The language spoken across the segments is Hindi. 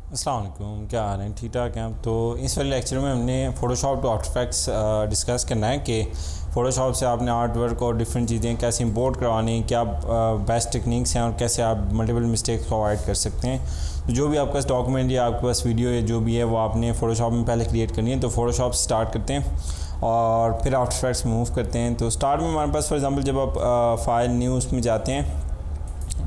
अस्सलाम वालेकुम, क्या हाल है? ठीक ठाक हैं। तो इस वाले लेक्चर में हमने Photoshop to After Effects discuss करना है कि फ़ोटोशॉप से आपने आर्ट वर्क और डिफरेंट चीज़ें कैसे इंपोर्ट करवानी, क्या बेस्ट टेक्निक्स हैं और कैसे आप मल्टीपल मिस्टेक्स को अवॉइड कर सकते हैं। तो जो भी आपके पास डॉक्यूमेंट या आपके पास वीडियो या जो भी है वो आपने फ़ोटोशॉप में पहले क्रिएट करनी है। तो फ़ोटोशॉप से स्टार्ट करते हैं और फिर आफ्टर इफेक्ट्स में मूव करते हैं। तो स्टार्ट में हमारे पास फॉर एग्ज़ाम्पल जब आप फाइल न्यूज़ में जाते हैं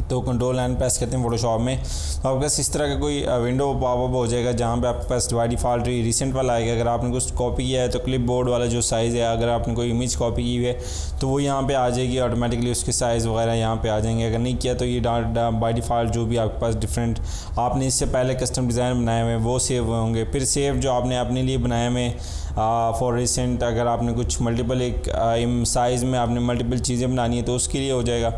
तो कंट्रोल एंड प्रेस करते हैं फ़ोटोशॉप में, तो आपके पास इस तरह का कोई विंडो पॉपअप हो जाएगा जहाँ पे आपके पास बाय डिफ़ॉल्ट रिसेंट वाला आएगा। अगर आपने कुछ कॉपी किया है तो क्लिप बोर्ड वाला जो साइज़ है, अगर आपने कोई इमेज कॉपी की हुई है तो वो यहाँ पे आ जाएगी ऑटोमेटिकली, उसके साइज़ वगैरह यहाँ पे आ जाएंगे। अगर नहीं किया तो ये बाय डिफ़ॉल्ट जो भी आपके पास डिफरेंट आपने इससे पहले कस्टम डिज़ाइन बनाए हुए वो सेव होंगे। फिर सेव जो आपने अपने लिए बनाए हुए फॉर रिसेंट, अगर आपने कुछ मल्टीपल एक साइज़ में आपने मल्टीपल चीज़ें बनानी है तो उसके लिए हो जाएगा।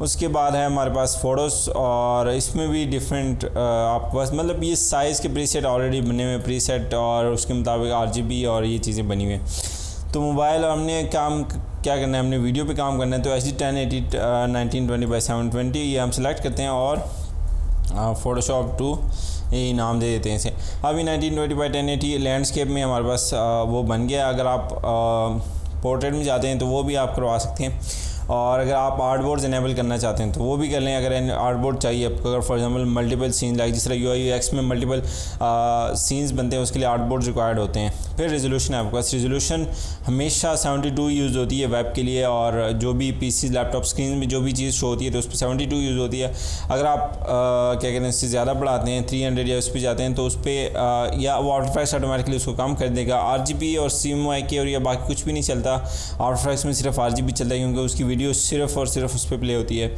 उसके बाद है हमारे पास फ़ोटोज़, और इसमें भी डिफरेंट आपके पास मतलब ये साइज़ के प्रीसेट ऑलरेडी बने हुए प्रीसेट और उसके मुताबिक RGB और ये चीज़ें बनी हुई हैं। तो मोबाइल हमने काम क्या करना है, हमने वीडियो पे काम करना है। तो HD 1080 1920x720 ये हम सेलेक्ट करते हैं और फ़ोटोशॉप टू यही नाम दे देते हैं इसे। अभी 1920x1080 लैंडस्केप में हमारे पास वो बन गया। अगर आप पोर्ट्रेट में जाते हैं तो वो भी आप करवा सकते हैं, और अगर आप आर्टबोर्ड्स इनेबल करना चाहते हैं तो वो भी कर लें। अगर आर्टबोर्ड चाहिए आपको, अगर for example multiple scene like जिस तरह UI UX में मल्टीपल सीन्स बनते हैं उसके लिए आर्टबोर्ड्स रिक्वायर्ड होते हैं। फिर रेजोल्यूशन है आपके पास, रेजोल्यूशन हमेशा 72 यूज़ होती है वेब के लिए, और जो भी PC लैपटॉप स्क्रीन में जो भी चीज़ शो होती है तो उस पर 72 यूज़ होती है। अगर आप क्या कहते हैं इससे ज़्यादा बढ़ाते हैं 300 या उस पर जाते हैं तो उस पर या वो आफ्टर इफेक्ट्स ऑटोमेटिकली उसको कम कर देगा। RGB और CMYK और या बाकी कुछ भी नहीं चलता, आफ्टर इफेक्ट्स में सिर्फ RGB चलता है क्योंकि उसकी वीडियो सिर्फ और सिर्फ उस पर प्ले होती है।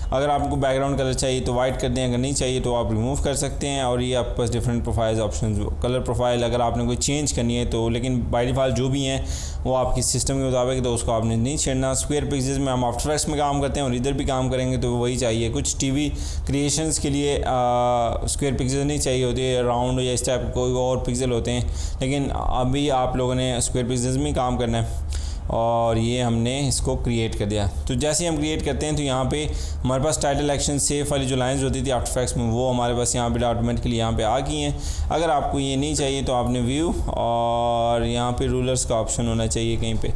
अगर आपको बैकग्राउंड कलर चाहिए तो वाइट कर दें, अगर नहीं चाहिए तो आप रिमूव कर सकते हैं। और ये आपके पास different profiles option, colour profile अगर आपने कोई चेंज करनी है तो, लेकिन बाय डिफ़ॉल्ट जो भी हैं वो आपकी सिस्टम के मुताबिक, तो उसको आपने नहीं छेड़ना। स्क्वायर पिक्सेस में हम आफ्टर इफेक्ट्स में काम करते हैं और इधर भी काम करेंगे तो वही चाहिए। कुछ TV क्रिएशंस के लिए स्क्वायर पिक्सल नहीं चाहिए होते, राउंड या इस टाइप कोई और पिक्सल होते हैं, लेकिन अभी आप लोगों ने स्क्वायर पिक्सेस में काम करना है। और ये हमने इसको क्रिएट कर दिया। तो जैसे ही हम क्रिएट करते हैं तो यहाँ पे हमारे पास टाइटल एक्शन सेफ वाली जो लाइंस होती थी आफ्टर इफेक्ट्स में वो हमारे पास यहाँ पे ऑटोमेटिकली यहाँ पे आ गई हैं। अगर आपको ये नहीं चाहिए तो आपने व्यू और यहाँ पे रूलर्स का ऑप्शन होना चाहिए कहीं पे,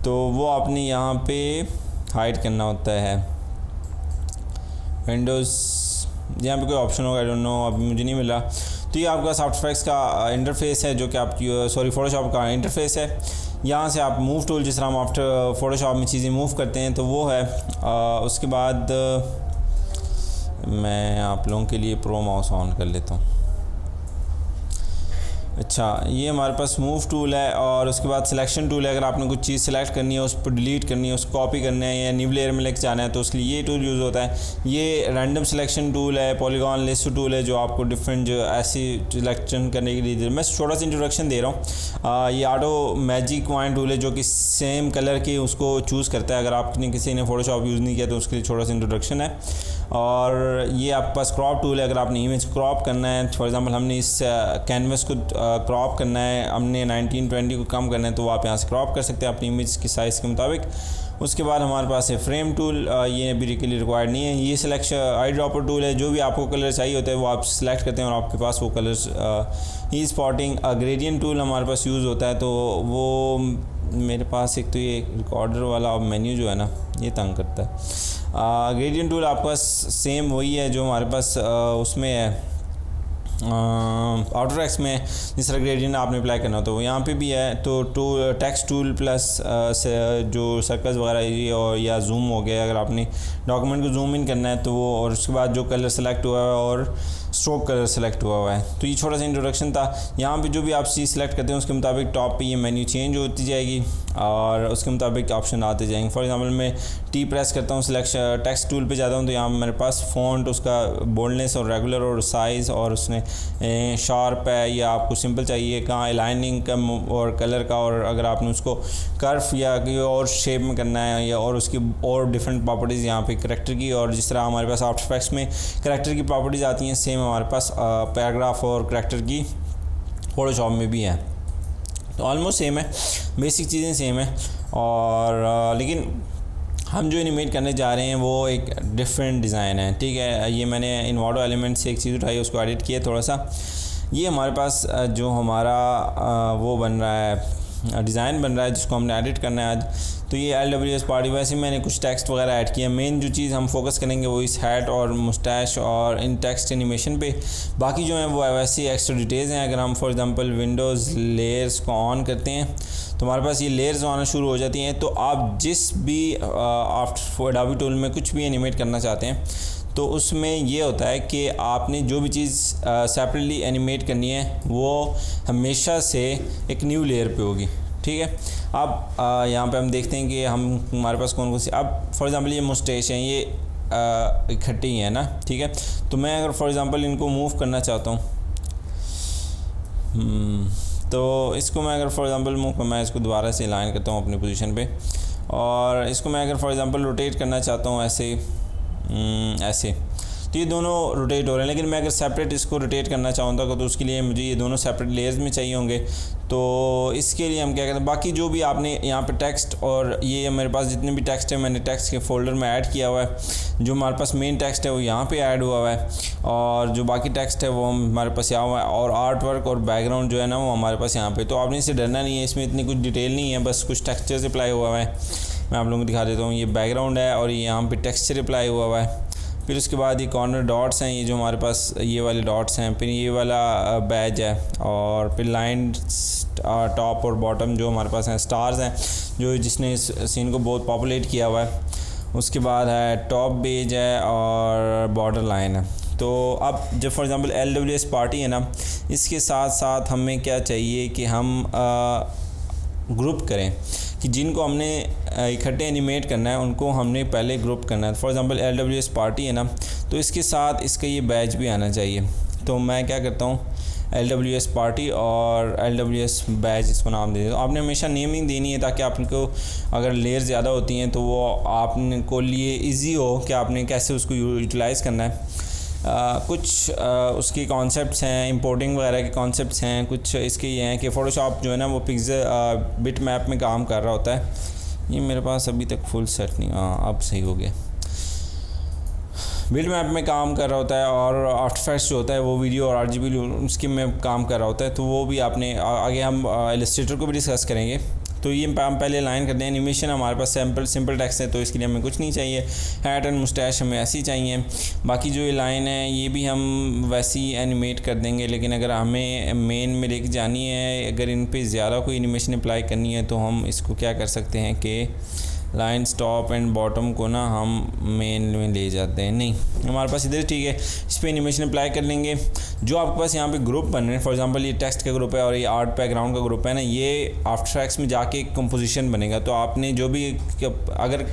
तो वो आपने यहाँ पे हाइड करना होता है। विंडोज़ यहाँ पे कोई ऑप्शन होगा, आई डोंट नो, अभी मुझे नहीं मिला। तो ये आपका आफ्टर इफेक्ट्स का इंटरफेस है जो कि आप फ़ोटोशॉप का इंटरफेस है। यहाँ से आप मूव टूल, जिस तरह हम आफ्टर फ़ोटोशॉप में चीज़ें मूव करते हैं तो वो है। उसके बाद मैं आप लोगों के लिए प्रो माउस ऑन कर लेता हूँ। अच्छा, ये हमारे पास मूव टूल है और उसके बाद सिलेक्शन टूल है। अगर आपने कुछ चीज़ सेलेक्ट करनी है, उस पर डिलीट करनी है, उसको कॉपी करना है या न्यू लेयर में लेके जाना है तो उसके लिए ये टूल यूज़ होता है। ये रैंडम सिलेक्शन टूल है, पॉलीगॉन लिस्ट टूल है जो आपको डिफरेंट जो ऐसी सिलेक्शन करने के लिए, मैं छोटा सा इंट्रोडक्शन दे रहा हूँ। ये ऑटो मैजिक पॉइंट टूल है जो कि सेम कलर की उसको चूज़ करता है। अगर आपने किसी ने फ़ोटोशॉप यूज़ नहीं किया तो उसके लिए छोटा सा इंट्रोडक्शन है। और ये आपके पास क्रॉप टूल है। अगर आपने इमेज क्रॉप करना है, फॉर एग्जांपल हमने इस कैनवस को क्रॉप करना है, हमने 1920 को कम करना है तो आप यहाँ से क्रॉप कर सकते हैं अपनी इमेज की साइज़ के मुताबिक। उसके बाद हमारे पास है फ्रेम टूल, ये अभी के लिए रिक्वायर्ड नहीं है। ये सिलेक्शन आई ड्रॉपर टूल है, जो भी आपको कलर चाहिए होता है वो आप सिलेक्ट करते हैं और आपके पास वो कलर्स। ई स्पॉटिंग ग्रेडियंट टूल हमारे पास यूज़ होता है, तो वो मेरे पास एक तो ये रिकॉर्डर वाला मेन्यू जो है ना ये तंग करता है। ग्रेडियंट टूल आपके पास सेम वही है जो हमारे पास उसमें है आफ्टर इफेक्ट्स में, जिस तरह ग्रेडियंट आपने अप्लाई करना हो तो यहाँ पे भी है। तो टेक्स्ट टूल प्लस जो सर्कल्स वगैरह और या जूम हो गया, अगर आपने डॉक्यूमेंट को जूम इन करना है तो वो, और उसके बाद जो कलर सेलेक्ट हुआ है और स्ट्रोक कलर सेलेक्ट हुआ है। तो ये छोटा सा इंट्रोडक्शन था। यहाँ पे जो भी आप चीज़ सेलेक्ट करते हैं उसके मुताबिक टॉप पे ये मेन्यू चेंज होती जाएगी और उसके मुताबिक ऑप्शन आते जाएंगे। फॉर एग्जांपल मैं T प्रेस करता हूँ, सिलेक्शन टेक्स्ट टूल पे जाता हूँ तो यहाँ मेरे पास फ़ॉन्ट, उसका बोल्डनेस और रेगुलर और साइज़ और उसने शार्प है या आपको सिंपल चाहिए, कहाँ अलाइनिंग का और कलर का, और अगर आपने उसको कर्व या और शेप में करना है या और उसकी और डिफरेंट प्रॉपर्टीज़ यहाँ पे करैक्टर की, और जिस तरह हमारे पास आफ्टर इफेक्ट्स में करैक्टर की प्रॉपर्टीज़ आती हैं सेम हमारे पास पैराग्राफ और करैक्टर की फ़ोटोशॉप में भी है। तो ऑलमोस्ट सेम है, बेसिक चीज़ें सेम है। और लेकिन हम जो एनिमेट करने जा रहे हैं वो एक डिफरेंट डिज़ाइन है, ठीक है। ये मैंने इन्वाडो एलिमेंट से एक चीज़ उठाई, उसको एडिट किया थोड़ा सा। ये हमारे पास जो हमारा वो बन रहा है, डिज़ाइन बन रहा है, जिसको हमने एडिट करना है आज। तो ये LWS पार्टी, वैसे मैंने कुछ टेक्स्ट वगैरह ऐड किया। मेन जो चीज़ हम फोकस करेंगे वो इस हैट और मुस्टैश और इन टेक्स्ट एनिमेशन पे। बाकी जो है वो वैसे एक्स्ट्रा डिटेल्स हैं। अगर हम फॉर एग्जांपल विंडोज़ लेयर्स को ऑन करते हैं तो हमारे पास ये लेयर्स आना शुरू हो जाती हैं। तो आप जिस भी आफ्टर एडोबी टूल में कुछ भी एनिमेट करना चाहते हैं तो उसमें ये होता है कि आपने जो भी चीज़ सेपरेटली एनिमेट करनी है वो हमेशा से एक न्यू लेयर पे होगी, ठीक है। अब यहाँ पे हम देखते हैं कि हमारे पास कौन कौन सी, अब फॉर एग्जांपल ये मुस्टैच हैं, ये इकट्ठी ही है ना, ठीक है। तो मैं अगर फॉर एग्जांपल इनको मूव करना चाहता हूँ तो इसको मैं अगर फॉर एग्जांपल मैं इसको दोबारा से लाइन करता हूँ अपनी पोजीशन पे, और इसको मैं अगर फॉर एग्जांपल रोटेट करना चाहता हूँ ऐसे ऐसे, तो ये दोनों रोटेट हो रहे हैं। लेकिन मैं अगर सेपरेट इसको रोटेट करना चाहूँगा तो उसके लिए मुझे ये दोनों सेपरेट लेयर्स में चाहिए होंगे। तो इसके लिए हम क्या करते हैं, बाकी जो भी आपने यहाँ पे टेक्स्ट, और ये मेरे पास जितने भी टेक्स्ट है मैंने टेक्स्ट के फोल्डर में ऐड किया हुआ है। जो हमारे पास मेन टेक्स्ट है वो यहाँ पे ऐड हुआ है, और जो बाकी टेक्स्ट है वो हमारे पास यहाँ हुआ है, और आर्ट वर्क और बैकग्राउंड जो है ना वो हमारे पास यहाँ पे। तो आपने इससे डरना नहीं है, इसमें इतनी कुछ डिटेल नहीं है, बस कुछ टेक्सचर अप्लाई हुआ है। मैं आप लोगों को दिखा देता हूँ, ये बैकग्राउंड है और ये यहाँ पे टेक्सचर अप्लाई हुआ है। फिर उसके बाद ये कॉर्नर डॉट्स हैं, ये जो हमारे पास ये वाले डॉट्स हैं। फिर ये वाला बैज है, और फिर लाइन टॉप और बॉटम जो हमारे पास हैं, स्टार्स हैं जो जिसने इस सीन को बहुत पॉपुलेट किया हुआ है। उसके बाद है टॉप बेज है और बॉर्डर लाइन है। तो अब जब फॉर एग्जांपल LWS पार्टी है ना, इसके साथ साथ हमें क्या चाहिए कि हम ग्रुप करें, कि जिनको हमने इकट्ठे एनिमेट करना है उनको हमने पहले ग्रुप करना है। फॉर एग्जांपल LWS पार्टी है ना, तो इसके साथ इसका ये बैच भी आना चाहिए। तो मैं क्या करता हूँ, LWS पार्टी और LWS बैच इसको नाम दे देता हूँ। आपने हमेशा नेमिंग देनी है ताकि आपको अगर लेयर ज़्यादा होती हैं तो वो आपने को लिए ईजी हो कि आपने कैसे उसको यूटिलाइज़ करना है। कुछ उसके कॉन्सेप्ट्स हैं, इंपोर्टिंग वगैरह के कॉन्सेप्ट्स हैं। कुछ इसके ये हैं कि फ़ोटोशॉप जो है ना वो पिक्सल बिट मैप में काम कर रहा होता है। ये मेरे पास अभी तक फुल सेट नहीं, अब सही हो गया। बिट मैप में काम कर रहा होता है, और आफ्टर इफेक्ट्स जो होता है वो वीडियो और RGB उसके में काम कर रहा होता है। तो वो भी आपने आगे हम इलस्ट्रेटर को भी डिस्कस करेंगे। तो ये हम पहले लाइन करते हैं। एनिमेशन हमारे पास सिंपल टेक्स्ट है तो इसके लिए हमें कुछ नहीं चाहिए। हैट एंड मुस्टैश हमें ऐसी चाहिए। बाकी जो ये लाइन है ये भी हम वैसी एनिमेट कर देंगे, लेकिन अगर हमें मेन में लेके जानी है, अगर इन पे ज़्यादा कोई एनिमेशन अप्लाई करनी है तो हम इसको क्या कर सकते हैं कि लाइन टॉप एंड बॉटम को ना हम मेन में ले जाते हैं। नहीं, हमारे पास इधर ठीक है, इस पर एनिमेशन अप्लाई कर लेंगे। जो आपके पास यहाँ पे ग्रुप बन रहे हैं, फॉर एग्जांपल ये टेक्स्ट का ग्रुप है और ये आर्ट बैकग्राउंड का ग्रुप है ना, ये आफ्टर इफेक्ट्स में जाके एक कंपोजिशन बनेगा। तो आपने जो भी अगर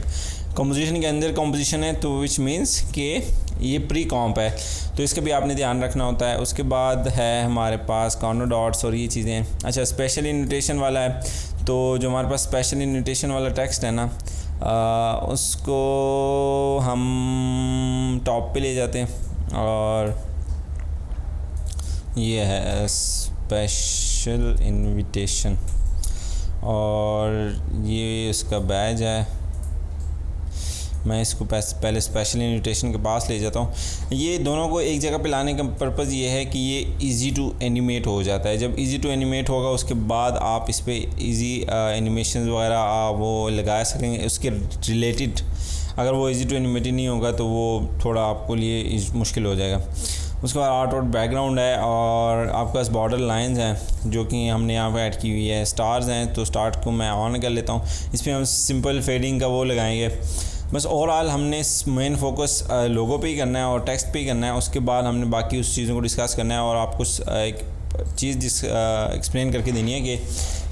कंपोजिशन के अंदर कंपोजिशन है तो विच मीन्स कि ये प्री कॉम्प है, तो इसका भी आपने ध्यान रखना होता है। उसके बाद है हमारे पास कॉर्नर डॉट्स और ये चीज़ें। अच्छा, स्पेशल इन्विटेशन वाला है, तो जो हमारे पास स्पेशल इन्विटेशन वाला टेक्स्ट है ना, उसको हम टॉप पे ले जाते हैं, और ये है स्पेशल इन्विटेशन, और ये उसका बैज है। मैं इसको पहले स्पेशल इन्विटेशन के पास ले जाता हूँ। ये दोनों को एक जगह पे लाने का पर्पज़ ये है कि ये इजी टू एनिमेट हो जाता है। जब इजी टू एनिमेट होगा उसके बाद आप इस पर इजी एनिमेशन वगैरह वो लगा सकेंगे। उसके रिलेटेड अगर वो इजी टू एनिमेट नहीं होगा तो वो थोड़ा आपको लिए मुश्किल हो जाएगा। उसके बाद आर्ट और बैकग्राउंड है, और आपके पास बॉर्डर लाइंस हैं जो कि हमने यहाँ पे ऐड की हुई है। स्टार्स हैं, तो स्टार्ट को मैं ऑन कर लेता हूँ। इस पर हम सिंपल फेडिंग का वो लगाएंगे। बस ओवरऑल हमने मेन फोकस लोगो पे ही करना है और टेक्स्ट पे ही करना है। उसके बाद हमने बाकी उस चीज़ों को डिस्कस करना है, और आपको एक चीज़ एक्सप्लेन करके देनी है कि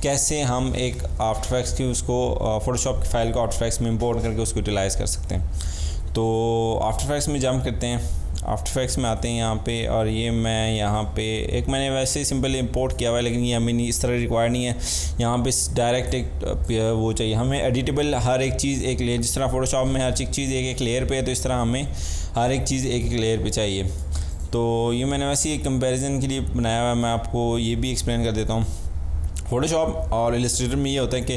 कैसे हम एक आफ्टर इफेक्ट्स की उसको फ़ोटोशॉप की फ़ाइल को आफ्टर इफेक्ट्स में इंपोर्ट करके उसको यूटिलाइज़ कर सकते हैं। तो आफ्टर इफेक्ट्स में जंप करते हैं, आफ्टर इफेक्ट्स में आते हैं यहाँ पे, और ये मैं यहाँ पे एक मैंने वैसे ही सिंपल इंपोर्ट किया हुआ है, लेकिन ये हमें इस तरह रिक्वायर नहीं है। यहाँ पे डायरेक्ट एक वो चाहिए हमें एडिटेबल हर एक चीज़ एक लेयर, जिस तरह फोटोशॉप में हर चीज़ एक लेयर पे है, तो इस तरह हमें हर एक चीज़ एक लेयर पे चाहिए। तो ये मैंने वैसे ही कंपैरिजन के लिए बनाया हुआ है, मैं आपको ये भी एक्सप्लेन कर देता हूँ। फ़ोटोशॉप और इलस्ट्रेटर में ये होता है कि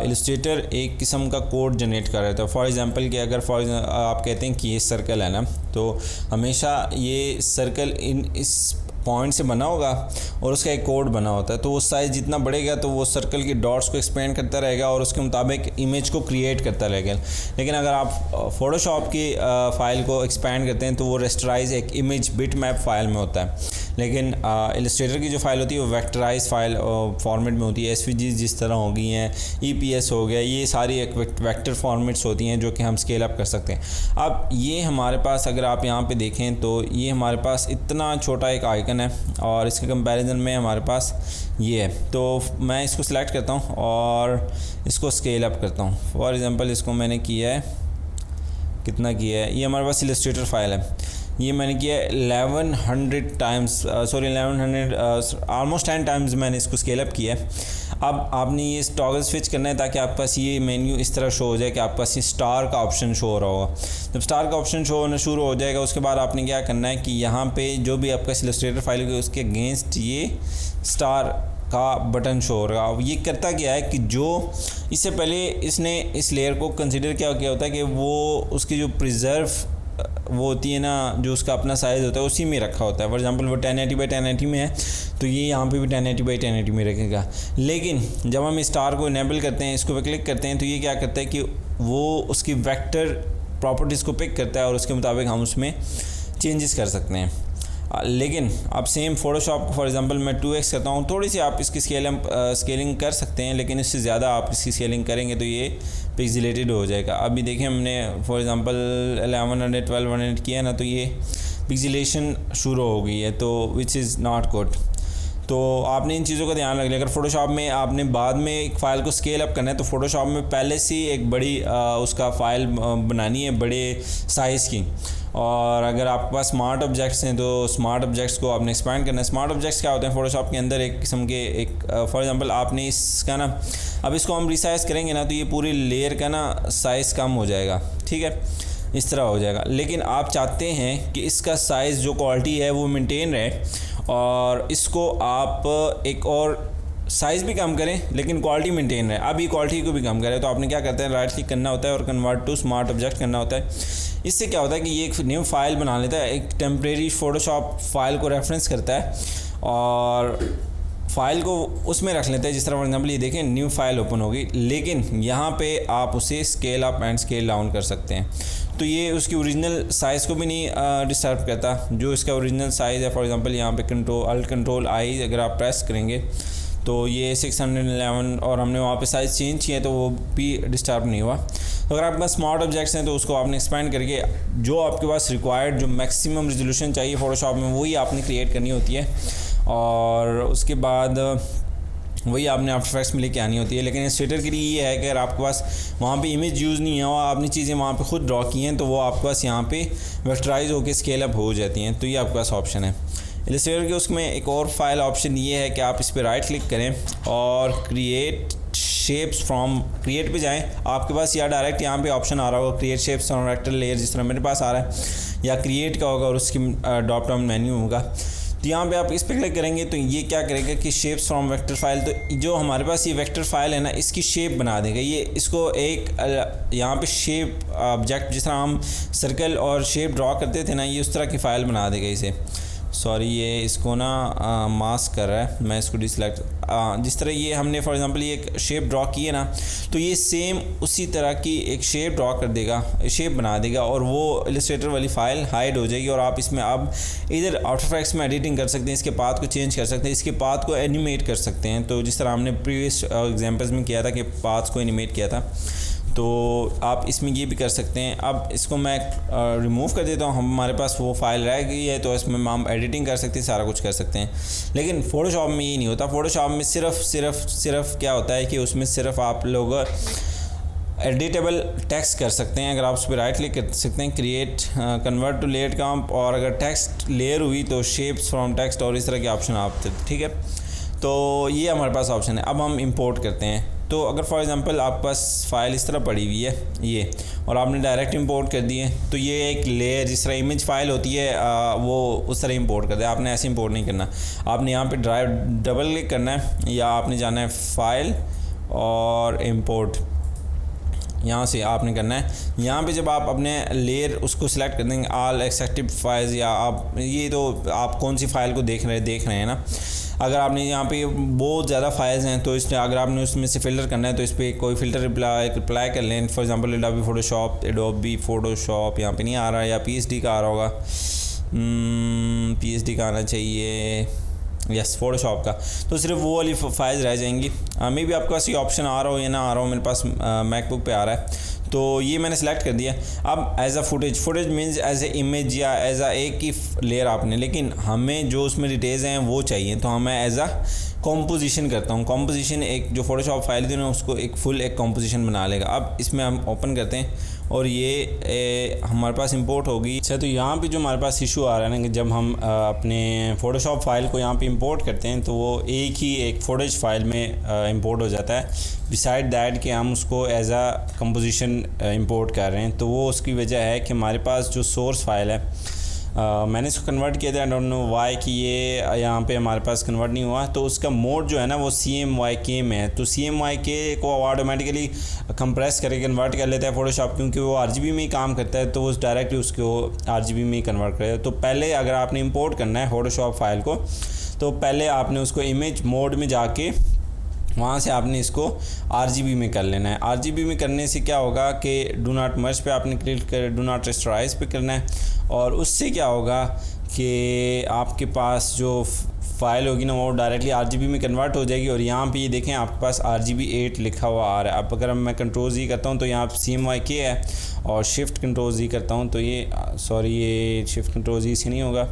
इलस्ट्रेटर एक किस्म का कोड जनरेट कर रहा है। तो फॉर एग्ज़ाम्पल कि अगर आप कहते हैं कि ये सर्कल है ना, तो हमेशा ये सर्कल इस पॉइंट से बना होगा और उसका एक कोड बना होता है। तो वो साइज़ जितना बढ़ेगा तो वो सर्कल की डॉट्स को एक्सपेंड करता रहेगा और उसके मुताबिक इमेज को क्रिएट करता रहेगा। लेकिन अगर आप फ़ोटोशॉप की फ़ाइल को एक्सपेंड करते हैं तो वो रेस्टराइज एक इमेज बिट मैप फाइल में होता है। लेकिन इलस्ट्रेटर की जो फाइल होती है वो वेक्टराइज फाइल फॉर्मेट में होती है। एसवीजी जिस तरह हो गई हैं, ईपीएस हो गया, ये सारी एक वेक्टर फॉर्मेट्स होती हैं जो कि हम स्केल अप कर सकते हैं। अब ये हमारे पास अगर आप यहाँ पे देखें तो ये हमारे पास इतना छोटा एक आइकन है और इसके कंपैरिजन में हमारे पास ये है। तो मैं इसको सिलेक्ट करता हूँ और इसको स्केल अप करता हूँ। फॉर एग्ज़ाम्पल इसको मैंने किया है, कितना किया है, ये हमारे पास इलस्ट्रेटर फाइल है, ये मैंने किया 1100 टाइम्स ऑलमोस्ट 10 टाइम्स मैंने इसको स्केल अप किया है। अब आपने ये टॉगल स्विच करना है ताकि आपके पास ये मेन्यू इस तरह शो हो जाए कि आपके पास ये स्टार का ऑप्शन शो हो रहा होगा। जब स्टार का ऑप्शन शो होना शुरू हो जाएगा उसके बाद आपने क्या करना है कि यहाँ पे जो भी आपका इलस्ट्रेटर फाइल होगी उसके अगेंस्ट ये स्टार का बटन शो हो रहा है। ये करता क्या है कि जो इससे पहले इसने इस लेयर को कंसिडर क्या होता है कि वो उसकी जो प्रिजर्व वो होती है ना, जो उसका अपना साइज़ होता है उसी में रखा होता है। फॉर एग्जांपल वो 1080x1080 में है तो ये यहाँ पे भी 1080x1080 में रखेगा। लेकिन जब हम स्टार को इनेबल करते हैं, इसको पे क्लिक करते हैं, तो ये क्या करता है कि वो उसकी वेक्टर प्रॉपर्टीज़ को पिक करता है और उसके मुताबिक हम उसमें चेंजेस कर सकते हैं। लेकिन अब सेम फ़ोटोशॉप फॉर एग्जांपल मैं 2x करता हूँ, थोड़ी सी आप इसकी स्केलिंग कर सकते हैं, लेकिन इससे ज़्यादा आप इसकी स्केलिंग करेंगे तो ये पिक्सेलेटेड हो जाएगा। अभी देखें हमने फॉर एग्जांपल 1100 1200 किया ना, तो ये पिक्सेलेशन शुरू हो गई है, तो विच इज़ नॉट गुड। तो आपने इन चीज़ों का ध्यान रख लिया। अगर फ़ोटोशॉप में आपने बाद में एक फ़ाइल को स्केल अप करना है तो फ़ोटोशॉप में पहले से एक बड़ी उसका फ़ाइल बनानी है बड़े साइज़ की। और अगर आपके पास स्मार्ट ऑब्जेक्ट्स हैं तो स्मार्ट ऑब्जेक्ट्स को आपने एक्सपैंड करना है। स्मार्ट ऑब्जेक्ट्स क्या होते हैं फ़ोटोशॉप के अंदर, एक किस्म के एक फॉर एग्जांपल आपने इसका ना, अब इसको हम रिसाइज़ करेंगे ना तो ये पूरी लेयर का ना साइज़ कम हो जाएगा, ठीक है, इस तरह हो जाएगा। लेकिन आप चाहते हैं कि इसका साइज़ जो क्वालिटी है वो मेंटेन रहे और इसको आप एक और साइज़ भी कम करें लेकिन क्वालिटी मेंटेन रहे। अब ये क्वालिटी को भी कम करें तो आपने क्या करते हैं, राइट क्लिक करना होता है और कन्वर्ट टू स्मार्ट ऑब्जेक्ट करना होता है। इससे क्या होता है कि ये एक न्यू फाइल बना लेता है, एक टेम्परेरी फ़ोटोशॉप फाइल को रेफरेंस करता है और फाइल को उसमें रख लेते हैं। जिस तरह फॉर एग्जाम्पल ये देखें न्यू फाइल ओपन होगी, लेकिन यहाँ पे आप उसे scale up and scale down कर सकते हैं। तो ये उसकी ओरिजिनल साइज़ को भी नहीं डिस्टर्ब करता, जो इसका ओरिजिनल साइज़ है। फॉर एग्जांपल यहाँ पे कंट्रोल आई अगर आप प्रेस करेंगे तो ये 611 और हमने वहाँ पे साइज़ चेंज किया तो वो भी डिस्टर्ब नहीं हुआ। तो अगर आपके पास स्मार्ट ऑब्जेक्ट्स हैं तो उसको आपने एक्सपेंड करके जो आपके पास रिक्वायर्ड जो मैक्सिमम रेजोल्यूशन चाहिए फ़ोटोशॉप में वही आपने क्रिएट करनी होती है और उसके बाद वही आपने आफ्टर इफेक्ट्स में लेके आनी होती है। लेकिन इलस्ट्रेटर के लिए ये है कि अगर आपके पास वहाँ पे इमेज यूज़ नहीं है और आपने चीज़ें वहाँ पे खुद ड्रॉ की हैं तो वो आपके पास यहाँ पे वेक्टराइज होकर स्केल अप हो जाती हैं। तो ये आपके पास ऑप्शन है इलस्ट्रेटर के। उसमें एक और फाइल ऑप्शन ये है कि आप इस पर राइट क्लिक करें और क्रिएट शेप्स फ्रॉम क्रिएट पे जाएं। आपके पास या डायरेक्ट यहाँ पे ऑप्शन आ रहा होगा create shapes from vector layer, जिस तरह मेरे पास आ रहा है, या क्रिएट का होगा और उसकी ड्रॉप डाउन मेन्यू होगा। तो यहाँ पे आप इस पर क्लिक करेंगे तो ये क्या करेगा कि शेप्स फ्रॉम वेक्टर फाइल, तो जो हमारे पास ये वेक्टर फाइल है ना इसकी शेप बना देगा। ये इसको एक यहाँ पे शेप ऑब्जेक्ट जिस तरह हम सर्कल और शेप ड्रॉ करते थे ना, ये उस तरह की फ़ाइल बना देगा इसे। सॉरी ये इसको ना मास्क कर रहा है, मैं इसको डिसलेक्ट जिस तरह ये हमने फॉर एग्जांपल ये एक शेप ड्रॉ की है ना, तो ये सेम उसी तरह की एक शेप ड्रॉ कर देगा, शेप बना देगा और वो इलस्ट्रेटर वाली फ़ाइल हाइड हो जाएगी। और आप इसमें अब इधर आफ्टर इफेक्ट्स में एडिटिंग कर सकते हैं, इसके पाथ को चेंज कर सकते हैं, इसके पाथ को एनिमेट कर सकते हैं। तो जिस तरह हमने प्रीवियस एग्जाम्पल्स में किया था कि पाथ को एनिमेट किया था, तो आप इसमें ये भी कर सकते हैं। अब इसको मैं रिमूव कर देता हूँ, हमारे पास वो फाइल रह गई है तो इसमें हम एडिटिंग कर सकते हैं, सारा कुछ कर सकते हैं। लेकिन फ़ोटोशॉप में ये नहीं होता। फ़ोटोशॉप में सिर्फ क्या होता है कि उसमें सिर्फ आप लोग एडिटेबल टेक्स्ट कर सकते हैं। अगर आप उस पर राइट क्लिक कर सकते हैं क्रिएट कन्वर्ट टू लेयर कॉम्प, और अगर टेक्स्ट लेयर हुई तो शेप्स फ्रॉम टेक्स्ट और इस तरह के ऑप्शन आप, ठीक है। तो ये हमारे पास ऑप्शन है। अब हम इंपोर्ट करते हैं। तो अगर फॉर एग्जांपल आपके पास फ़ाइल इस तरह पड़ी हुई है ये, और आपने डायरेक्ट इंपोर्ट कर दी है, तो ये एक लेयर जिस तरह इमेज फ़ाइल होती है वो उस तरह इंपोर्ट कर दे। आपने ऐसे इंपोर्ट नहीं करना, आपने यहाँ पे ड्राइव डबल क्लिक करना है या आपने जाना है फ़ाइल और इंपोर्ट, यहाँ से आपने करना है। यहाँ पे जब आप अपने लेयर उसको सिलेक्ट कर देंगे ऑल एक्सेप्टेड फाइल्स, या आप ये तो आप कौन सी फ़ाइल को देख रहे हैं ना। अगर आपने यहाँ पे बहुत ज़्यादा फाइल्स हैं तो इसमें अगर आपने उसमें से फ़िल्टर करना है तो इस पर कोई फ़िल्टर अप्लाई कर लें। फॉर एग्जांपल एडोबी फ़ोटोशॉप यहाँ पे नहीं आ रहा, या PSD का आ रहा होगा, PSD का आना चाहिए, यस फ़ोटोशॉप का, तो सिर्फ वो वाली फाइल्स रह जाएंगी। मे भी आपके पास ये ऑप्शन आ रहा हो या ना आ रहा हो, मेरे पास मैकबुक पे आ रहा है, तो ये मैंने सेलेक्ट कर दिया। अब as a footage means as a image या एज अ एक ही लेयर आपने, लेकिन हमें जो उसमें डिटेल्स हैं वो चाहिए, तो हमें एज अ कॉम्पोजिशन करता हूँ। कॉम्पोजिशन एक जो फोटोशॉप फाइल थी ना उसको एक फुल एक कॉम्पोजिशन बना लेगा। अब इसमें हम ओपन करते हैं और ये हमारे पास इंपोर्ट होगी। अच्छा, तो यहाँ पे जो हमारे पास इशू आ रहा है ना कि जब हम अपने फ़ोटोशॉप फाइल को यहाँ पे इंपोर्ट करते हैं तो वो एक फ़ोटेज फाइल में इंपोर्ट हो जाता है, बिसाइड दैट कि हम उसको एज अ कंपोजिशन इंपोर्ट कर रहे हैं। तो वो उसकी वजह है कि हमारे पास जो सोर्स फाइल है, मैंने इसको कन्वर्ट किया था, आई डोंट नो वाई कि ये यहाँ पे हमारे पास कन्वर्ट नहीं हुआ। तो उसका मोड जो है ना वो CMYK में है, तो CMYK को ऑटोमेटिकली कंप्रेस करके कन्वर्ट कर लेता है फ़ोटोशॉप, क्योंकि वो RGB में ही काम करता है, तो वो डायरेक्टली उसको RGB में ही कन्वर्ट करेगा। तो पहले अगर आपने इंपोर्ट करना है फ़ोटोशॉप फाइल को, तो पहले आपने उसको इमेज मोड में जाके वहाँ से आपने इसको RGB में कर लेना है। RGB में करने से क्या होगा कि डू नॉट मर्ज पे आपने क्लिक कर, डू नॉट रस्टराइज पे करना है, और उससे क्या होगा कि आपके पास जो फ़ाइल होगी ना वो डायरेक्टली RGB में कन्वर्ट हो जाएगी। और यहाँ पे ये देखें आपके पास RGB 8 लिखा हुआ आ रहा है। अब अगर मैं Ctrl+Z करता हूँ तो यहाँ CMYK है, और शिफ्ट Ctrl+Z करता हूँ तो ये ये शिफ्ट Ctrl+Z से नहीं होगा,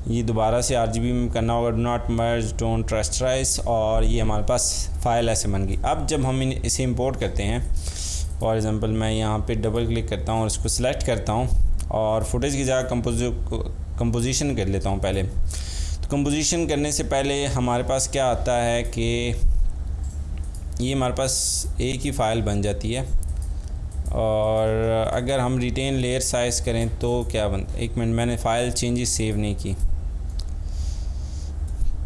ये दोबारा से RGB में करना होगा, डू नॉट मर्ज डोंट रस्टराइज, और ये हमारे पास फ़ाइल ऐसे बन गई। अब जब हम इसे इंपोर्ट करते हैं, फॉर एग्ज़ाम्पल मैं यहाँ पे डबल क्लिक करता हूँ और इसको सिलेक्ट करता हूँ और फुटेज की जगह कंपोजिशन कर लेता हूँ पहले। तो कंपोजिशन करने से पहले हमारे पास क्या आता है कि ये हमारे पास एक ही फ़ाइल बन जाती है, और अगर हम रिटेन लेयर साइज़ करें तो क्या एक मिनट, मैंने फ़ाइल चेंजेस सेव नहीं की,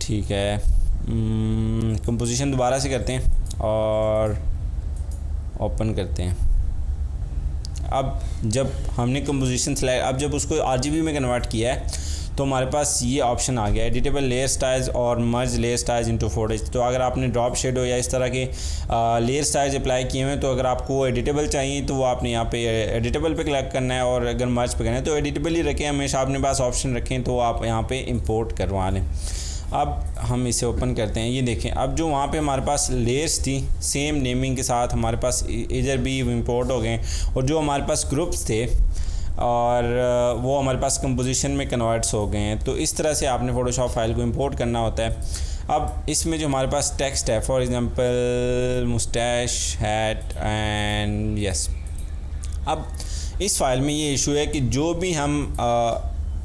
ठीक है। कंपोजिशन दोबारा से करते हैं और ओपन करते हैं। अब जब हमने कंपोजिशन सेलेक्ट, अब जब उसको RGB में कन्वर्ट किया है तो हमारे पास ये ऑप्शन आ गया एडिटेबल लेयर स्टाइल्स और मर्ज लेयर स्टाइल्स इनटू फुटेज। तो अगर आपने ड्रॉप शेडो या इस तरह के लेयर स्टाइल्स अप्लाई किए हुए हैं, तो अगर आपको वो एडिटेबल चाहिए तो वो आपने यहाँ पे एडिटेबल पे क्लिक करना है, और अगर मर्ज पे करना है तो एडिटेबल ही रखें, हमेशा अपने पास ऑप्शन रखें, तो आप यहाँ पे इंपोर्ट करवा लें। अब हम इसे ओपन करते हैं, ये देखें अब जो वहाँ पे हमारे पास लेयर्स थी सेम नेमिंग के साथ हमारे पास इधर भी इंपोर्ट हो गए, और जो हमारे पास ग्रुप्स थे और वो हमारे पास कंपोजिशन में कन्वर्ट्स हो गए हैं। तो इस तरह से आपने फ़ोटोशॉप फाइल को इंपोर्ट करना होता है। अब इसमें जो हमारे पास टेक्स्ट है, for example Moustache hat and yes, अब इस फाइल में ये इशू है कि जो भी हम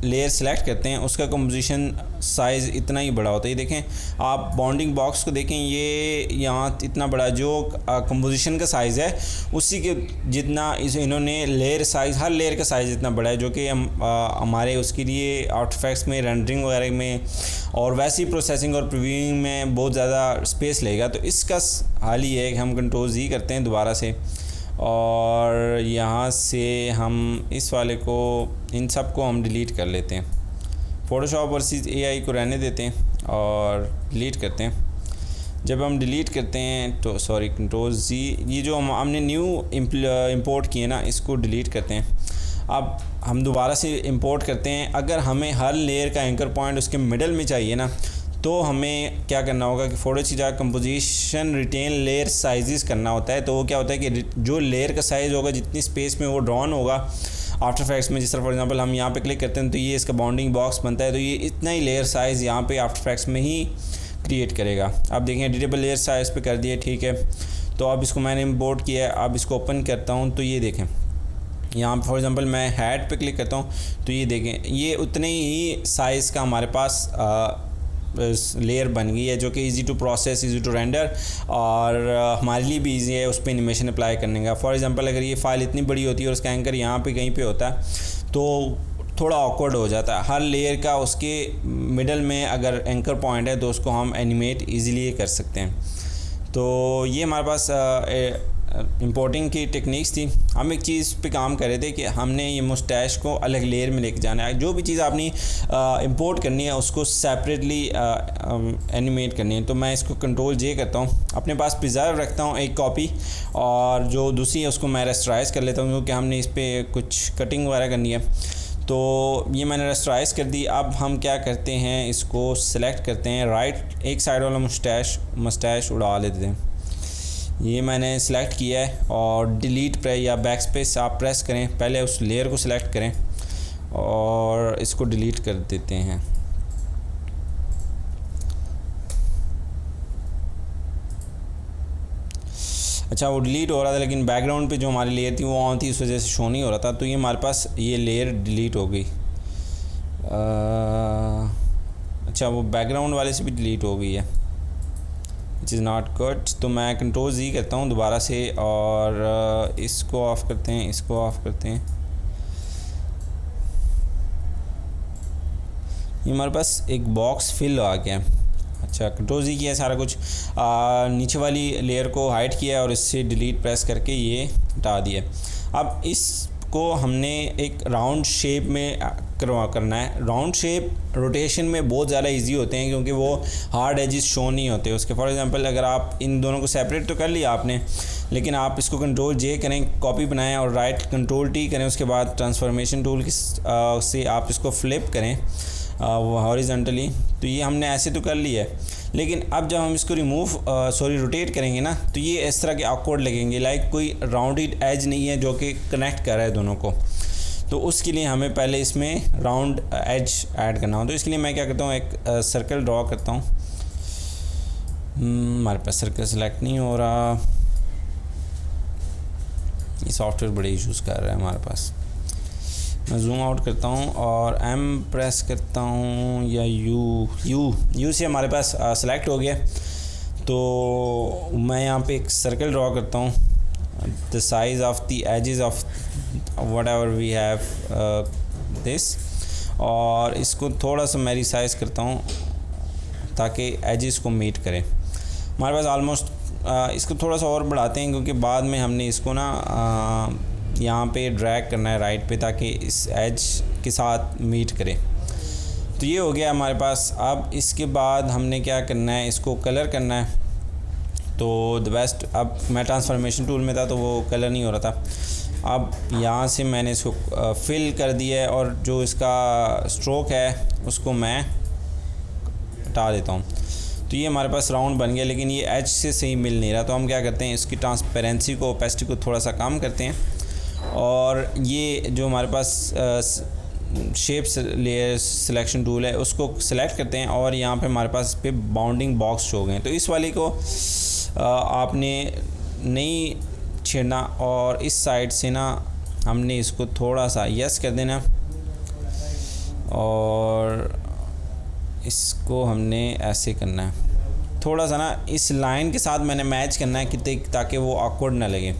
लेयर सेलेक्ट करते हैं उसका कंपोजिशन साइज़ इतना ही बड़ा होता है। ये देखें आप बाउंडिंग बॉक्स को देखें, ये यहाँ इतना बड़ा जो कंपोजिशन का साइज़ है उसी के जितना इन्होंने लेयर साइज़, हर लेयर का साइज़ इतना बड़ा है, जो कि हमारे उसके लिए आफ्टर इफेक्ट्स में रेंडरिंग वगैरह में और वैसी प्रोसेसिंग और प्रीव्यूइंग में बहुत ज़्यादा स्पेस लेगा। तो इसका हाल ये है कि हम Ctrl+Z करते हैं दोबारा से, और यहाँ से हम इस वाले को, इन सब को हम डिलीट कर लेते हैं। फ़ोटोशॉप वर्सेस AI को रहने देते हैं और डिलीट करते हैं। जब हम डिलीट करते हैं तो Ctrl+Z, ये जो हमने न्यू इंपोर्ट किए ना इसको डिलीट करते हैं। अब हम दोबारा से इंपोर्ट करते हैं। अगर हमें हर लेयर का एंकर पॉइंट उसके मिडल में चाहिए ना, तो हमें क्या करना होगा कि फ़ोटो की जगह कंपोजिशन रिटेन लेयर साइजेस करना होता है। तो वो क्या होता है कि जो लेयर का साइज़ होगा जितनी स्पेस में वो ड्रॉन होगा आफ्टर इफेक्ट्स में, जिस तरह फॉर एग्जांपल हम यहाँ पे क्लिक करते हैं तो ये इसका बाउंडिंग बॉक्स बनता है, तो ये इतना ही लेयर साइज़ यहाँ पे आफ्टर इफेक्ट्स में ही क्रिएट करेगा। अब देखें एडिटेबल लेयर साइज़ पे कर दिए, ठीक है। तो अब इसको मैंने इंपोर्ट किया है, अब इसको ओपन करता हूँ तो ये देखें यहाँ फॉर एग्जांपल मैं हैड पे क्लिक करता हूँ तो ये देखें ये उतने ही साइज़ का हमारे पास लेयर बन गई है जो कि easy to process, easy to render, और हमारे लिए भी इजी है उस पर एनिमेशन अप्लाई करने का। फॉर एग्जांपल अगर ये फ़ाइल इतनी बड़ी होती है और उसका एंकर यहाँ पे कहीं पे होता है तो थोड़ा ऑकवर्ड हो जाता है। हर लेयर का उसके मिडल में अगर एंकर पॉइंट है तो उसको हम एनिमेट ईज़िली कर सकते हैं। तो ये हमारे पास इंपोर्टिंग की टेक्निक्स थी। हम एक चीज़ पे काम कर रहे थे कि हमने ये मुस्टैश को अलग लेयर में लेके जाना है। जो भी चीज़ आपने इंपोर्ट करनी है उसको सेपरेटली एनिमेट करनी है। तो मैं इसको कंट्रोल जे करता हूँ, अपने पास प्रिजर्व रखता हूँ एक कॉपी, और जो दूसरी है उसको मैं रेस्टराइज कर लेता हूँ क्योंकि हमने इस पर कुछ कटिंग वगैरह करनी है। तो ये मैंने रेस्टराइज कर दी। अब हम क्या करते हैं, इसको सिलेक्ट करते हैं, राइट एक साइड वाला मुस्टैश उड़ा लेते हैं। ये मैंने सेलेक्ट किया है और डिलीट प्रेस या बैक स्पेस आप प्रेस करें, पहले उस लेयर को सिलेक्ट करें और इसको डिलीट कर देते हैं। अच्छा, वो डिलीट हो रहा था लेकिन बैकग्राउंड पे जो हमारी लेयर थी वो ऑन थी, इस वजह से शो नहीं हो रहा था। तो ये हमारे पास ये लेयर डिलीट हो गई। अच्छा, वो बैकग्राउंड वाले से भी डिलीट हो गई है, विच इज़ नॉट गुड। तो मैं कंट्रोल जी करता हूँ दोबारा से और इसको ऑफ़ करते हैं, इसको ऑफ़ करते हैं। ये हमारे पास एक बॉक्स फिल आ गया। अच्छा, कंट्रोल जी किया सारा कुछ, नीचे वाली लेयर को हाइड किया और इससे डिलीट प्रेस करके ये हटा दिया। अब इसको हमने एक राउंड शेप में करना है। राउंड शेप रोटेशन में बहुत ज़्यादा इजी होते हैं क्योंकि वो हार्ड एजेस शो नहीं होते उसके। फॉर एग्जांपल अगर आप इन दोनों को सेपरेट तो कर लिया आपने, लेकिन आप इसको कंट्रोल जे करें, कॉपी बनाएं और राइट कंट्रोल टी करें, उसके बाद ट्रांसफॉर्मेशन टूल से आप इसको फ्लिप करें हॉरिजॉन्टली। तो ये हमने ऐसे तो कर लिया है, लेकिन अब जब हम इसको रोटेट करेंगे ना तो ये इस तरह के ऑकवर्ड लगेंगे, लाइक कोई राउंडेड एज नहीं है जो कि कनेक्ट कर रहा है दोनों को। तो उसके लिए हमें पहले इसमें राउंड एज ऐड करना हो। तो इसके लिए मैं क्या करता हूँ, एक सर्कल ड्रॉ करता हूँ। हमारे पास सर्कल सेलेक्ट नहीं हो रहा, ये सॉफ्टवेयर बड़े इश्यूज़ कर रहा है हमारे पास। मैं जूम आउट करता हूँ और एम प्रेस करता हूँ या यू से हमारे पास सेलेक्ट हो गया। तो मैं यहाँ पे एक सर्कल ड्रॉ करता हूँ, the size of the edges of whatever we have this, और इसको थोड़ा सा मैं रिसाइज करता हूँ ताकि एजेस को मीट करें। हमारे पास ऑलमोस्ट इसको थोड़ा सा और बढ़ाते हैं क्योंकि बाद में हमने इसको ना यहाँ पे ड्रैग करना है राइट पे ताकि इस एज के साथ मीट करे। तो ये हो गया हमारे पास। अब इसके बाद हमने क्या करना है, इसको कलर करना है। तो द बेस्ट, अब मैं ट्रांसफॉर्मेशन टूल में था तो वो कलर नहीं हो रहा था। अब यहाँ से मैंने इसको फिल कर दिया है और जो इसका स्ट्रोक है उसको मैं हटा देता हूँ। तो ये हमारे पास राउंड बन गया, लेकिन ये एज से सही मिल नहीं रहा। तो हम क्या करते हैं, इसकी ट्रांसपेरेंसी को, ओपेसिटी को थोड़ा सा कम करते हैं और ये जो हमारे पास शेप लेयर सिलेक्शन टूल है उसको सिलेक्ट करते हैं और यहाँ पे हमारे पास पे बाउंडिंग बॉक्स हो गए। तो इस वाले को आपने नहीं छेड़ना और इस साइड से ना हमने इसको थोड़ा सा यस कर देना और इसको हमने ऐसे करना है, थोड़ा सा ना इस लाइन के साथ मैंने मैच करना है कि ताकि वो ऑकवर्ड ना लगे।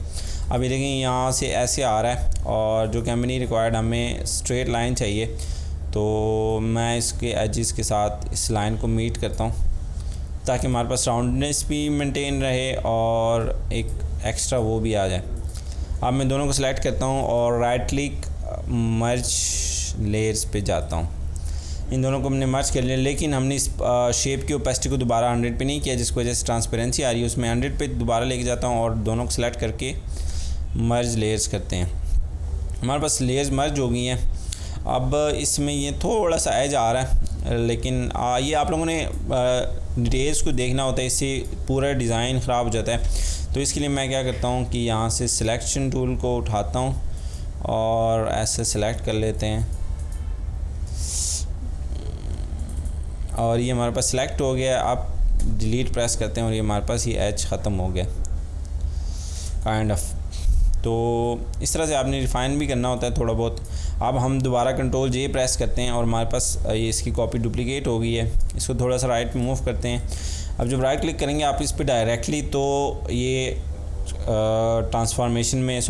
अभी देखें यहाँ से ऐसे आ रहा है और जो कि हमें नहीं रिक्वायर्ड, हमें स्ट्रेट लाइन चाहिए। तो मैं इसके एजेस के साथ इस लाइन को मीट करता हूँ ताकि हमारे पास राउंडनेस भी मेंटेन रहे और एक एक्स्ट्रा वो भी आ जाए। अब मैं दोनों को सिलेक्ट करता हूँ और राइट क्लिक मर्ज लेयर्स पे जाता हूँ। इन दोनों को हमने मर्ज कर लिया, लेकिन हमने इस शेप की ओपेसिटी को दोबारा 100 पे नहीं किया, जिसकी वजह से ट्रांसपेरेंसी आ रही है। उसमें 100 पे दोबारा लेके जाता हूँ और दोनों को सिलेक्ट करके मर्ज लेयर्स करते हैं। हमारे पास लेयर्स मर्ज हो गई हैं। अब इसमें ये थोड़ा सा एज आ रहा है, लेकिन ये आप लोगों ने डिटेल्स को देखना होता है, इससे पूरा डिज़ाइन ख़राब हो जाता है। तो इसके लिए मैं क्या करता हूँ कि यहाँ से सिलेक्शन टूल को उठाता हूँ और ऐसे सिलेक्ट कर लेते हैं और ये हमारे पास सिलेक्ट हो गया। आप डिलीट प्रेस करते हैं और ये हमारे पास ये एज ख़त्म हो गया काइंड ऑफ। तो इस तरह से आपने रिफ़ाइन भी करना होता है थोड़ा बहुत। अब हम दोबारा कंट्रोल जे प्रेस करते हैं और हमारे पास ये इसकी कॉपी डुप्लीकेट हो गई है। इसको थोड़ा सा राइट में मूव करते हैं। अब जब राइट क्लिक करेंगे आप इस पर डायरेक्टली, तो ये ट्रांसफॉर्मेशन में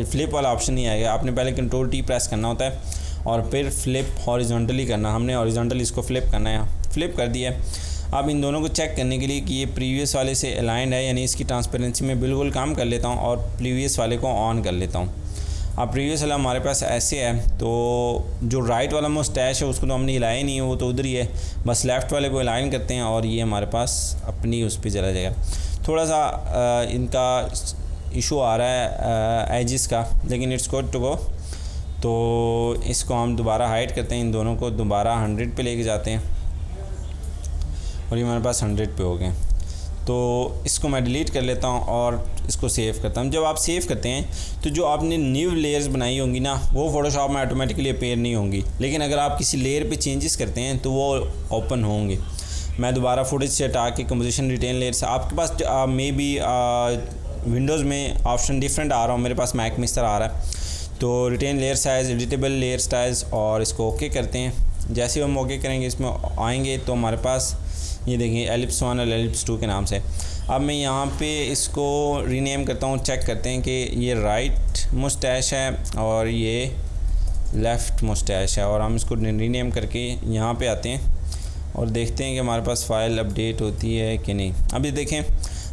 फ्लिप वाला ऑप्शन नहीं आएगा। आपने पहले कंट्रोल टी प्रेस करना होता है और फिर फ्लिप हॉरिजॉन्टली करना। हमने हॉरिजॉन्टली इसको फ्लिप करना है, फ्लिप कर दिया। अब इन दोनों को चेक करने के लिए कि ये प्रीवियस वाले से अलाइंड है, यानी इसकी ट्रांसपेरेंसी में बिल्कुल काम कर लेता हूँ और प्रीवियस वाले को ऑन कर लेता हूँ। अब प्रीवियस वाला हमारे पास ऐसे है, तो जो राइट वाला मुस्टैच है उसको तो हमने हिलाया ही नहीं है, वो तो उधर ही है। बस लेफ़्ट वाले को अलाइन करते हैं और ये हमारे पास अपनी उस पर चला जाएगा। थोड़ा सा इनका इशू आ रहा है एजिस का, लेकिन इट्स गुड टू गो। तो इसको हम दोबारा हाइड करते हैं, इन दोनों को दोबारा 100 पे लेके जाते हैं और ये हमारे पास 100 पे हो गए। तो इसको मैं डिलीट कर लेता हूँ और इसको सेव करता हूँ। जब आप सेव करते हैं तो जो आपने न्यू लेयर्स बनाई होंगी ना, वो फ़ोटोशॉप में ऑटोमेटिकली अपेयर नहीं होंगी, लेकिन अगर आप किसी लेयर पे चेंजेस करते हैं तो वो ओपन होंगे। मैं दोबारा फुटेज से हटा के कंपोजिशन रिटेन लेयर से, आपके पास मे बी विंडोज़ में ऑप्शन डिफरेंट आ रहा हो, मेरे पास मैक में इस तरह आ रहा है। तो retain layer size, editable layer styles, और इसको ओके करते हैं। जैसे हम ओके करेंगे इसमें आएंगे तो हमारे पास ये देखिए एलिप्स 1 और एलिप्स 2 के नाम से। अब मैं यहाँ पे इसको रीनेम करता हूँ। चेक करते हैं कि ये राइट मुस्टैच है और ये लेफ़्ट मुस्टैच है, और हम इसको रीनेम करके यहाँ पे आते हैं और देखते हैं कि हमारे पास फ़ाइल अपडेट होती है कि नहीं। अभी देखें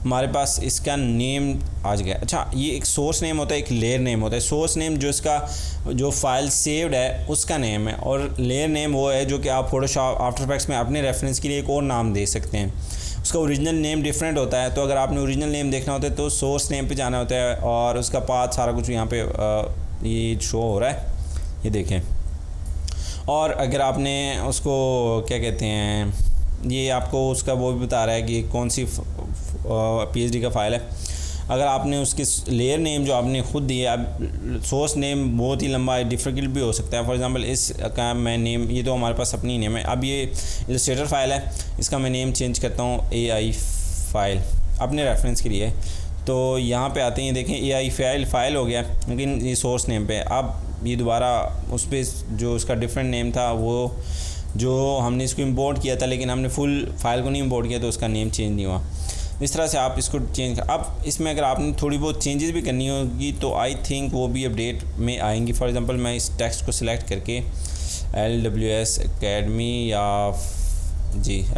हमारे पास इसका नेम आ गया। अच्छा, ये एक सोर्स नेम होता है, एक लेयर नेम होता है। सोर्स नेम जो इसका जो फाइल सेव्ड है उसका नेम है, और लेयर नेम वो है जो कि आप फोटोशॉप आफ्टर इफेक्ट्स में अपने रेफरेंस के लिए एक और नाम दे सकते हैं। उसका ओरिजिनल नेम डिफरेंट होता है, तो अगर आपने ओरिजिनल नेम देखना होता है तो सोर्स नेम पे जाना होता है, और उसका पाथ सारा कुछ यहाँ पे ये शो हो रहा है, ये देखें। और अगर आपने उसको क्या कहते हैं, ये आपको उसका वो भी बता रहा है कि कौन सी PhD का फ़ाइल है। अगर आपने उसके लेयर नेम जो आपने खुद दिया, अब सोर्स नेम बहुत ही लंबा डिफ़िकल्ट भी हो सकता है। फॉर एग्जांपल इसका मैं नेम, ये तो हमारे पास अपनी नेम है। अब ये इलस्ट्रेटर फ़ाइल है, इसका मैं नेम चेंज करता हूँ AI फ़ाइल अपने रेफरेंस के लिए। तो यहाँ पे आते हैं, देखें AI फ़ाइल हो गया, लेकिन ये सोर्स नेम पे। अब ये दोबारा उस पर जो उसका डिफरेंट नेम था, वो जो हमने इसको इंपोर्ट किया था, लेकिन हमने फुल फ़ाइल को नहीं इंपोर्ट किया तो उसका नेम चेंज नहीं हुआ। इस तरह से आप इसको चेंज अब इसमें अगर आपने थोड़ी बहुत चेंजेस भी करनी होगी तो आई थिंक वो भी अपडेट में आएंगी। फॉर एग्जांपल मैं इस टेक्स्ट को सिलेक्ट करके LWS Academy या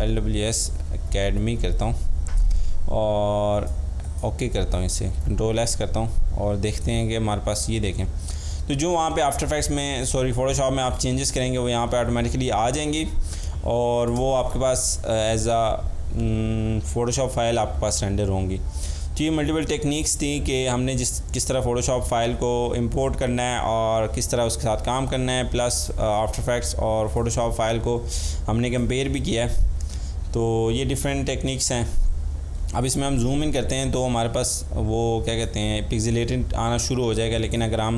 LWS Academy करता हूँ और ओके करता हूँ, इसे कंट्रोल S करता हूँ और देखते हैं कि हमारे पास ये देखें तो जो वहाँ पे आफ्टर इफेक्ट्स में फ़ोटोशॉप में आप चेंजेस करेंगे वो यहाँ पे ऑटोमेटिकली आ जाएंगी, और वो आपके पास एज आ फ़ोटोशॉप फ़ाइल आपके पास रेंडर होंगी। तो ये मल्टीपल टेक्निक्स थी कि हमने किस तरह फ़ोटोशॉप फ़ाइल को इंपोर्ट करना है और किस तरह उसके साथ काम करना है, प्लस आफ्टर इफेक्ट्स और फ़ोटोशॉप फ़ाइल को हमने कंपेयर भी किया है। तो ये डिफरेंट टेक्निक्स हैं। अब इसमें हम जूम इन करते हैं तो हमारे पास वो क्या कहते हैं पिक्सेलेटेड आना शुरू हो जाएगा, लेकिन अगर हम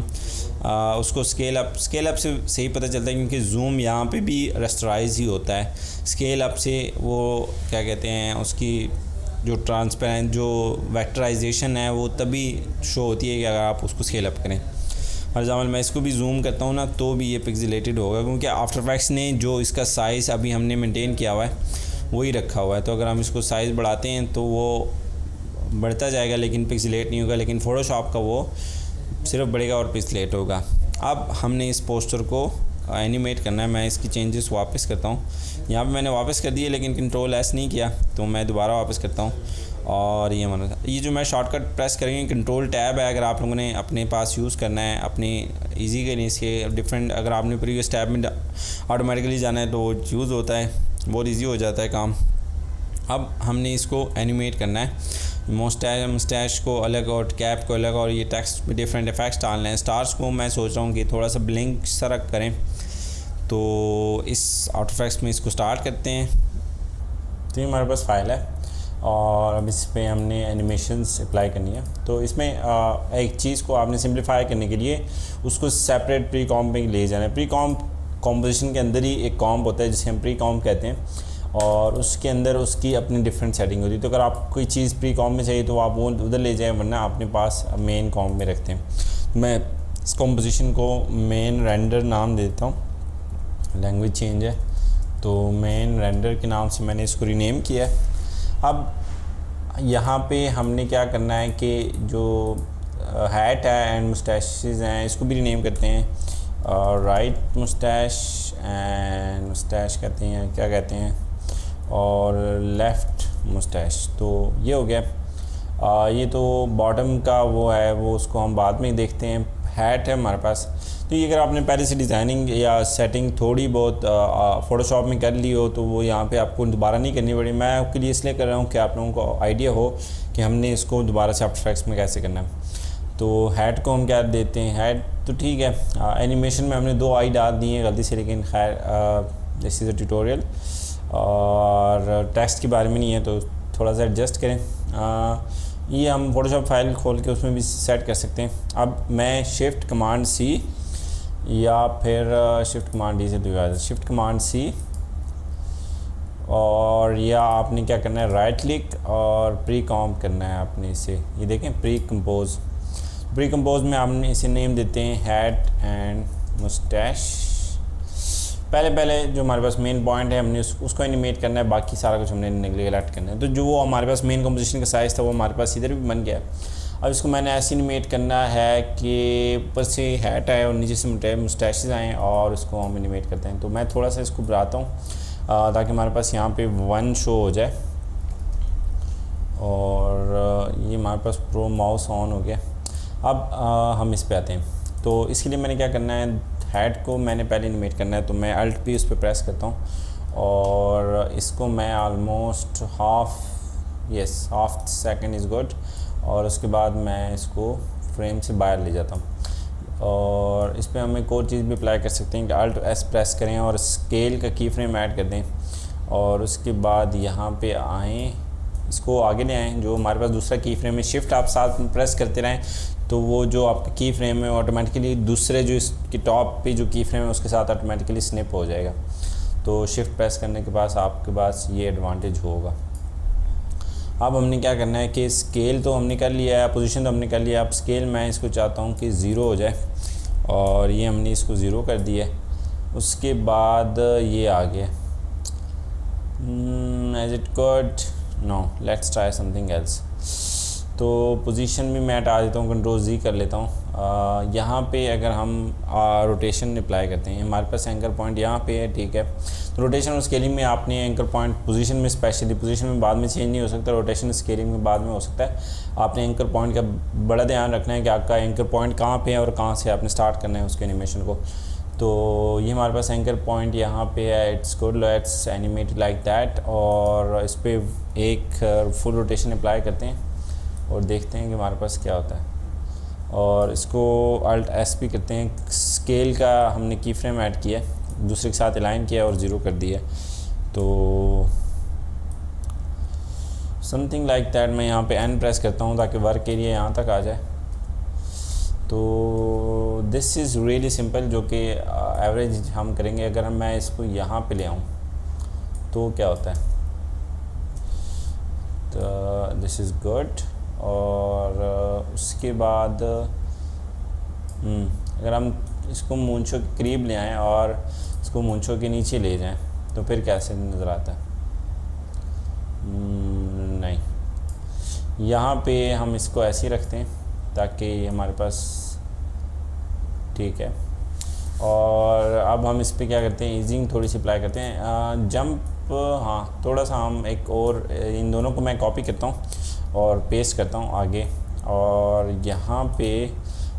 उसको स्केल अप से सही पता चलता है, क्योंकि जूम यहाँ पे भी रस्टराइज ही होता है। स्केल अप से वो क्या कहते हैं उसकी जो ट्रांसपेरेंट जो वेक्टराइजेशन है वो तभी शो होती है कि अगर आप उसको स्केल अप करें। फॉर एग्जाम्पल मैं इसको भी जूम करता हूँ ना तो भी ये पिक्सेलेटेड होगा, क्योंकि आफ्टर इफेक्ट्स ने जो इसका साइज़ अभी हमने मेंटेन किया हुआ है वही रखा हुआ है। तो अगर हम इसको साइज़ बढ़ाते हैं तो वो बढ़ता जाएगा लेकिन पिक्सेलेट नहीं होगा, लेकिन फ़ोटोशॉप का वो सिर्फ बढ़ेगा और पिक्सेलेट होगा। अब हमने इस पोस्टर को एनिमेट करना है। मैं इसकी चेंजेस वापस करता हूँ। यहाँ पे मैंने वापस कर दिए लेकिन कंट्रोल S नहीं किया, तो मैं दोबारा वापस करता हूँ। और ये जो मैं शॉर्टकट प्रेस करेंगे कंट्रोल टैब है, अगर आप लोगों ने अपने पास यूज़ करना है अपनी ईजी के लिए इसके डिफरेंट, अगर आपने प्रीवियस टैब में ऑटोमेटिकली जाना है तो यूज़ होता है, बहुत ईजी हो जाता है काम। अब हमने इसको एनिमेट करना है, मुस्टैच को अलग और कैप को अलग, और ये टेक्स्ट में डिफरेंट इफेक्ट्स डालने हैं। स्टार्स को मैं सोच रहा हूँ कि थोड़ा सा ब्लिंक सरक करें, तो इस आउट इफेक्ट्स में इसको स्टार्ट करते हैं। तो ये हमारे पास फ़ाइल है और अब इस पर हमने एनिमेशंस अप्लाई करनी है। तो इसमें एक चीज़ को आपने सिंप्लीफाई करने के लिए उसको सेपरेट प्री कॉम्प में ले जाना है। प्री कॉम्प कॉम्पोजिशन के अंदर ही एक कॉम्प होता है जिसे हम प्री कॉम्प कहते हैं, और उसके अंदर उसकी अपनी डिफरेंट सेटिंग होती है। तो अगर आप कोई चीज़ प्री कॉम्प में चाहिए तो आप वो उधर ले जाएं, वरना अपने पास मेन कॉम्प में रखते हैं। मैं इस कंपोजिशन को मेन रेंडर नाम देता हूँ, लैंग्वेज चेंज है तो मेन रेंडर के नाम से मैंने इसको रीनेम किया है। अब यहाँ पे हमने क्या करना है कि जो हैट है एंड मुस्टैशेस हैं इसको भी रीनेम करते हैं, राइट मुस्टैश एंड मुस्टैश कहते हैं, क्या कहते हैं, और लेफ़्ट मुस्टैश। तो ये हो गया। ये तो बॉटम का वो है, वो उसको हम बाद में देखते हैं। हैट है हमारे पास, तो ये अगर आपने पहले से डिज़ाइनिंग या सेटिंग थोड़ी बहुत फ़ोटोशॉप में कर ली हो तो वो यहाँ पे आपको दोबारा नहीं करनी पड़ी। मैं आपके लिए इसलिए कर रहा हूँ कि आप लोगों को आइडिया हो कि हमने इसको दोबारा से आफ्टर इफेक्ट्स में कैसे करना है। तो हैट को हम क्या देते हैं, हैट तो ठीक है, एनिमेशन में हमने 2 आई डाल दी हैं गलती से, लेकिन खैर दिस इज़ अ ट्यूटोरियल और टेक्स्ट के बारे में नहीं है तो थोड़ा सा एडजस्ट करें। ये हम फोटोशॉप फाइल खोल के उसमें भी सेट कर सकते हैं। अब मैं शिफ्ट कमांड सी या फिर शिफ्ट कमांड डी से दूंगा, शिफ्ट कमांड सी, और या आपने क्या करना है राइट क्लिक और प्री कॉम्प करना है आपने इसे। ये देखें प्री कंपोज में आपने इसे नेम देते हैं हैट एंड मुस्टैश। पहले जो हमारे पास मेन पॉइंट है हमने उसको एनिमेट करना है, बाकी सारा कुछ हमने नेगलेक्ट करना है। तो जो वो हमारे पास मेन कंपोजिशन का साइज़ था वो हमारे पास इधर भी बन गया। अब इसको मैंने ऐसे एनिमेट करना है कि ऊपर से हैट आए और नीचे से मुस्टैशेस आएँ और उसको हम एनिमेट करते हैं। तो मैं थोड़ा सा इसको बढ़ाता हूँ ताकि हमारे पास यहाँ पे 1 शो हो जाए, और ये हमारे पास प्रो माउस ऑन हो गया। अब हम इस पे आते हैं। तो इसके लिए मैंने क्या करना है, हैट को मैंने पहले एनिमेट करना है, तो मैं अल्ट पी उस पर प्रेस करता हूँ और इसको मैं almost half second is good, और उसके बाद मैं इसको फ्रेम से बाहर ले जाता हूँ। और इस पर हम एक और चीज़ भी अप्लाई कर सकते हैं कि अल्ट एस प्रेस करें और स्केल का की फ्रेम ऐड कर दें, और उसके बाद यहाँ पे आएँ, इसको आगे ले आएँ। जो हमारे पास दूसरा की फ्रेम है, शिफ्ट आप साथ में प्रेस करते रहें तो वो जो आपका की फ्रेम है ऑटोमेटिकली दूसरे जो इसके टॉप पे जो की फ्रेम है उसके साथ ऑटोमेटिकली स्निप हो जाएगा। तो शिफ्ट प्रेस करने के बाद आपके पास ये एडवांटेज होगा। अब हमने क्या करना है कि स्केल तो हमने कर लिया है, पोजीशन तो हमने कर लिया। अब स्केल मैं इसको चाहता हूँ कि 0 हो जाए, और ये हमने इसको 0 कर दिया। उसके बाद ये आ गया, as it good, no let's try something else. तो पोजीशन भी मैं हटा देता हूँ, कंट्रोल Z कर लेता हूँ। यहाँ पे अगर हम रोटेशन अप्लाई करते हैं, हमारे पास एंकर पॉइंट यहाँ पे है, ठीक है। तो रोटेशन और स्केलिंग में आपने एंकर पॉइंट पोजीशन में स्पेशली, पोजीशन में बाद में चेंज नहीं हो सकता, रोटेशन स्केलिंग में बाद में हो सकता है। आपने एंकर पॉइंट का बड़ा ध्यान रखना है कि आपका एंकर पॉइंट कहाँ पे है और कहाँ से आपने स्टार्ट करना है उसके एनिमेशन को। तो ये हमारे पास एंकर पॉइंट यहाँ पे है, it's good, let's animate like that. और इस पर एक फुल रोटेशन अप्लाई करते हैं और देखते हैं कि हमारे पास क्या होता है। और इसको अल्ट एस भी करते हैं। स्केल का हमने की फ्रेम ऐड किया, दूसरे के साथ अलाइन किया और 0 कर दिया। तो समथिंग लाइक दैट। मैं यहाँ पे एन प्रेस करता हूँ ताकि वर्क एरिया यहाँ तक आ जाए। तो दिस इज़ रियली सिंपल, जो कि एवरेज हम करेंगे। अगर मैं इसको यहाँ पे ले आऊँ तो क्या होता है, तो दिस इज़ गुड। और उसके बाद अगर हम इसको मूंछों के करीब ले आएँ और इसको मूंछों के नीचे ले जाएं तो फिर कैसे नज़र आता है, नहीं, यहाँ पे हम इसको ऐसे ही रखते हैं ताकि हमारे पास ठीक है। और अब हम इस पर क्या करते हैं, ईजिंग थोड़ी सी अप्लाई करते हैं। जंप, हाँ थोड़ा सा हम एक और, इन दोनों को मैं कॉपी करता हूँ और पेस्ट करता हूँ आगे, और यहाँ पे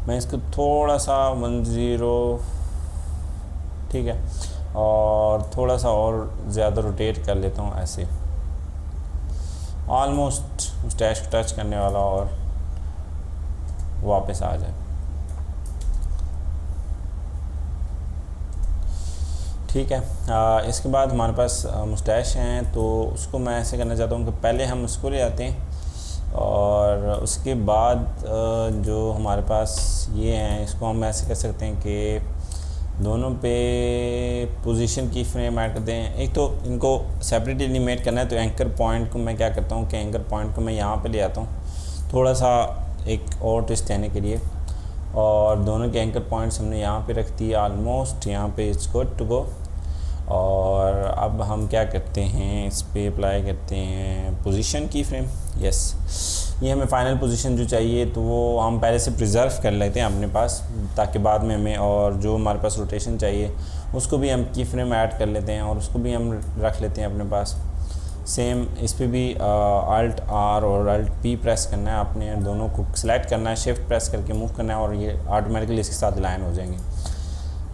मैं इसको थोड़ा सा 10, ठीक है, और थोड़ा सा और ज़्यादा रोटेट कर लेता हूँ ऐसे, ऑलमोस्ट स्टैश टच करने वाला, और वापस आ जाए। ठीक है। इसके बाद हमारे पास मुस्टैश हैं, तो उसको मैं ऐसे करना चाहता हूँ कि पहले हम उसको ले आते हैं और उसके बाद जो हमारे पास ये हैं इसको हम ऐसे कर सकते हैं कि दोनों पे पोजीशन की फ्रेम ऐड करते हैं। एक तो इनको सेपरेट एनिमेट करना है, तो एंकर पॉइंट को मैं क्या करता हूँ कि एंकर पॉइंट को मैं यहाँ पे ले आता हूँ थोड़ा सा एक और ट्विस्ट देने के लिए, और दोनों के एंकर पॉइंट्स हमने यहाँ पे रख दिए ऑलमोस्ट, यहाँ पे इट्स गुड टू गो। और अब हम क्या करते हैं, इस पे अप्लाई करते हैं पोजीशन की फ्रेम। यस, ये हमें फाइनल पोजीशन जो चाहिए तो वो हम पहले से प्रिजर्व कर लेते हैं अपने पास, ताकि बाद में हमें और जो हमारे पास रोटेशन चाहिए उसको भी हम की फ्रेम ऐड कर लेते हैं और उसको भी हम रख लेते हैं अपने पास। सेम इस पे भी अल्ट आर और अल्ट पी प्रेस करना है आपने, दोनों को सिलेक्ट करना है, शिफ्ट प्रेस करके मूव करना है और ये ऑटोमेटिकली इसके साथ लाइन हो जाएंगे।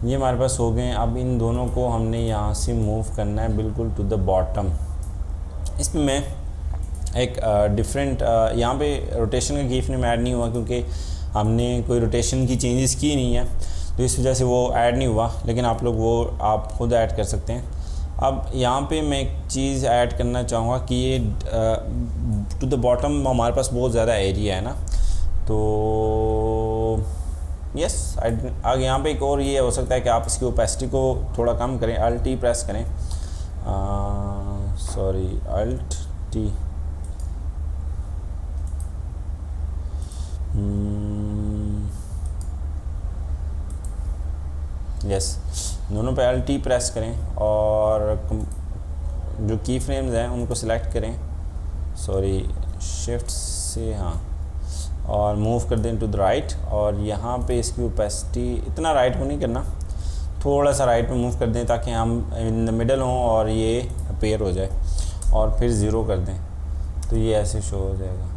ये हमारे पास हो गए। अब इन दोनों को हमने यहाँ से मूव करना है बिल्कुल टू द बॉटम। इसमें मैं एक डिफरेंट यहाँ पे रोटेशन का की फ्रेम ऐड नहीं हुआ क्योंकि हमने कोई रोटेशन की चेंजेस की नहीं है, तो इस वजह से वो ऐड नहीं हुआ, लेकिन आप लोग वो आप खुद ऐड कर सकते हैं। अब यहाँ पे मैं एक चीज़ ऐड करना चाहूँगा कि ये टू द बॉटम हमारे पास बहुत ज़्यादा एरिया है ना, तो यस आगे यहाँ पे एक और ये हो सकता है कि आप इसकी ओपेसिटी को थोड़ा कम करें, अल्ट टी प्रेस करें, सॉरी अल्ट टी, यस दोनों पे अल्ट टी प्रेस करें और जो की फ्रेम्स हैं उनको सिलेक्ट करें, सॉरी शिफ्ट से, हाँ, और मूव कर दें टू द राइट। और यहाँ पे इसकी ओपेसिटी इतना राइट को नहीं करना, थोड़ा सा राइट में मूव कर दें ताकि हम इन द मिडल हों और ये अपीयर हो जाए, और फिर ज़ीरो कर दें तो ये ऐसे शो हो जाएगा।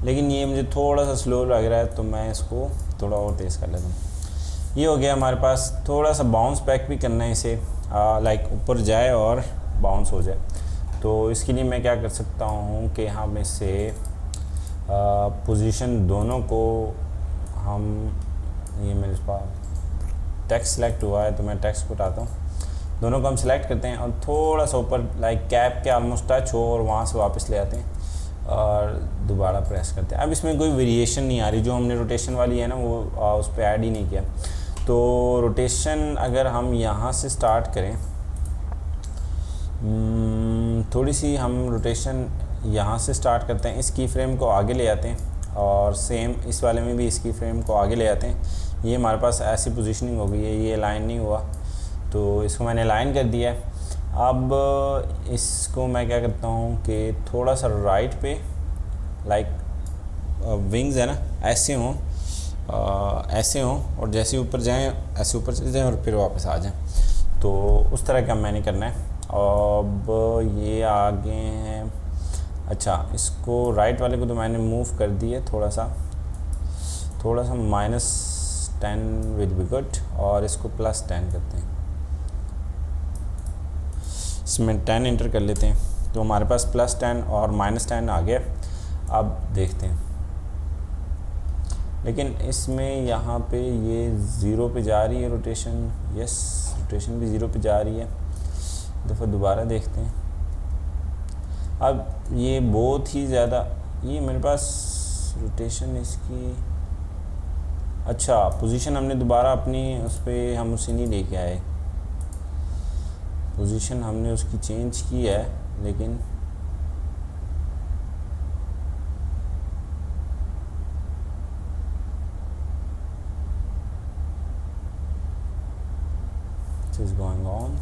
लेकिन ये मुझे थोड़ा सा स्लो लग रहा है तो मैं इसको थोड़ा और तेज़ कर लेता हूँ। ये हो गया हमारे पास। थोड़ा सा बाउंस बैक भी करना है इसे, लाइक ऊपर जाए और बाउंस हो जाए, तो इसके लिए मैं क्या कर सकता हूँ कि हम इसे पोजीशन दोनों को हम, ये मेरे पास टेक्स्ट सेलेक्ट हुआ है तो मैं टेक्स्ट को उठाता हूँ, दोनों को हम सिलेक्ट करते हैं और थोड़ा सा ऊपर लाइक कैप के ऑलमोस्ट टच हो और वहाँ से वापस ले आते हैं और दोबारा प्रेस करते हैं। अब इसमें कोई वेरिएशन नहीं आ रही, जो हमने रोटेशन वाली है ना वो उस पर ऐड ही नहीं किया। तो रोटेशन अगर हम यहाँ से स्टार्ट करें, थोड़ी सी हम रोटेशन यहाँ से स्टार्ट करते हैं, इस की फ्रेम को आगे ले आते हैं और सेम इस वाले में भी इस की फ्रेम को आगे ले आते हैं। ये हमारे पास ऐसी पोजीशनिंग हो गई है, ये अलाइन नहीं हुआ तो इसको मैंने अलाइन कर दिया है। अब इसको मैं क्या करता हूँ कि थोड़ा सा राइट पे, लाइक विंग्स है ना ऐसे हों, ऐसे हों और जैसे ऊपर जाएं ऐसे ऊपर चले जाएं और फिर वापस आ जाएं, तो उस तरह का मैंने करना है। अब ये आगे हैं, अच्छा इसको राइट वाले को तो मैंने मूव कर दिया थोड़ा सा -10 विल बी गुड, और इसको +10 करते हैं, इसमें 10 इंटर कर लेते हैं तो हमारे पास +10 और -10 आ गया। अब देखते हैं, लेकिन इसमें यहाँ पे ये 0 पे जा रही है रोटेशन, यस रोटेशन भी 0 पे जा रही है, दफ़ा दोबारा देखते हैं। अब ये बहुत ही ज़्यादा, ये मेरे पास रोटेशन इसकी, अच्छा पोजीशन हमने दोबारा अपनी उस पर हम उसे नहीं लेके आए, पोजीशन हमने उसकी चेंज की है, लेकिन इज गोइंग ऑन।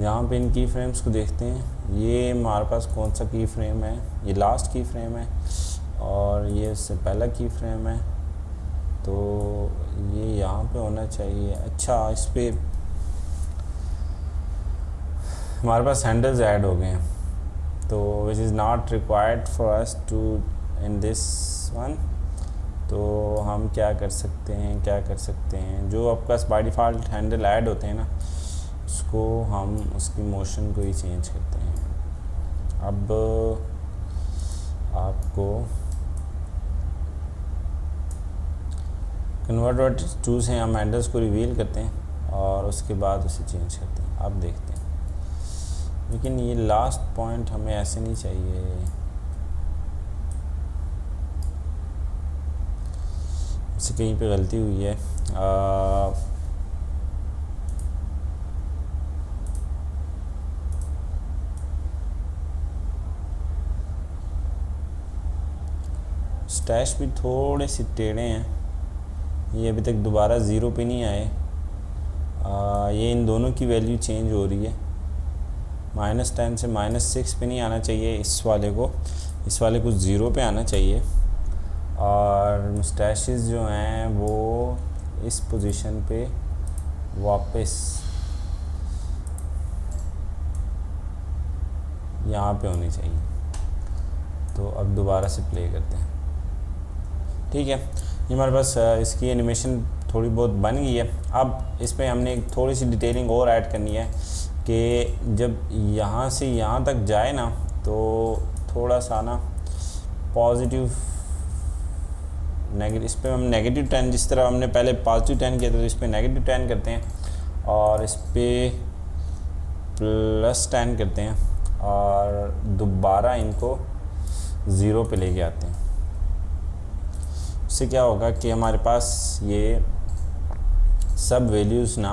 यहाँ पे इन की फ्रेम्स को देखते हैं, ये हमारे पास कौन सा की फ्रेम है, ये लास्ट की फ्रेम है और ये इससे पहला की फ्रेम है, तो ये यहाँ पे होना चाहिए। अच्छा इस पे हमारे पास हैंडल्स ऐड हो गए हैं, तो which is not required for us to in this one. तो हम क्या कर सकते हैं, जो आपके पास बाय डिफ़ॉल्ट हैंडल ऐड होते हैं ना, उसको हम उसकी मोशन को ही चेंज करते हैं। अब आपको कन्वर्ट टू से हम हैंडल्स को रिवील करते हैं और उसके बाद उसे चेंज करते हैं। अब देखते हैं, लेकिन ये लास्ट पॉइंट हमें ऐसे नहीं चाहिए, इससे कहीं पे गलती हुई है। स्टैश भी थोड़े से टेढ़े हैं, ये अभी तक दोबारा ज़ीरो पे नहीं आए। ये इन दोनों की वैल्यू चेंज हो रही है, -10 से -6 पे नहीं आना चाहिए इस वाले को ज़ीरो पे आना चाहिए। और मुस्टैशेस जो हैं वो इस पोजीशन पे वापस यहाँ पे होनी चाहिए। तो अब दोबारा से प्ले करते हैं, ठीक है। ये हमारे पास इसकी एनिमेशन थोड़ी बहुत बन गई है। अब इस पर हमने एक थोड़ी सी डिटेलिंग और ऐड करनी है कि जब यहाँ से यहाँ तक जाए ना, तो थोड़ा सा ना पॉजिटिव नेगेटिव, इस पर हम -10, जिस तरह हमने पहले +10 किया था, तो इस पर -10 करते हैं और इस पर +10 करते हैं और दोबारा इनको ज़ीरो पे लेके आते हैं। उससे क्या होगा कि हमारे पास ये सब वैल्यूज़ ना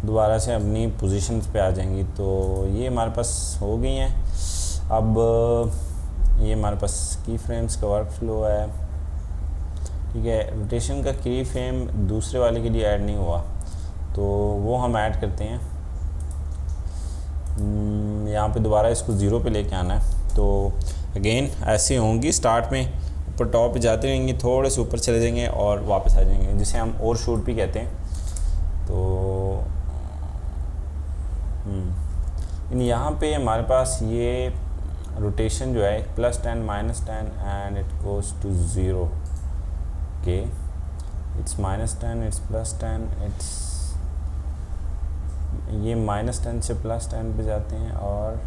दोबारा से अपनी पोजीशंस पे आ जाएंगी। तो ये हमारे पास हो गई हैं। अब ये हमारे पास की फ्रेम्स का वर्क फ्लो है, ठीक है। रोटेशन का की फ्रेम दूसरे वाले के लिए ऐड नहीं हुआ, तो वो हम ऐड करते हैं। यहाँ पे दोबारा इसको ज़ीरो पे लेके आना है। तो अगेन ऐसे होंगी, स्टार्ट में ऊपर टॉप पे जाते रहेंगे, थोड़े से ऊपर चले जाएंगे और वापस आ जाएंगे, जिसे हम और शूट भी कहते हैं। तो यहाँ पे हमारे पास ये रोटेशन जो है +10 -10 and it goes to zero. Okay, it's -10, it's +10, it's ये -10 से +10 पे जाते हैं और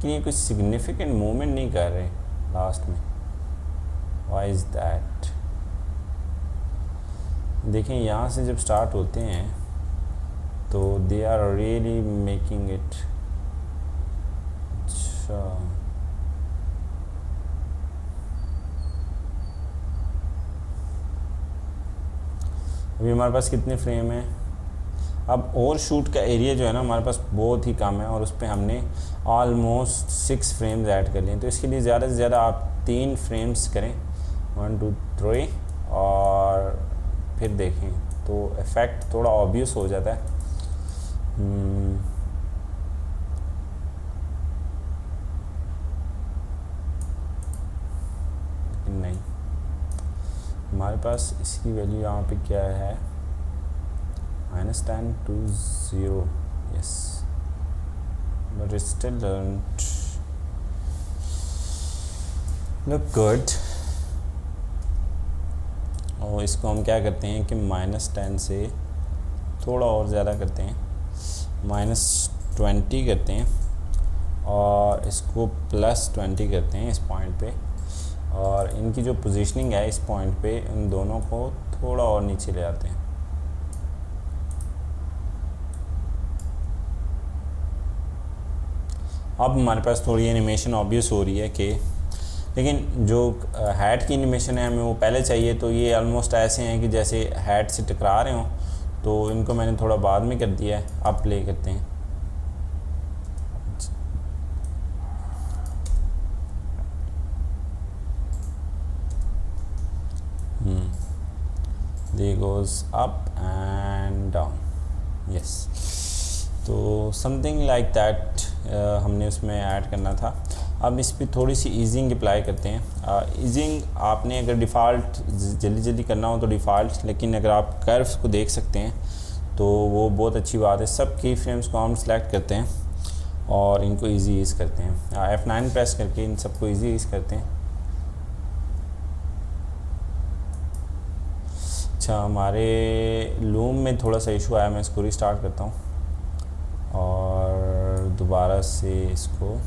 कि ये कुछ सिग्निफिकेंट मूवमेंट नहीं कर रहे लास्ट में। Why is that? देखें, यहाँ से जब स्टार्ट होते हैं तो they are really making it. अच्छा, अभी हमारे पास कितने फ्रेम हैं? अब और शूट का एरिया जो है ना हमारे पास बहुत ही कम है और उस पर हमने ऑलमोस्ट 6 फ्रेम्स ऐड कर लिए। तो इसके लिए ज़्यादा से ज़्यादा आप 3 फ्रेम्स करें, 1 2 3, और फिर देखें तो इफ़ेक्ट थोड़ा ऑब्वियस हो जाता है। नहीं, हमारे पास इसकी वैल्यू यहाँ पे क्या है, -10 to 0, yes, but it still don't look good। और इसको हम क्या करते हैं कि -10 से थोड़ा और ज़्यादा करते हैं, -20 करते हैं और इसको +20 करते हैं इस पॉइंट पे। और इनकी जो पोजीशनिंग है इस पॉइंट पे, इन दोनों को थोड़ा और नीचे ले आते हैं। अब हमारे पास थोड़ी एनिमेशन ऑब्वियस हो रही है कि, लेकिन जो हैट की एनिमेशन है हमें वो पहले चाहिए। तो ये ऑलमोस्ट ऐसे हैं कि जैसे हैट से टकरा रहे हों, तो इनको मैंने थोड़ा बाद में कर दिया है। अब प्ले करते हैं। They goes up and down, yes। तो समथिंग लाइक दैट हमने उसमें ऐड करना था। अब इस पर थोड़ी सी ईजिंग अप्लाई करते हैं। ईजिंग आपने अगर डिफ़ॉल्ट जल्दी जल्दी करना हो तो डिफ़ॉल्ट, लेकिन अगर आप कर्व्स को देख सकते हैं तो वो बहुत अच्छी बात है। सब की फ्रेम्स को हम सेलेक्ट करते हैं और इनको ईजी ईज़ करते हैं। F9 प्रेस करके इन सबको ईजी ईज़ करते हैं। अच्छा, हमारे लूम में थोड़ा सा इशू आया, मैं इसको रिस्टार्ट करता हूँ और दोबारा से इसको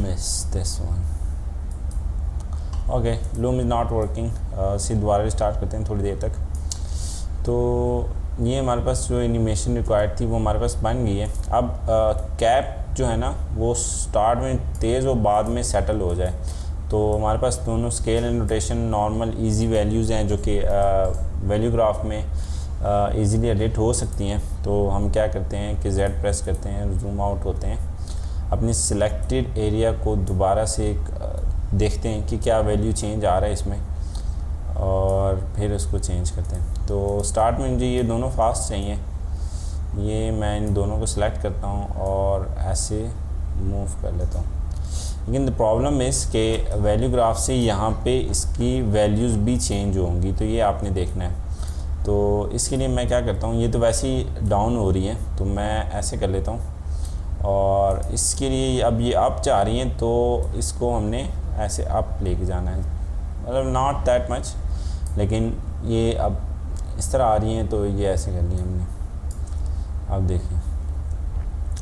miss this one, okay, loom is not working। इसे दोबारा रिस्टार्ट करते हैं थोड़ी देर तक। तो ये हमारे पास जो एनिमेशन रिक्वायर्ड थी वो हमारे पास बन गई है। अब कैप जो है ना वो स्टार्ट में तेज़ और बाद में सेटल हो जाए। तो हमारे पास दोनों scale and rotation normal easy values हैं जो कि वैल्यू ग्राफ में ईज़िली एडिट हो सकती हैं। तो हम क्या करते हैं कि Z प्रेस करते हैं, जूम आउट होते हैं, अपनी सिलेक्टेड एरिया को दोबारा से देखते हैं कि क्या वैल्यू चेंज आ रहा है इसमें, और फिर उसको चेंज करते हैं। तो स्टार्ट में मुझे ये दोनों फास्ट चाहिए, ये मैं इन दोनों को सिलेक्ट करता हूँ और ऐसे मूव कर लेता हूँ। लेकिन द प्रॉब्लम इज़ के वैल्यू ग्राफ से यहाँ पे इसकी वैल्यूज़ भी चेंज होंगी, तो ये आपने देखना है। तो इसके लिए मैं क्या करता हूँ, ये तो वैसे ही डाउन हो रही है, तो मैं ऐसे कर लेता हूँ, और इसके लिए अब ये अप जा रही हैं, तो इसको हमने ऐसे अप लेके जाना है, मतलब नॉट दैट मच, लेकिन ये अब इस तरह आ रही हैं, तो ये ऐसे कर लिया हमने। अब देखिए,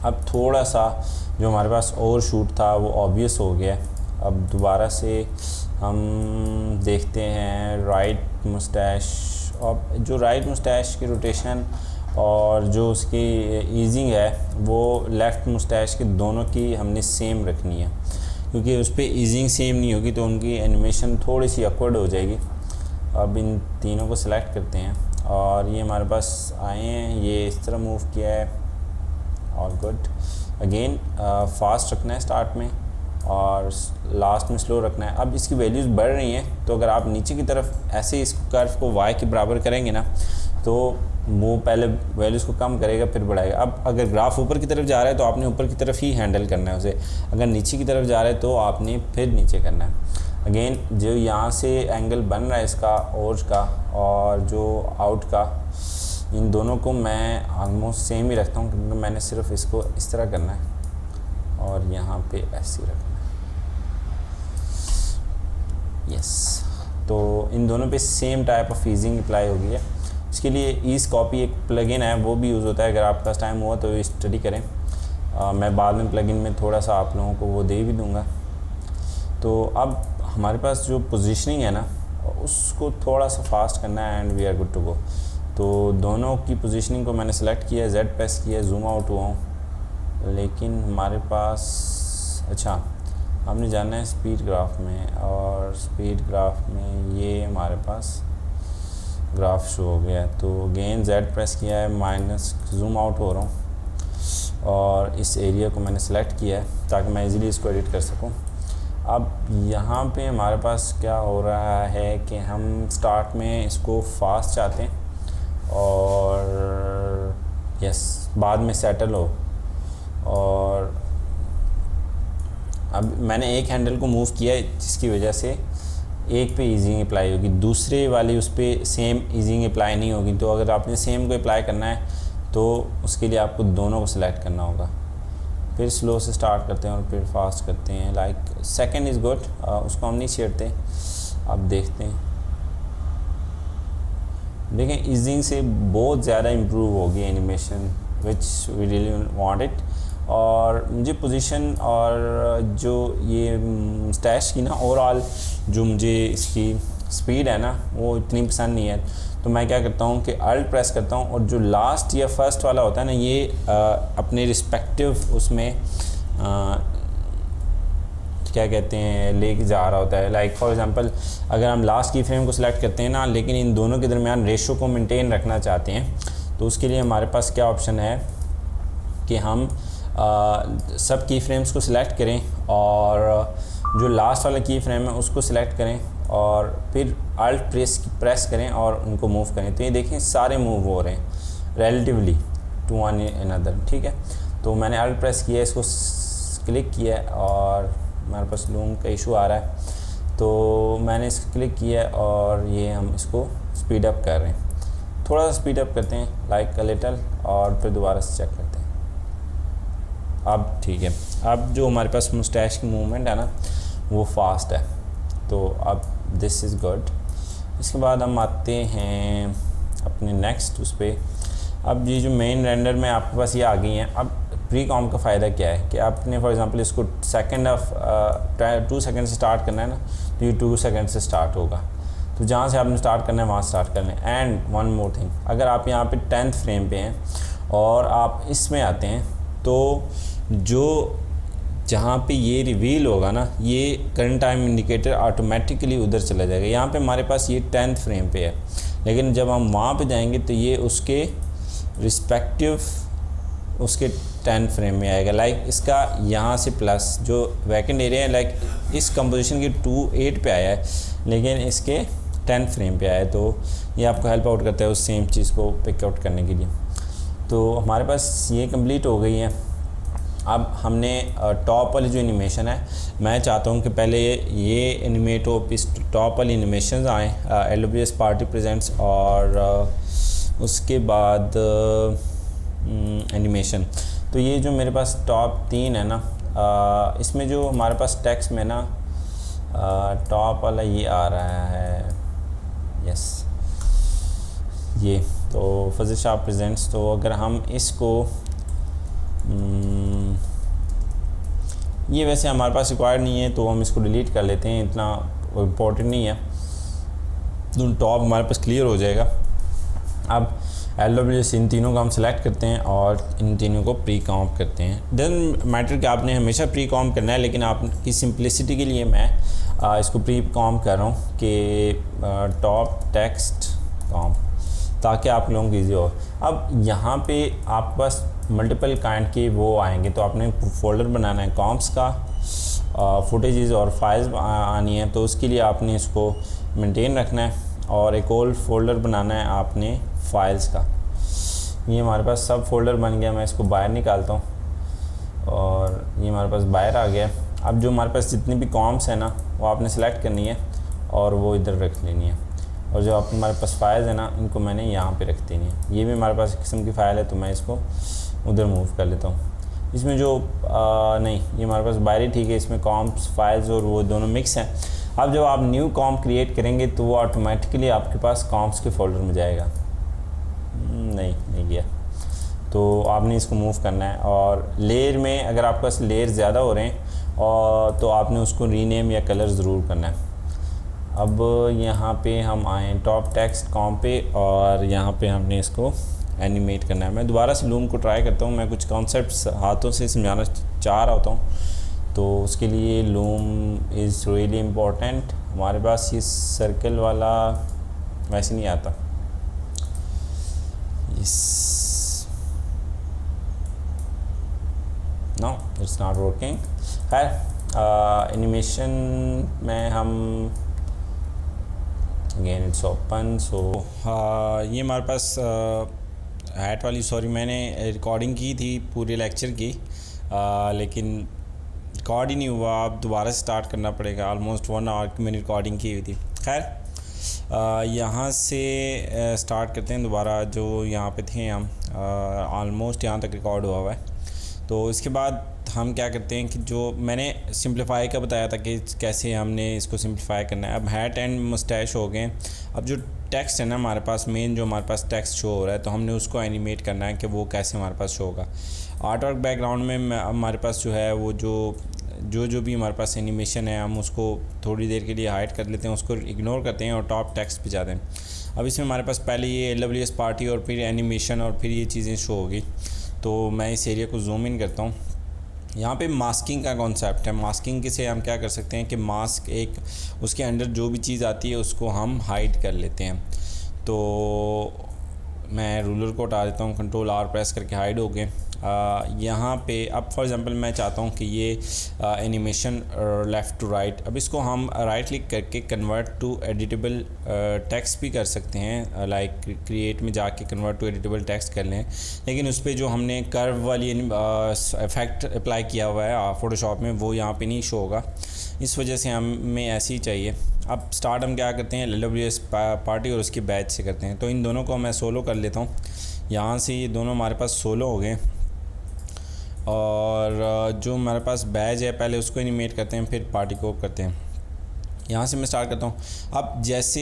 अब थोड़ा सा जो हमारे पास ओवर शूट था वो ऑब्वियस हो गया। अब दोबारा से हम देखते हैं राइट मुस्टैश, और जो राइट मुस्टैश की रोटेशन और जो उसकी ईजिंग है वो लेफ़्ट मुस्टैश के दोनों की हमने सेम रखनी है, क्योंकि उस पर ईजिंग सेम नहीं होगी तो उनकी एनिमेशन थोड़ी सी ऑकवर्ड हो जाएगी। अब इन तीनों को सिलेक्ट करते हैं और ये हमारे पास आए हैं, ये इस तरह मूव किया है, ऑल गुड। अगेन फास्ट रखना है स्टार्ट में और लास्ट में स्लो रखना है। अब इसकी वैल्यूज़ बढ़ रही हैं, तो अगर आप नीचे की तरफ ऐसे इस कर्व को y के बराबर करेंगे ना, तो वो पहले वैल्यूज़ को कम करेगा फिर बढ़ाएगा। अब अगर ग्राफ ऊपर की तरफ जा रहा है तो आपने ऊपर की तरफ ही हैंडल करना है उसे, अगर नीचे की तरफ जा रहा है तो आपने फिर नीचे करना है। अगेन जो यहाँ से एंगल बन रहा है इसका ओर का और जो आउट का, इन दोनों को मैं ऑलमोस्ट सेम ही रखता हूँ, क्योंकि मैंने सिर्फ इसको इस तरह करना है और यहाँ पे ऐसे रखना है। यस, तो इन दोनों पे same type of easing apply हो गई है। इसके लिए ईज कॉपी एक प्लगइन है, वो भी यूज़ होता है। अगर आपके पास टाइम हुआ तो स्टडी करें, मैं बाद में प्लगइन में थोड़ा सा आप लोगों को वो दे भी दूँगा। तो अब हमारे पास जो पोजीशनिंग है ना, उसको थोड़ा सा फास्ट करना है and we are good to go. तो दोनों की पोजीशनिंग को मैंने सेलेक्ट किया, Z प्रेस किया, जूम आउट हुआ हूँ, लेकिन हमारे पास अच्छा हमने जाना है स्पीड ग्राफ में, और स्पीड ग्राफ में ये हमारे पास ग्राफ शो हो गया है। तो अगेन Z प्रेस किया है, माइनस जूम आउट हो रहा हूँ और इस एरिया को मैंने सेलेक्ट किया है ताकि मैं इजीली इसको एडिट कर सकूँ। अब यहाँ पे हमारे पास क्या हो रहा है कि हम स्टार्ट में इसको फास्ट चाहते हैं और यस बाद में सेटल हो, और अब मैंने एक हैंडल को मूव किया है जिसकी वजह से एक पे ईजिंग अप्लाई होगी, दूसरे वाली उस पर सेम ईजिंग अप्लाई नहीं होगी। तो अगर आपने सेम को अप्लाई करना है तो उसके लिए आपको दोनों को सिलेक्ट करना होगा। फिर स्लो से स्टार्ट करते हैं और फिर फास्ट करते हैं, लाइक सेकंड इज़ गुड, उसको हम नहीं छेड़ते। अब देखते हैं, देखें ईजिंग से बहुत ज़्यादा इम्प्रूव होगी animation, which we really want it. और मुझे पोजीशन और जो ये स्टैश की ना ओवरऑल जो मुझे इसकी स्पीड है ना वो इतनी पसंद नहीं है। तो मैं क्या करता हूँ कि अल्ट प्रेस करता हूँ और जो लास्ट या फर्स्ट वाला होता है ना, ये अपने रिस्पेक्टिव उसमें क्या कहते हैं लेके जा रहा होता है। लाइक फॉर एग्जांपल अगर हम लास्ट की फ्रेम को सिलेक्ट करते हैं ना, लेकिन इन दोनों के दरमियान रेशो को मेंटेन रखना चाहते हैं, तो उसके लिए हमारे पास क्या ऑप्शन है कि हम सब की फ्रेम्स को सिलेक्ट करें और जो लास्ट वाला की फ्रेम है उसको सिलेक्ट करें और फिर अल्ट प्रेस करें और उनको मूव करें। तो ये देखें सारे मूव हो रहे हैं रिलेटिवली टू वन अनदर, ठीक है। तो मैंने अल्ट प्रेस किया, इसको क्लिक किया और हमारे पास लूम का इशू आ रहा है, तो मैंने इसको क्लिक किया और ये हम इसको स्पीड अप कर रहे हैं। थोड़ा सा स्पीड अप करते हैं लाइक अ लिटल, और फिर दोबारा से चेक करते हैं। अब ठीक है, अब जो हमारे पास मुस्टैश की मूवमेंट है ना वो फास्ट है, तो अब दिस इज़ गुड। इसके बाद हम आते हैं अपने नेक्स्ट उस पर। अब ये जो मेन रेंडर में आपके पास ये आ गई हैं। अब प्री कॉम का फ़ायदा क्या है कि आपने फॉर एग्जांपल इसको सेकंड ऑफ 2 सेकंड से स्टार्ट करना है ना, तो ये 2 सेकंड से स्टार्ट होगा। तो जहाँ से आपने स्टार्ट करना है वहाँ स्टार्ट करना है। एंड वन मोर थिंग, अगर आप यहाँ पे 10th फ्रेम पे हैं और आप इसमें आते हैं, तो जो जहाँ पे ये रिवील होगा ना, ये करंट टाइम इंडिकेटर ऑटोमेटिकली उधर चला जाएगा। यहाँ पे हमारे पास ये 10th फ्रेम पे है, लेकिन जब हम वहाँ पे जाएंगे तो ये उसके रिस्पेक्टिव उसके 10 फ्रेम में आएगा। लाइक इसका यहाँ से प्लस जो वैकेंट एरिया है, लाइक इस कंपोजिशन की 2.8 पे आया है, लेकिन इसके 10 फ्रेम पे आया है। तो ये आपको हेल्प आउट करता है उस सेम चीज़ को पिक आउट करने के लिए। तो हमारे पास ये कंप्लीट हो गई है। अब हमने टॉप वाली जो एनिमेशन है, मैं चाहता हूँ कि पहले ये एनिमेट हो, इस टॉप वाली एनिमेशन आएँ, LWS पार्टी प्रेजेंट्स, और उसके बाद एनिमेशन। तो ये जो मेरे पास टॉप 3 है ना, इसमें जो हमारे पास टेक्स्ट में ना टॉप वाला ये आ रहा है, यस ये, तो फजल शाह प्रेजेंट्स। तो अगर हम इसको ये वैसे हमारे पास रिक्वायर्ड नहीं है तो हम इसको डिलीट कर लेते हैं, इतना इम्पोर्टेंट नहीं है। तो टॉप हमारे पास क्लियर हो जाएगा। अब LWS इन तीनों को हम सेलेक्ट करते हैं और इन तीनों को प्री कॉम्प करते हैं। डजंट मैटर कि आपने हमेशा प्री कॉम्प करना है, लेकिन आपकी सिंपलिसिटी के लिए मैं इसको प्री कॉम्प कर रहा हूँ कि टॉप टेक्स्ट कॉम्प, ताकि आप लोगों को ईजी हो। अब यहाँ पे आपके पास मल्टीपल काइंड के वो आएंगे, तो आपने फोल्डर बनाना है कॉम्प्स का, फुटेजेस और फाइल्स आनी है, तो उसके लिए आपने इसको मेंटेन रखना है, और एक और फोल्डर बनाना है आपने फाइल्स का। ये हमारे पास सब फोल्डर बन गया। मैं इसको बाहर निकालता हूँ और ये हमारे पास बाहर आ गया। अब जो हमारे पास जितनी भी कॉम्प्स है ना, वो आपने सेलेक्ट करनी है और वो इधर रख लेनी है, और जो आप हमारे पास फाइल्स है ना, इनको मैंने यहाँ पे रख देनी है। ये भी हमारे पास एक किस्म की फ़ाइल है, तो मैं इसको उधर मूव कर लेता हूँ। इसमें जो नहीं, ये हमारे पास बाहर ही ठीक है, इसमें कॉम्प्स फाइल्स और वो दोनों मिक्स हैं। अब जब आप न्यू कॉम्प क्रिएट करेंगे तो वो ऑटोमेटिकली आपके पास कॉम्प्स के फोल्डर में जाएगा। नहीं गया, तो आपने इसको मूव करना है। और लेयर में अगर आपके पास लेयर ज़्यादा हो रहे हैं और तो आपने उसको रीनेम या कलर ज़रूर करना है। अब यहाँ पे हम आए टॉप टेक्स्ट कॉम्प पे, और यहाँ पे हमने इसको एनिमेट करना है। मैं दोबारा से लूम को ट्राई करता हूँ, मैं कुछ कॉन्सेप्ट्स हाथों से समझाना चाह रहा होता हूँ, तो उसके लिए लूम इज़ रियली इम्पोर्टेंट। हमारे पास ये सर्कल वाला वैसे नहीं आता, नो इट्स नॉट वर्किंग। खैर एनिमेशन में हम अगेन इट्स ओपन। सो ये हमारे पास हैट वाली, सॉरी मैंने रिकॉर्डिंग की थी पूरे लेक्चर की, लेकिन रिकॉर्ड ही नहीं हुआ। अब दोबारा से स्टार्ट करना पड़ेगा। ऑलमोस्ट 1 आवर की मैंने रिकॉर्डिंग की हुई थी। खैर यहाँ से स्टार्ट करते हैं दोबारा। जो यहाँ पे थे हम ऑलमोस्ट यहाँ तक रिकॉर्ड हुआ है। तो इसके बाद हम क्या करते हैं कि जो मैंने सिंप्लीफाई का बताया था कि कैसे हमने इसको सिंप्लीफाई करना है। अब हैट एंड मुस्टैश हो गए। अब जो टेक्स्ट है ना हमारे पास, मेन जो हमारे पास टेक्स्ट शो हो रहा है, तो हमने उसको एनिमेट करना है कि वो कैसे हमारे पास शो होगा। आर्ट वर्क बैकग्राउंड में हमारे पास जो है वो जो भी हमारे पास एनिमेशन है, हम उसको थोड़ी देर के लिए हाइड कर लेते हैं, उसको इग्नोर करते हैं और टॉप टेक्स्ट पे जाते हैं। अब इसमें हमारे पास पहले ये LWS पार्टी और फिर एनिमेशन और फिर ये चीज़ें शो होगी। तो मैं इस एरिया को जूम इन करता हूँ। यहाँ पे मास्किंग का कॉन्सेप्ट है। मास्किंग से हम क्या कर सकते हैं कि मास्क एक उसके अंदर जो भी चीज़ आती है उसको हम हाइड कर लेते हैं। तो मैं रूलर को हटा देता हूँ, Ctrl+R प्रेस करके हाइड हो गए। यहाँ पे अब फॉर एग्ज़ाम्पल मैं चाहता हूँ कि ये एनिमेशन लेफ़्ट टू राइट, अब इसको हम राइट क्लिक करके कन्वर्ट टू एडिटेबल टेक्स्ट भी कर सकते हैं। लाइक क्रिएट में जाके कन्वर्ट टू एडिटेबल टेक्स्ट कर लें, लेकिन उस पर जो हमने कर्व वाली इफ़ेक्ट अप्लाई किया हुआ है फ़ोटोशॉप में, वो यहाँ पे नहीं शो होगा। इस वजह से हमें ऐसे ही चाहिए। अब स्टार्ट हम क्या करते हैं, LWS पार्टी और उसकी बैच से करते हैं। तो इन दोनों को मैं सोलो कर लेता हूँ। यहाँ से ये दोनों हमारे पास सोलो हो गए, और जो हमारे पास बैच है पहले उसको एनिमेट करते हैं, फिर पार्टी को करते हैं। यहाँ से मैं स्टार्ट करता हूँ। अब जैसे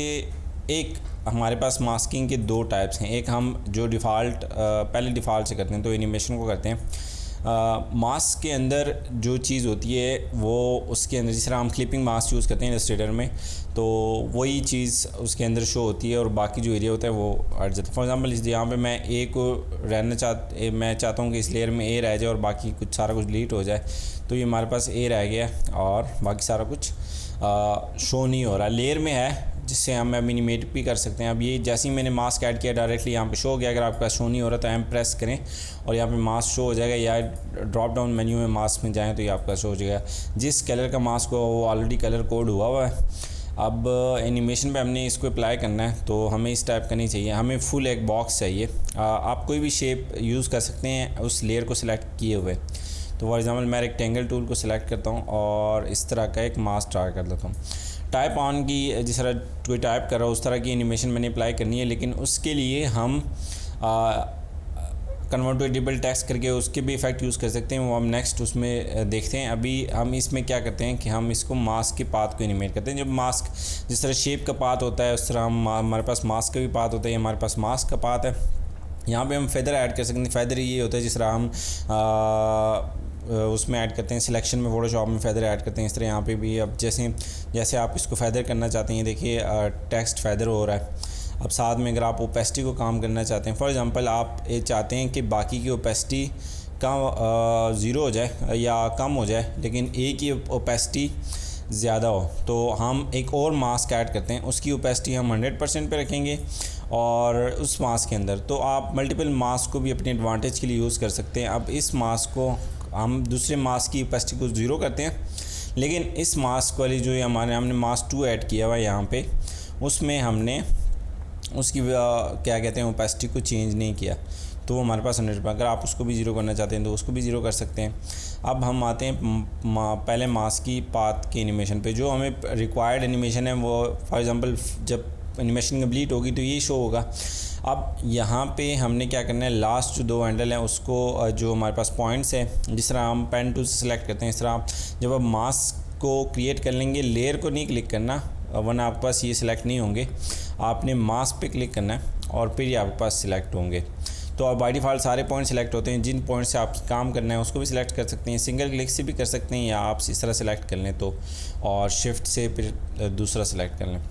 एक हमारे पास मास्किंग के 2 टाइप्स हैं। एक हम जो डिफ़ॉल्ट पहले डिफ़ॉल्ट से करते हैं, तो एनिमेशन को करते हैं। मास्क के अंदर जो चीज़ होती है वो उसके अंदर, जिस तरह हम क्लिपिंग मास्क यूज़ करते हैं इलस्ट्रेटर में, तो वही चीज़ उसके अंदर शो होती है और बाकी जो एरिया होता है वो हट जाता है। फॉर एग्जांपल यहाँ पे मैं ए को मैं चाहता हूँ कि इस लेयर में ए रह जाए और बाकी कुछ सारा कुछ डिलीट हो जाए, तो ये हमारे पास ए रह गया और बाकी सारा कुछ शो नहीं हो रहा, लेयर में है, जिससे हम मिनिमेट भी कर सकते हैं। अब ये जैसे ही मैंने मास्क ऐड किया डायरेक्टली यहाँ पे शो हो गया। अगर आपका शो नहीं हो रहा तो एम प्रेस करें और यहाँ पे मास्क शो हो जाएगा, या ड्रॉप डाउन मेन्यू में मास्क में जाएं तो ये आपका शो हो जाएगा। जिस कलर का मास्क हो वो ऑलरेडी कलर कोड हुआ है। अब एनिमेशन पे हमने इसको अप्लाई करना है, तो हमें इस टाइप का नहीं चाहिए, हमें फुल एक बॉक्स चाहिए। आप कोई भी शेप यूज़ कर सकते हैं उस लेयर को सिलेक्ट किए हुए। तो फॉर एग्जांपल मैं रेक्टेंगल टूल को सिलेक्ट करता हूँ और इस तरह का एक मास्क ड्रा कर देता हूँ। टाइप ऑन की जिस तरह कोई टाइप कर रहा हो उस तरह की एनिमेशन मैंने अप्लाई करनी है, लेकिन उसके लिए हम कन्वर्टेबल टेक्स्ट करके उसके भी इफ़ेक्ट यूज़ कर सकते हैं। वो हम नेक्स्ट उसमें देखते हैं। अभी हम इसमें क्या करते हैं कि हम इसको मास्क के पाथ को एनिमेट करते हैं। जब मास्क जिस तरह शेप का पाथ होता है उस तरह हमारे पास मास्क का भी पाथ होता है। हमारे पास मास्क का पाथ है। यहाँ पे हम फेदर ऐड कर सकते हैं। फेदर ये होता है जिस तरह हम उसमें ऐड करते हैं, सिलेक्शन में फोटोशॉप में फेदर ऐड करते हैं, इस तरह यहाँ पे भी। अब जैसे आप इसको फेदर करना चाहते हैं, देखिए टेक्स्ट फेदर हो रहा है। अब साथ में अगर आप ओपेसिटी को काम करना चाहते हैं, फॉर एग्जांपल आप ये चाहते हैं कि बाकी की ओपेसिटी का ज़ीरो हो जाए या कम हो जाए, लेकिन ए की ओपेसिटी ज़्यादा हो, तो हम एक और मास्क ऐड करते हैं। उसकी ओपेसिटी हम 100% पे रखेंगे और उस मास्क के अंदर तो आप मल्टीपल मास्क को भी अपने एडवांटेज के लिए यूज़ कर सकते हैं। अब इस मास्क को हम दूसरे मास्क की ओपेसिटी को ज़ीरो करते हैं, लेकिन इस मास्क वाली जो हमने मास्क 2 ऐड किया हुआ है यहाँ पे, उसमें हमने उसकी क्या कहते हैं ओपेसिटी को चेंज नहीं किया, तो वो हमारे पास 100। अगर आप उसको भी ज़ीरो करना चाहते हैं तो उसको भी ज़ीरो कर सकते हैं। अब हम आते हैं पहले मास्क की पाथ की एनिमेशन पे। जो हमें रिक्वायर्ड एनिमेशन है वो फॉर एग्जांपल जब एनिमेशन कंप्लीट होगी तो ये शो होगा। अब यहाँ पे हमने क्या करना है, लास्ट जो 2 हैंडल हैं उसको जो हमारे पास पॉइंट्स है, जिस तरह हम पेन टूल से सिलेक्ट करते हैं, इस तरह आप जब आप मास्क को क्रिएट कर लेंगे, लेयर को नहीं क्लिक करना वरना आपके पास ये सिलेक्ट नहीं होंगे। आपने मास्क पे क्लिक करना है और फिर ये आपके पास सिलेक्ट होंगे। तो अब बाय डिफ़ॉल्ट सारे पॉइंट सिलेक्ट होते हैं। जिन पॉइंट से आप काम करना है उसको भी सिलेक्ट कर सकते हैं, सिंगल क्लिक से भी कर सकते हैं, या आप इस तरह सिलेक्ट कर लें तो, और शिफ्ट से फिर दूसरा सिलेक्ट कर लें,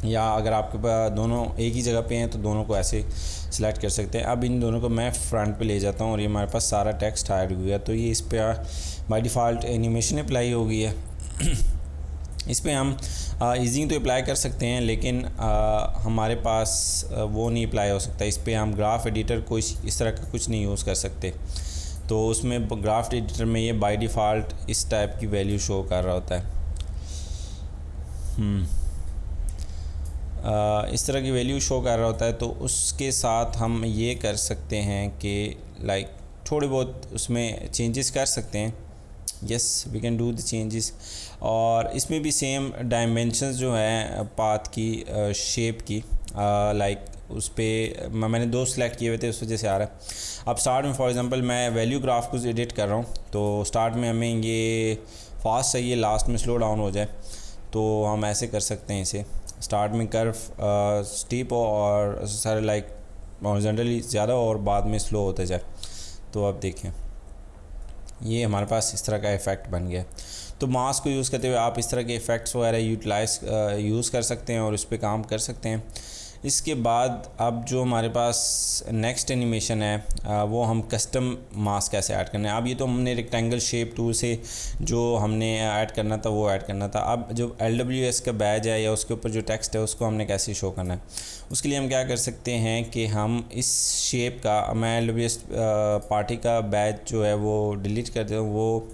या अगर आपके पास दोनों एक ही जगह पे हैं तो दोनों को ऐसे सिलेक्ट कर सकते हैं। अब इन दोनों को मैं फ्रंट पे ले जाता हूँ और ये हमारे पास सारा टेक्स्ट हाइड हो गया। तो ये इस पर बाय डिफ़ॉल्ट एनिमेशन अप्लाई हो गई है। इस पर हम ईजिंग तो अप्लाई कर सकते हैं, लेकिन हमारे पास वो नहीं अप्लाई हो सकता। इस पर हम ग्राफ एडिटर को इस तरह का कुछ नहीं यूज़ कर सकते। तो उसमें ग्राफ एडिटर में ये बाय डिफ़ॉल्ट इस टाइप की वैल्यू शो कर रहा होता है। इस तरह की वैल्यू शो कर रहा होता है। तो उसके साथ हम ये कर सकते हैं कि लाइक थोड़े बहुत उसमें चेंजेस कर सकते हैं। Yes, we can do the changes. और इसमें भी सेम डायमेंशंस जो है पाथ की शेप की लाइक उस पर मैंने 2 सिलेक्ट किए हुए थे, उस वजह से आ रहा है। अब स्टार्ट में फॉर एग्जांपल मैं वैल्यू ग्राफ को एडिट कर रहा हूँ, तो स्टार्ट में हमें ये फास्ट चाहिए, लास्ट में स्लो डाउन हो जाए, तो हम ऐसे कर सकते हैं इसे। स्टार्ट में कर्व स्टीप हो और सारे लाइक हॉरिजॉन्टली ज़्यादा और बाद में स्लो होते जाए। तो अब देखें ये हमारे पास इस तरह का इफ़ेक्ट बन गया। तो मास्क को यूज़ करते हुए आप इस तरह के इफ़ेक्ट्स वगैरह यूज़ कर सकते हैं और उस पर काम कर सकते हैं। इसके बाद अब जो हमारे पास नेक्स्ट एनिमेशन है वो हम कस्टम मास्क कैसे ऐड करना है। अब ये तो हमने रेक्टेंगल शेप टूल से जो हमने ऐड करना था वो ऐड करना था। अब जो LWS का बैज है या उसके ऊपर जो टेक्स्ट है उसको हमने कैसे शो करना है, उसके लिए हम क्या कर सकते हैं कि हम इस शेप का, मैं LWS पार्टी का बैज जो है वो डिलीट कर देता हूँ, वो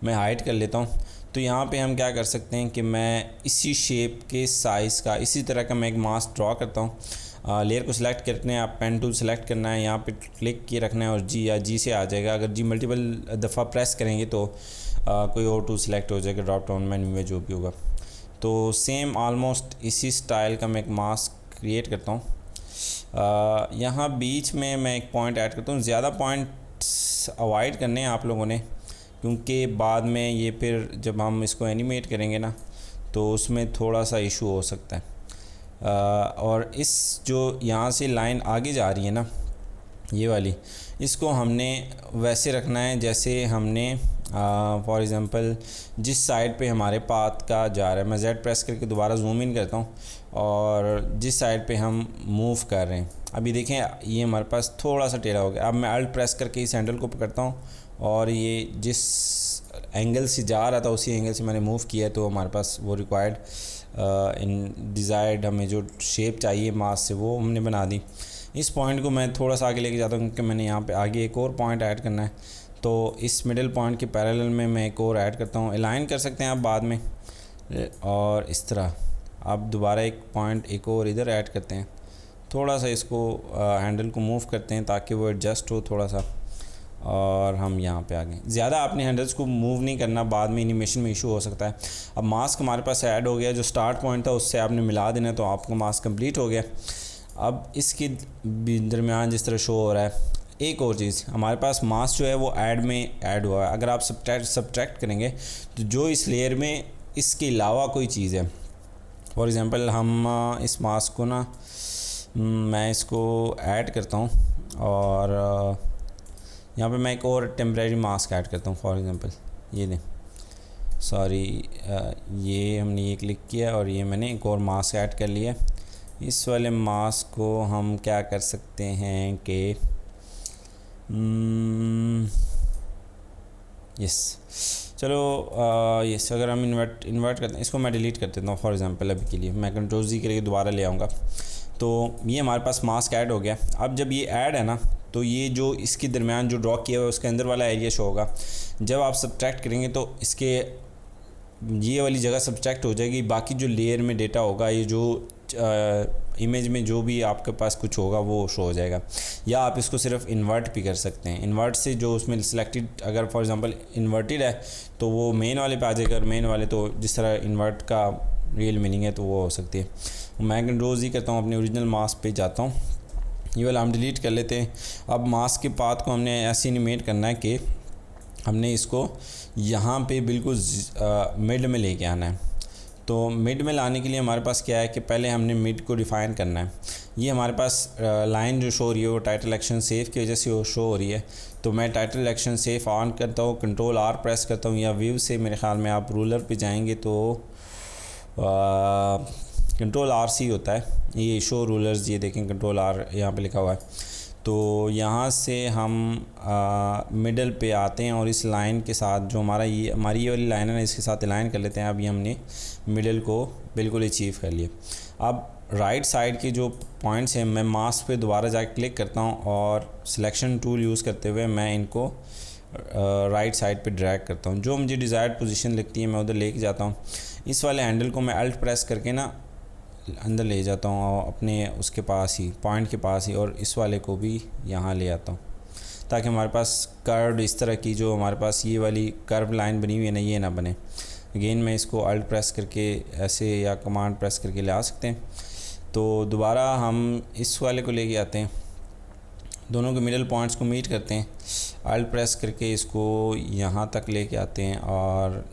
मैं हाइड कर लेता हूँ। तो यहाँ पे हम क्या कर सकते हैं कि मैं इसी शेप के साइज़ का इसी तरह का मैं एक मास्क ड्रॉ करता हूँ। लेयर को सिलेक्ट करना है, आप पेन टूल सेलेक्ट करना है, यहाँ पे क्लिक किए रखना है और जी से आ जाएगा। अगर जी मल्टीपल दफ़ा प्रेस करेंगे तो कोई और टूल सेलेक्ट हो जाएगा ड्रॉप डाउन मेन्यू में जो भी होगा। तो सेम ऑलमोस्ट इसी स्टाइल का मैं एक मास्क क्रिएट करता हूँ। यहाँ बीच में मैं एक पॉइंट ऐड करता हूँ। ज़्यादा पॉइंट्स अवॉइड करने हैं आप लोगों ने, क्योंकि बाद में ये फिर जब हम इसको एनिमेट करेंगे ना तो उसमें थोड़ा सा इशू हो सकता है। और इस जो यहाँ से लाइन आगे जा रही है ना, ये वाली, इसको हमने वैसे रखना है जैसे हमने फॉर एग्ज़ाम्पल जिस साइड पे हमारे पाथ का जा रहा है, मैं Z प्रेस करके दोबारा जूम इन करता हूँ और जिस साइड पे हम मूव कर रहे हैं, अभी देखें ये हमारे पास थोड़ा सा टेढ़ा हो गया। अब मैं अल्ट प्रेस करके इस हैंडल को पकड़ता हूँ और ये जिस एंगल से जा रहा था उसी एंगल से मैंने मूव किया, तो हमारे पास वो रिक्वायर्ड इन डिज़ायर्ड हमें जो शेप चाहिए मास से वो हमने बना दी। इस पॉइंट को मैं थोड़ा सा आगे लेके जाता हूँ क्योंकि मैंने यहाँ पे आगे एक और पॉइंट ऐड करना है, तो इस मिडिल पॉइंट के पैरेलल में मैं एक और ऐड करता हूँ। अलाइन कर सकते हैं आप बाद में, और इस तरह अब दोबारा एक पॉइंट एक और इधर ऐड करते हैं। थोड़ा सा इसको हैंडल को मूव करते हैं ताकि वो एडजस्ट हो थोड़ा सा, और हम यहाँ पे आ गए। ज़्यादा आपने हैंडल्स को मूव नहीं करना, बाद में एनिमेशन में इशू हो सकता है। अब मास्क हमारे पास ऐड हो गया, जो स्टार्ट पॉइंट था उससे आपने मिला देना, तो आपका मास्क कंप्लीट हो गया। अब इसके दरमियान जिस तरह शो हो रहा है, एक और चीज़, हमारे पास मास्क जो है वो ऐड में ऐड हुआ है। अगर आप सब्ट्रैक्ट करेंगे तो जो इस लेयर में इसके अलावा कोई चीज़ है, फॉर एग्ज़ाम्पल हम इस मास्क को ना, मैं इसको ऐड करता हूँ और यहाँ पे मैं एक और टेम्परेरी मास्क ऐड करता हूँ। फॉर एग्ज़ाम्पल ये दें, सॉरी, ये हमने ये क्लिक किया और ये मैंने एक और मास्क ऐड कर लिया। इस वाले मास्क को हम क्या कर सकते हैं कि यस, चलो यस, अगर हम इन्वर्ट करते हैं, इसको मैं डिलीट कर देता हूँ फॉर एग्ज़ाम्पल अभी के लिए। मैं कंट्रोल Z करके दोबारा ले आऊँगा, तो ये हमारे पास मास्क ऐड हो गया। अब जब ये ऐड है ना, तो ये जो इसके दरमियान जो ड्रॉ किया हुआ है उसके अंदर वाला एरिया शो होगा। जब आप सब्ट्रैक्ट करेंगे तो इसके ये वाली जगह सब्ट्रैक्ट हो जाएगी, बाकी जो लेयर में डेटा होगा, ये जो इमेज में जो भी आपके पास कुछ होगा वो शो हो जाएगा। या आप इसको सिर्फ इन्वर्ट भी कर सकते हैं। इन्वर्ट से जो उसमें सिलेक्टेड, अगर फॉर एग्ज़ाम्पल इन्वर्टेड है तो वो मेन वाले पे आ जाएगा, और मेन वाले तो जिस तरह इन्वर्ट का रियल मीनिंग है तो वो हो सकती है। मैं कंट्रोल Z करता हूँ, अपने ओरिजिनल मास्क पे जाता हूँ, ये वाला हम डिलीट कर लेते हैं। अब मास्क के पाथ को हमने ऐसे एनिमेट करना है कि हमने इसको यहाँ पे बिल्कुल मिड में लेके आना है। तो मिड में लाने के लिए हमारे पास क्या है कि पहले हमने मिड को डिफ़ाइन करना है। ये हमारे पास लाइन जो शो हो रही है वो टाइटल एक्शन सेव की वजह से वो शो हो रही है, तो मैं टाइटल एक्शन सेव ऑन करता हूँ, कंट्रोल R प्रेस करता हूँ, या व्यू से मेरे ख्याल में आप रूलर पे जाएंगे तो कंट्रोल RC होता है, ये शो रूलर्स, ये देखें कंट्रोल R यहाँ पे लिखा हुआ है। तो यहाँ से हम मिडल पे आते हैं और इस लाइन के साथ जो हमारी ये वाली लाइन है ना, इसके साथ अलाइन कर लेते हैं। अब ये हमने मिडल को बिल्कुल अचीव कर लिया। अब राइट साइड के जो पॉइंट्स हैं, मैं मास्क पे दोबारा जाकर क्लिक करता हूँ और सिलेक्शन टूल यूज़ करते हुए मैं इनको राइट साइड पे ड्रैग करता हूँ। जो मुझे डिज़ायर्ड पोजीशन लगती है मैं उधर लेके जाता हूँ। इस वाले हैंडल को मैं अल्ट प्रेस करके ना अंदर ले जाता हूँ अपने उसके पास ही, पॉइंट के पास ही, और इस वाले को भी यहाँ ले आता हूँ ताकि हमारे पास कर्व इस तरह की जो हमारे पास ये वाली कर्व लाइन बनी हुई है ना, ये ना बने। अगेन मैं इसको अल्ट प्रेस करके ऐसे या कमांड प्रेस करके ले आ सकते हैं। तो दोबारा हम इस वाले को लेके आते हैं, दोनों के मिडल पॉइंट्स को मीट करते हैं, अल्ट प्रेस करके इसको यहाँ तक लेके आते हैं, और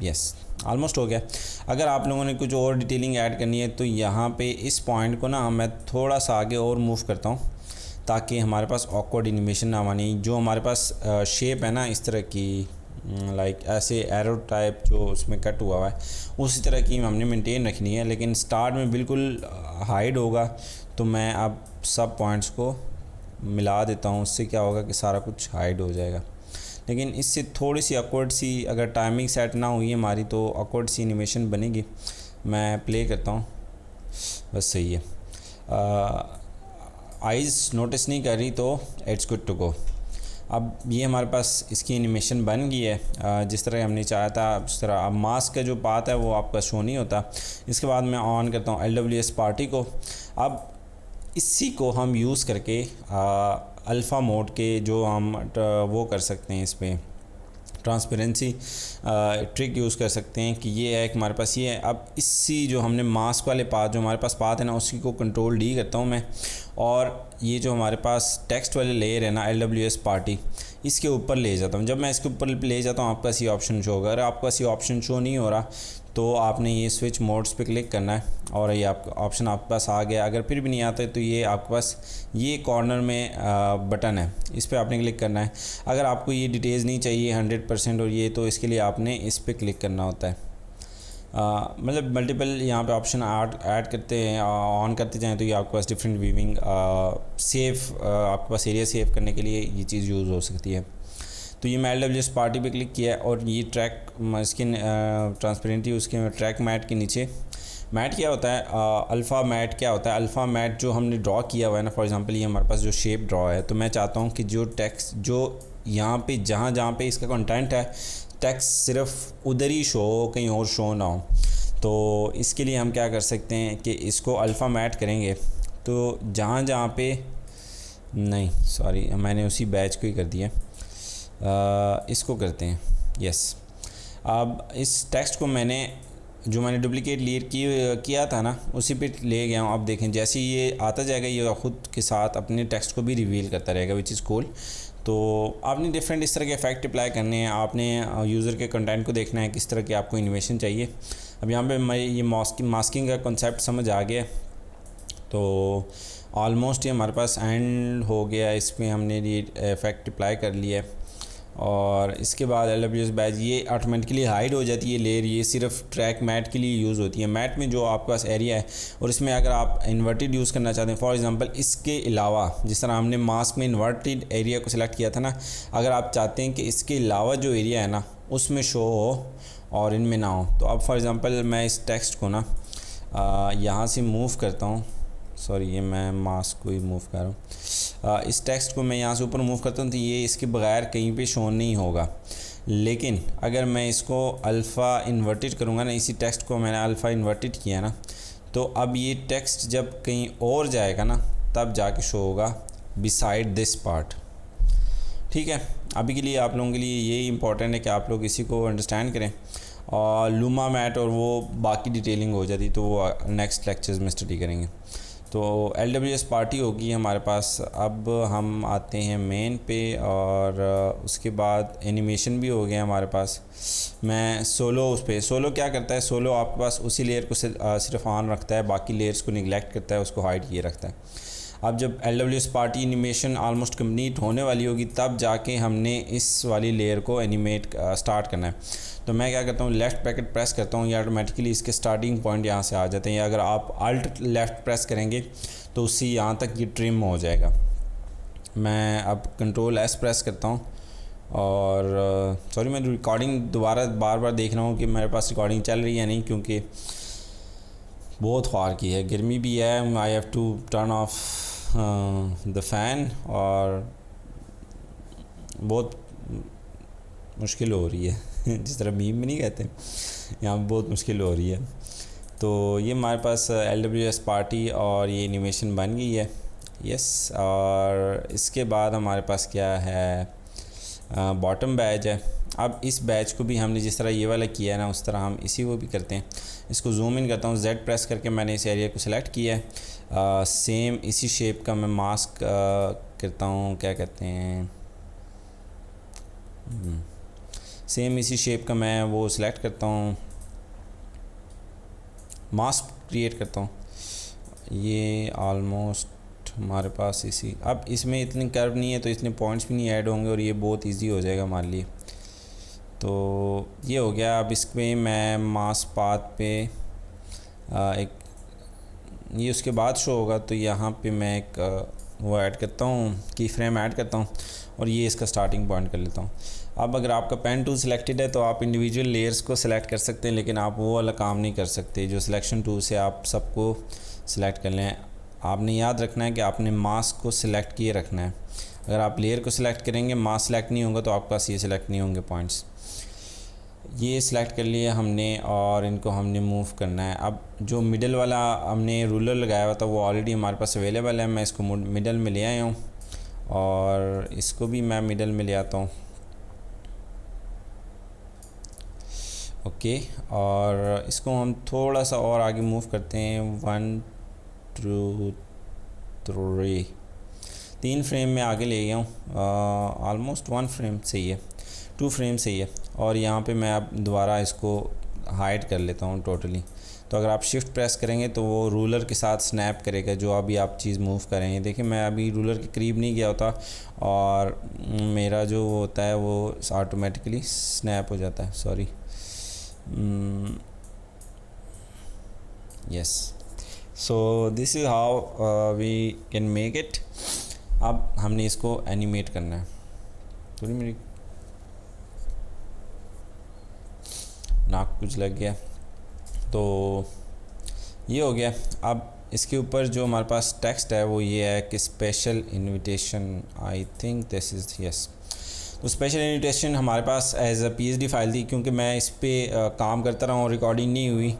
यस ऑलमोस्ट हो गया। अगर आप लोगों ने कुछ और डिटेलिंग ऐड करनी है तो यहाँ पे इस पॉइंट को ना मैं थोड़ा सा आगे और मूव करता हूँ ताकि हमारे पास ऑकवर्ड एनिमेशन ना बने। जो हमारे पास शेप है ना इस तरह की, लाइक ऐसे एरो टाइप जो उसमें कट हुआ है, उसी तरह की हमने मेंटेन रखनी है। लेकिन स्टार्ट में बिल्कुल हाइड होगा, तो मैं अब सब पॉइंट्स को मिला देता हूँ। उससे क्या होगा कि सारा कुछ हाइड हो जाएगा। लेकिन इससे थोड़ी सी ऑकवर्ड सी, अगर टाइमिंग सेट ना हुई हमारी तो ऑकवर्ड सी एनिमेशन बनेगी। मैं प्ले करता हूँ, बस सही है। आइज़ नोटिस नहीं कर रही तो इट्स गुड टू गो। अब ये हमारे पास इसकी एनिमेशन बन गई है जिस तरह हमने चाहा था उस तरह। अब मास्क का जो पाथ है वो आपका शो नहीं होता। इसके बाद मैं ऑन करता हूँ LWS पार्टी को। अब इसी को हम यूज़ करके अल्फ़ा मोड के जो हम वो कर सकते हैं, इस पर ट्रांसपेरेंसी ट्रिक यूज़ कर सकते हैं कि ये है कि हमारे पास ये है। अब इसी जो हमने मास्क वाले पाथ जो हमारे पास पाथ है ना, उसी को कंट्रोल D करता हूँ मैं, और ये जो हमारे पास टेक्स्ट वाले लेयर है ना LWS पार्टी, इसके ऊपर ले जाता हूँ। जब मैं इसके ऊपर ले जाता हूँ आपके पास ये ऑप्शन शो होगा। अगर आपके पास ये ऑप्शन शो नहीं हो रहा तो आपने ये स्विच मोड्स पे क्लिक करना है और ये आपका ऑप्शन आपके पास आ गया। अगर फिर भी नहीं आता है तो ये आपके पास ये कॉर्नर में बटन है, इस पर आपने क्लिक करना है। अगर आपको ये डिटेल्स नहीं चाहिए 100% और ये, तो इसके लिए आपने इस पर क्लिक करना होता है। मतलब मल्टीपल यहाँ पे ऑप्शन ऐड करते हैं, ऑन करते जाएँ तो ये आपके पास डिफरेंट व्यूइंग आपके पास एरिया सेव करने के लिए ये चीज़ यूज़ हो सकती है। तो ये मैं LWS पार्टी पे क्लिक किया है और ये ट्रैक इसकी ट्रांसपेरेंटी उसके ट्रैक मैट के नीचे मैट क्या होता है, अल्फ़ा मैट क्या होता है। अल्फ़ा मैट जो हमने ड्रॉ किया हुआ है ना, फॉर एग्जांपल ये हमारे पास जो शेप ड्रॉ है, तो मैं चाहता हूँ कि जो टेक्स्ट जो यहाँ पे जहाँ पे इसका कंटेंट है टेक्स्ट सिर्फ उधर ही शो हो, कहीं और शो ना हो। तो इसके लिए हम क्या कर सकते हैं कि इसको अल्फ़ा मैट करेंगे तो जहाँ पे नहीं सॉरी मैंने उसी बैच को ही कर दिया, इसको करते हैं यस। अब इस टेक्स्ट को जो मैंने डुप्लीकेट लेयर किया था ना उसी पे ले गया हूँ। अब देखें जैसे ये आता जाएगा ये ख़ुद के साथ अपने टेक्स्ट को भी रिवील करता रहेगा, विच इज़ कूल। तो आपने डिफरेंट इस तरह के इफ़ेक्ट अप्लाई करने हैं, आपने यूज़र के कंटेंट को देखना है किस तरह के आपको इनोवेशन चाहिए। अब यहाँ पे मैं ये मास्किंग का कॉन्सेप्ट समझ आ गया, तो ऑलमोस्ट ये हमारे पास एंड हो गया। इसमें हमने ये इफ़ेक्ट अप्लाई कर लिया है और इसके बाद LWS बैच ये ऑटोमेटिकली हाइड हो जाती है लेयर। ये सिर्फ ट्रैक मैट के लिए यूज़ होती है। मैट में जो आपके पास एरिया है और इसमें अगर आप इन्वर्टेड यूज़ करना चाहते हैं, फॉर एग्जांपल इसके अलावा जिस तरह हमने मास्क में इन्वर्टेड एरिया को सिलेक्ट किया था ना, अगर आप चाहते हैं कि इसके अलावा जो एरिया है ना उसमें शो हो और इनमें ना हो, तो अब फॉर एग्ज़ाम्पल मैं इस टेक्स्ट को ना यहाँ से मूव करता हूँ, सॉरी ये मैं मास्क को ही मूव कर रहा हूँ। इस टेक्स्ट को मैं यहाँ से ऊपर मूव करता हूँ तो ये इसके बगैर कहीं पे शो नहीं होगा। लेकिन अगर मैं इसको अल्फ़ा इन्वर्टेड करूँगा ना, इसी टेक्स्ट को मैंने अल्फ़ा इन्वर्टेड किया ना, तो अब ये टेक्स्ट जब कहीं और जाएगा ना तब जाके शो होगा बिसाइड दिस पार्ट। ठीक है, अभी के लिए आप लोगों के लिए यही इंपॉर्टेंट है कि आप लोग इसी को अंडरस्टैंड करें। और लूमा मैट और वो बाकी डिटेलिंग हो जाती तो वो नेक्स्ट लेक्चर्स में स्टडी करेंगे। तो LWS पार्टी होगी हमारे पास। अब हम आते हैं मेन पे और उसके बाद एनिमेशन भी हो गया हमारे पास। मैं सोलो सोलो क्या करता है, सोलो आपके पास उसी लेयर को सिर्फ ऑन रखता है, बाकी लेयर्स को निगलेक्ट करता है, उसको हाइड किए रखता है। अब जब LWS party animation almost complete होने वाली होगी तब जाके हमने इस वाली लेयर को एनिमेट स्टार्ट करना है। तो मैं क्या करता हूँ, लेफ़्ट ब्रैकेट प्रेस करता हूँ, ये ऑटोमेटिकली इसके स्टार्टिंग पॉइंट यहाँ से आ जाते हैं। या अगर आप अल्ट लेफ़्ट प्रेस करेंगे तो उससे यहाँ तक ये ट्रिम हो जाएगा। मैं अब कंट्रोल S प्रेस करता हूँ और सॉरी मैं रिकॉर्डिंग दोबारा बार बार देख रहा हूँ कि मेरे पास रिकॉर्डिंग चल रही है नहीं, क्योंकि बहुत ख्वार की है, गर्मी भी है। I have to turn off the fan और बहुत मुश्किल हो रही है जिस तरह मीम में नहीं कहते, यहाँ बहुत मुश्किल हो रही है। तो ये हमारे पास LWS पार्टी और ये एनिमेशन बन गई है यस। और इसके बाद हमारे पास क्या है, बॉटम बैच है। अब इस बैच को भी हमने जिस तरह ये वाला किया है ना उस तरह हम इसी को भी करते हैं। इसको जूम इन करता हूँ, Z प्रेस करके मैंने इस एरिया को सिलेक्ट किया है। सेम इसी शेप का मैं मास्क करता हूँ, क्या कहते हैं, सेम इसी शेप का मैं वो सिलेक्ट करता हूँ, मास्क क्रिएट करता हूँ। ये ऑलमोस्ट हमारे पास इसी, अब इसमें इतनी कर्व नहीं है तो इतने पॉइंट्स भी नहीं ऐड होंगे और ये बहुत इजी हो जाएगा हमारे लिए। तो ये हो गया। अब इसमें मैं मास्क पाथ पे एक ये उसके बाद शो होगा, तो यहाँ पे मैं एक वो ऐड करता हूँ, की फ्रेम ऐड करता हूँ और ये इसका स्टार्टिंग पॉइंट कर लेता हूँ। अब अगर आपका पेन टूल सिलेक्टेड है तो आप इंडिविजुअल लेयर्स को सिलेक्ट कर सकते हैं, लेकिन आप वो वाला काम नहीं कर सकते जो सिलेक्शन टूल से आप सबको सिलेक्ट कर लें। आपने याद रखना है कि आपने मास्क को सिलेक्ट किए रखना है। अगर आप लेयर को सिलेक्ट करेंगे, मास्क सिलेक्ट नहीं होगा तो आपके पास ये सिलेक्ट नहीं होंगे पॉइंट्स। ये सिलेक्ट कर लिया हमने और इनको हमने मूव करना है। अब जो मिडल वाला हमने रूलर लगाया हुआ था वो ऑलरेडी हमारे पास अवेलेबल है। मैं इसको मिडल में ले आया हूँ और इसको भी मैं मिडल में ले आता हूँ। ओके, और इसको हम थोड़ा सा और आगे मूव करते हैं, 1 2 3 3 फ्रेम में आगे ले गया हूँ, ऑलमोस्ट 1 फ्रेम सही है, 2 फ्रेम सही है। और यहाँ पे मैं अब दोबारा इसको हाइड कर लेता हूँ टोटली। तो अगर आप शिफ्ट प्रेस करेंगे तो वो रूलर के साथ स्नैप करेगा जो अभी आप चीज़ मूव करेंगे। देखिए मैं अभी रूलर के करीब नहीं गया होता और मेरा जो होता है वो ऑटोमेटिकली स्नैप हो जाता है। Sorry, yes, so this is how we can make it. अब हमने इसको एनिमेट करना है। थोड़ी मेरी नाक कुछ लग गया, तो ये हो गया। अब इसके ऊपर जो हमारे पास टेक्स्ट है वो ये है कि special invitation, I think this is yes. तो स्पेशल इनविटेशन हमारे पास एज अ पीएचडी फाइल थी, क्योंकि मैं इस पर काम करता रहा हूँ, रिकॉर्डिंग नहीं हुई,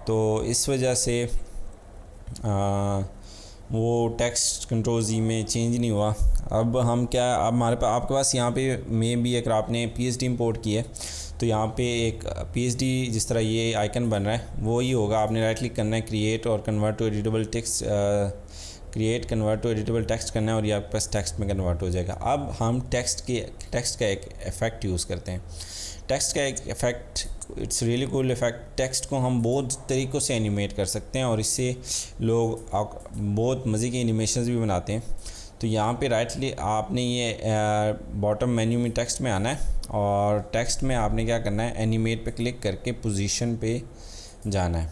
तो इस वजह से वो टेक्स्ट कंट्रोल जी में चेंज नहीं हुआ। अब हम क्या, अब हमारे पास आपके पास यहाँ पे में भी अगर आपने पीएचडी इंपोर्ट की है तो यहाँ पे एक पीएचडी जिस तरह ये आइकन बन रहा है वो ही होगा। आपने राइट क्लिक करना है, क्रिएट और convert to editable text, create convert to editable text करना है और ये आपके पास टेक्स्ट में कन्वर्ट हो जाएगा। अब हम टेक्स्ट का एक इफ़ेक्ट यूज़ करते हैं। टेक्स्ट का एक effect, it's really cool effect. Text को हम बहुत तरीक़ों से एनिमेट कर सकते हैं और इससे लोग बहुत मज़े की एनिमेशंस भी बनाते हैं। तो यहाँ पे राइटली आपने ये बॉटम मेन्यू में टेक्स्ट में आना है और टेक्स्ट में आपने क्या करना है, एनिमेट पे क्लिक करके पोजीशन पे जाना है।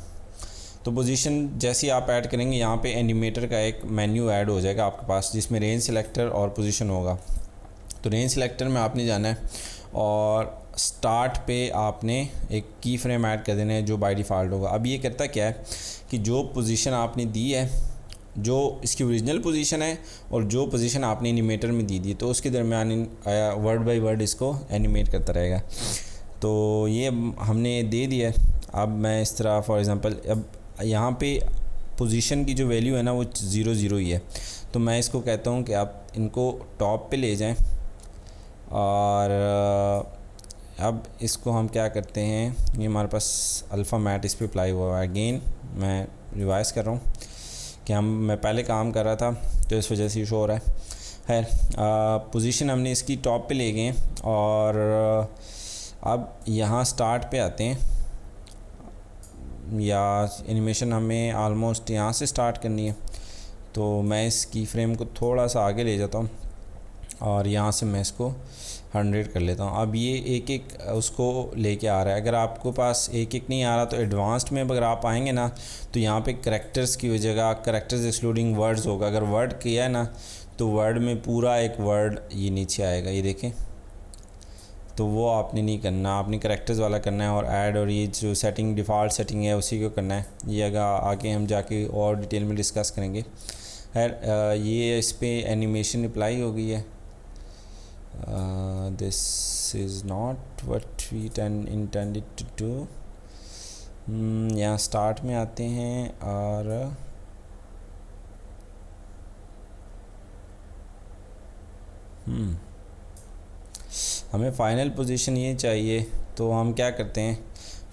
तो पोजीशन जैसे ही आप ऐड करेंगे यहाँ पे एनिमेटर का एक मेन्यू ऐड हो जाएगा आपके पास, जिसमें रेंज सिलेक्टर और पोजीशन होगा। तो रेंज सिलेक्टर में आपने जाना है और स्टार्ट पे आपने एक की फ्रेम ऐड कर देना है जो बाय डिफ़ॉल्ट होगा। अब ये करता क्या है कि जो पोजीशन आपने दी है, जो इसकी ओरिजिनल पोजीशन है और जो पोजीशन आपने एनिमेटर में दी तो उसके दरमियान वर्ड बाय वर्ड इसको एनिमेट करता रहेगा। तो ये हमने दे दिया। अब मैं इस तरह फॉर एग्ज़ाम्पल, अब यहाँ पे पोजीशन की जो वैल्यू है ना वो 0 ही है, तो मैं इसको कहता हूँ कि आप इनको टॉप पे ले जाएं और अब इसको हम क्या करते हैं, ये हमारे पास अल्फ़ा मैट इस पर अप्लाई हुआ है। अगेन मैं रिवाइज़ कर रहा हूँ कि मैं पहले काम कर रहा था तो इस वजह से शो हो रहा है। पोजीशन हमने इसकी टॉप पे ले गए और अब यहाँ स्टार्ट पे आते हैं, या एनिमेशन हमें ऑलमोस्ट यहाँ से स्टार्ट करनी है। तो मैं इस की फ्रेम को थोड़ा सा आगे ले जाता हूँ और यहाँ से मैं इसको 100 कर लेता हूँ। अब ये एक एक उसको लेके आ रहा है। अगर आपको पास एक एक नहीं आ रहा तो एडवांस्ड में अगर आप आएंगे ना तो यहाँ पे करेक्टर्स की जगह करेक्टर्स एक्सक्लूडिंग वर्ड्स होगा। अगर वर्ड किया है ना तो वर्ड में पूरा एक वर्ड ये नीचे आएगा, ये देखें। तो वो आपने नहीं करना, आपने करेक्टर्स वाला करना है और ऐड, और ये जो सेटिंग डिफ़ॉल्ट सेटिंग है उसी को करना है। ये अगर आगे हम जाके और डिटेल में डिस्कस करेंगे। खैर ये इस पर एनिमेशन अप्लाई हो गई है। this is not what we intended to do। यहाँ स्टार्ट में आते हैं और हमें फ़ाइनल पोजीशन ये चाहिए, तो हम क्या करते हैं,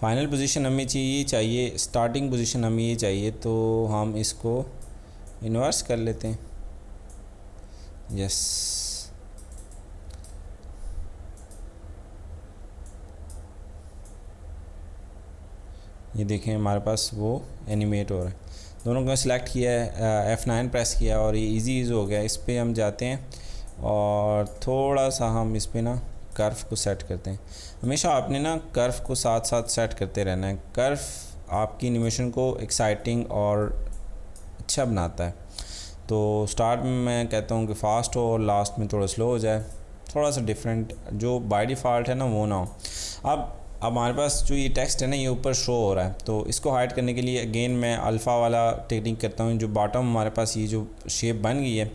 फ़ाइनल पोजीशन हमें चाहिए स्टार्टिंग पोजीशन हमें ये चाहिए, तो हम इसको इन्वर्स कर लेते हैं। यस, ये देखें हमारे पास वो एनिमेट हो रहा है। दोनों को सिलेक्ट किया है, F9 प्रेस किया और ये इजी हो गया। इस पर हम जाते हैं और थोड़ा सा हम इस पर ना कर्व को सेट करते हैं। हमेशा आपने ना कर्व को साथ साथ सेट करते रहना है। कर्व आपकी एनिमेशन को एक्साइटिंग और अच्छा बनाता है। तो स्टार्ट में मैं कहता हूँ कि फ़ास्ट हो और लास्ट में थोड़ा स्लो हो जाए, थोड़ा सा डिफरेंट जो बाय डिफ़ॉल्ट है ना वो ना हो। अब हमारे पास जो ये टेक्स्ट है ना ये ऊपर शो हो रहा है, तो इसको हाइड करने के लिए अगेन मैं अल्फ़ा वाला टेक्निक करता हूँ। जो बॉटम हमारे पास ये जो शेप बन गई है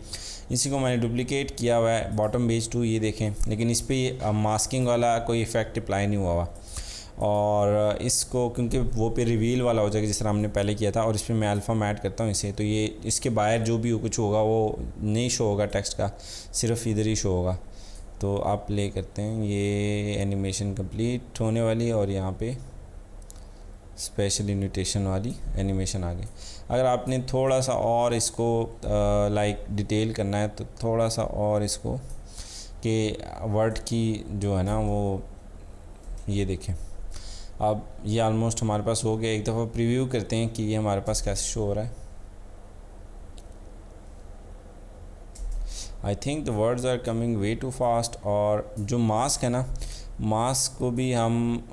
इसी को मैंने डुप्लिकेट किया हुआ है, बॉटम बेस 2 ये देखें, लेकिन इस पर मास्किंग वाला कोई इफ़ेक्ट अप्लाई नहीं हुआ हुआ। और इसको क्योंकि वो पे रिवील वाला हो जाएगा जिस तरह हमने पहले किया था, और इस पर मैं अल्फ़ा में ऐड करता हूँ इसे, तो ये इसके बाहर जो भी कुछ होगा वो नहीं शो होगा टेक्स्ट का, सिर्फ इधर ही शो होगा। तो आप प्ले करते हैं, ये एनिमेशन कंप्लीट होने वाली है और यहाँ पे स्पेशल इन्विटेशन वाली एनिमेशन आ गई। अगर आपने थोड़ा सा और इसको लाइक डिटेल करना है तो थोड़ा सा और इसको कि वर्ड की जो है ना वो ये देखें। अब ये ऑलमोस्ट हमारे पास हो गया। एक दफ़ा प्रीव्यू करते हैं कि ये हमारे पास कैसे शो हो रहा है। I think the words are coming way too fast. और जो मास्क है ना, मास्क को भी हम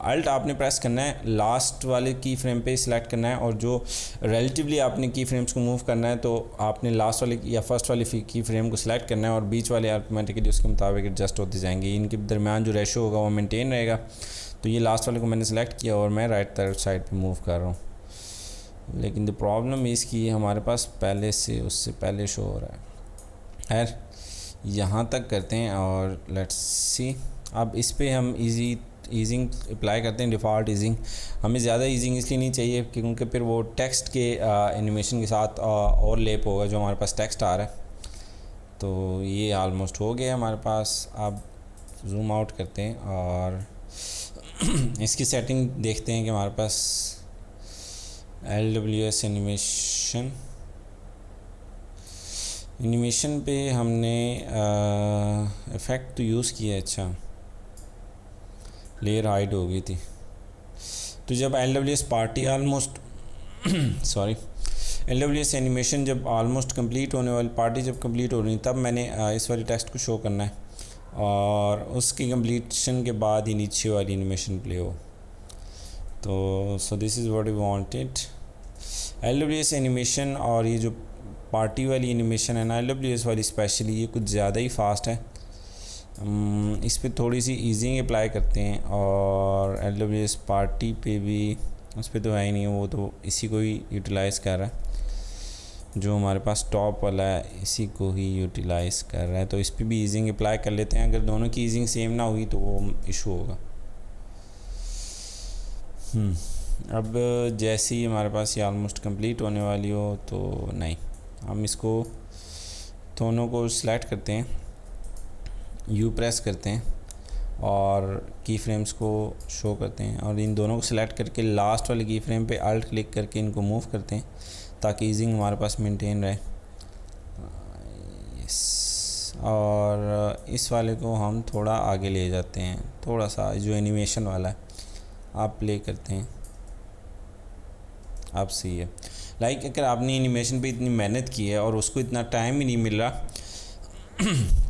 अल्ट आपने प्रेस करना है, लास्ट वाले की फ्रेम पे सिलेक्ट करना है, और जो रिलेटिवली आपने की फ्रेम्स को मूव करना है तो आपने लास्ट वाले या फर्स्ट वाले की फ्रेम को सिलेक्ट करना है, और बीच वाले ऑटोमेटिकली उसके मुताबिक एडजस्ट होते जाएंगे। इनके दरमियान जो रेशो होगा वो मेंटेन रहेगा। तो ये लास्ट वाले को मैंने सेलेक्ट किया और मैं राइट साइड पे मूव कर रहा हूँ। लेकिन द प्रॉब्लम इसकी हमारे पास पहले से उससे पहले शो हो रहा है। खैर यहाँ तक करते हैं और लेट्स सी। अब इस पे हम ईजिंग अप्लाई करते हैं। डिफ़ॉल्ट ईजिंग हमें ज़्यादा ईजिंग इसलिए नहीं चाहिए क्योंकि फिर वो टेक्स्ट के एनिमेशन के साथ और लेप होगा जो हमारे पास टेक्स्ट आ रहा है। तो ये ऑलमोस्ट हो गया हमारे पास। अब जूम आउट करते हैं और इसकी सेटिंग देखते हैं कि हमारे पास LWS एनिमेशन पे हमने इफ़ेक्ट तो यूज़ किया। अच्छा, लेयर हाइड हो गई थी। तो जब LWS party almost LWS animation जब ऑलमोस्ट कंप्लीट होने वाली पार्टी जब कंप्लीट हो रही तब मैंने इस वाली टेक्स्ट को शो करना है, और उसकी कंप्लीशन के बाद ही नीचे वाली एनिमेशन प्ले हो। तो so this is what we wanted. LWS animation और ये जो पार्टी वाली एनिमेशन है ना, LWS वाली स्पेशली, ये कुछ ज़्यादा ही फास्ट है। इस पे थोड़ी सी ईजिंग अप्लाई करते हैं, और LWS पार्टी पे भी उस पर तो है ही नहीं, वो तो इसी को ही यूटिलाइज़ कर रहा है। जो हमारे पास टॉप वाला है इसी को ही यूटिलाइज़ कर रहा है। तो इस पे भी ईजिंग अप्लाई कर लेते हैं। अगर दोनों की ईजिंग सेम ना हुई तो वो इशू होगा। अब जैसे ही हमारे पास ये ऑलमोस्ट कंप्लीट होने वाली हो तो नहीं, हम इसको दोनों को सिलेक्ट करते हैं, यू प्रेस करते हैं और की फ्रेम्स को शो करते हैं, और इन दोनों को सिलेक्ट करके लास्ट वाले की फ्रेम पे अल्ट क्लिक करके इनको मूव करते हैं ताकि ईजिंग हमारे पास मेंटेन रहे। यस, और इस वाले को हम थोड़ा आगे ले जाते हैं, थोड़ा सा जो एनिमेशन वाला है आप प्ले करते हैं। आप सही है। लाइक अगर आपने एनिमेशन पे इतनी मेहनत की है और उसको इतना टाइम ही नहीं मिल रहा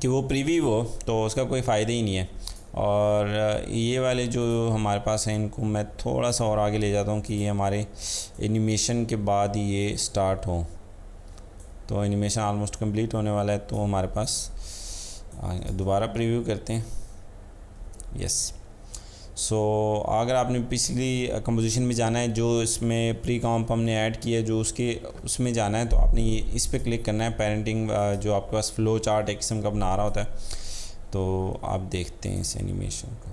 कि वो प्रीव्यू हो, तो उसका कोई फ़ायदा ही नहीं है। और ये वाले जो हमारे पास हैं इनको मैं थोड़ा सा और आगे ले जाता हूँ कि ये हमारे एनिमेशन के बाद ही ये स्टार्ट हो। तो एनिमेशन ऑलमोस्ट कंप्लीट होने वाला है, तो हमारे पास दोबारा प्रीव्यू करते हैं। यस, सो अगर आपने पिछली कंपोजिशन में जाना है, जो इसमें प्री कॉम्प हमने ऐड किया, जो उसमें जाना है, तो आपने ये इस पे क्लिक करना है। पेरेंटिंग जो आपके पास फ्लो चार्ट एक किस्म का बना रहा होता है, तो आप देखते हैं इस एनिमेशन को।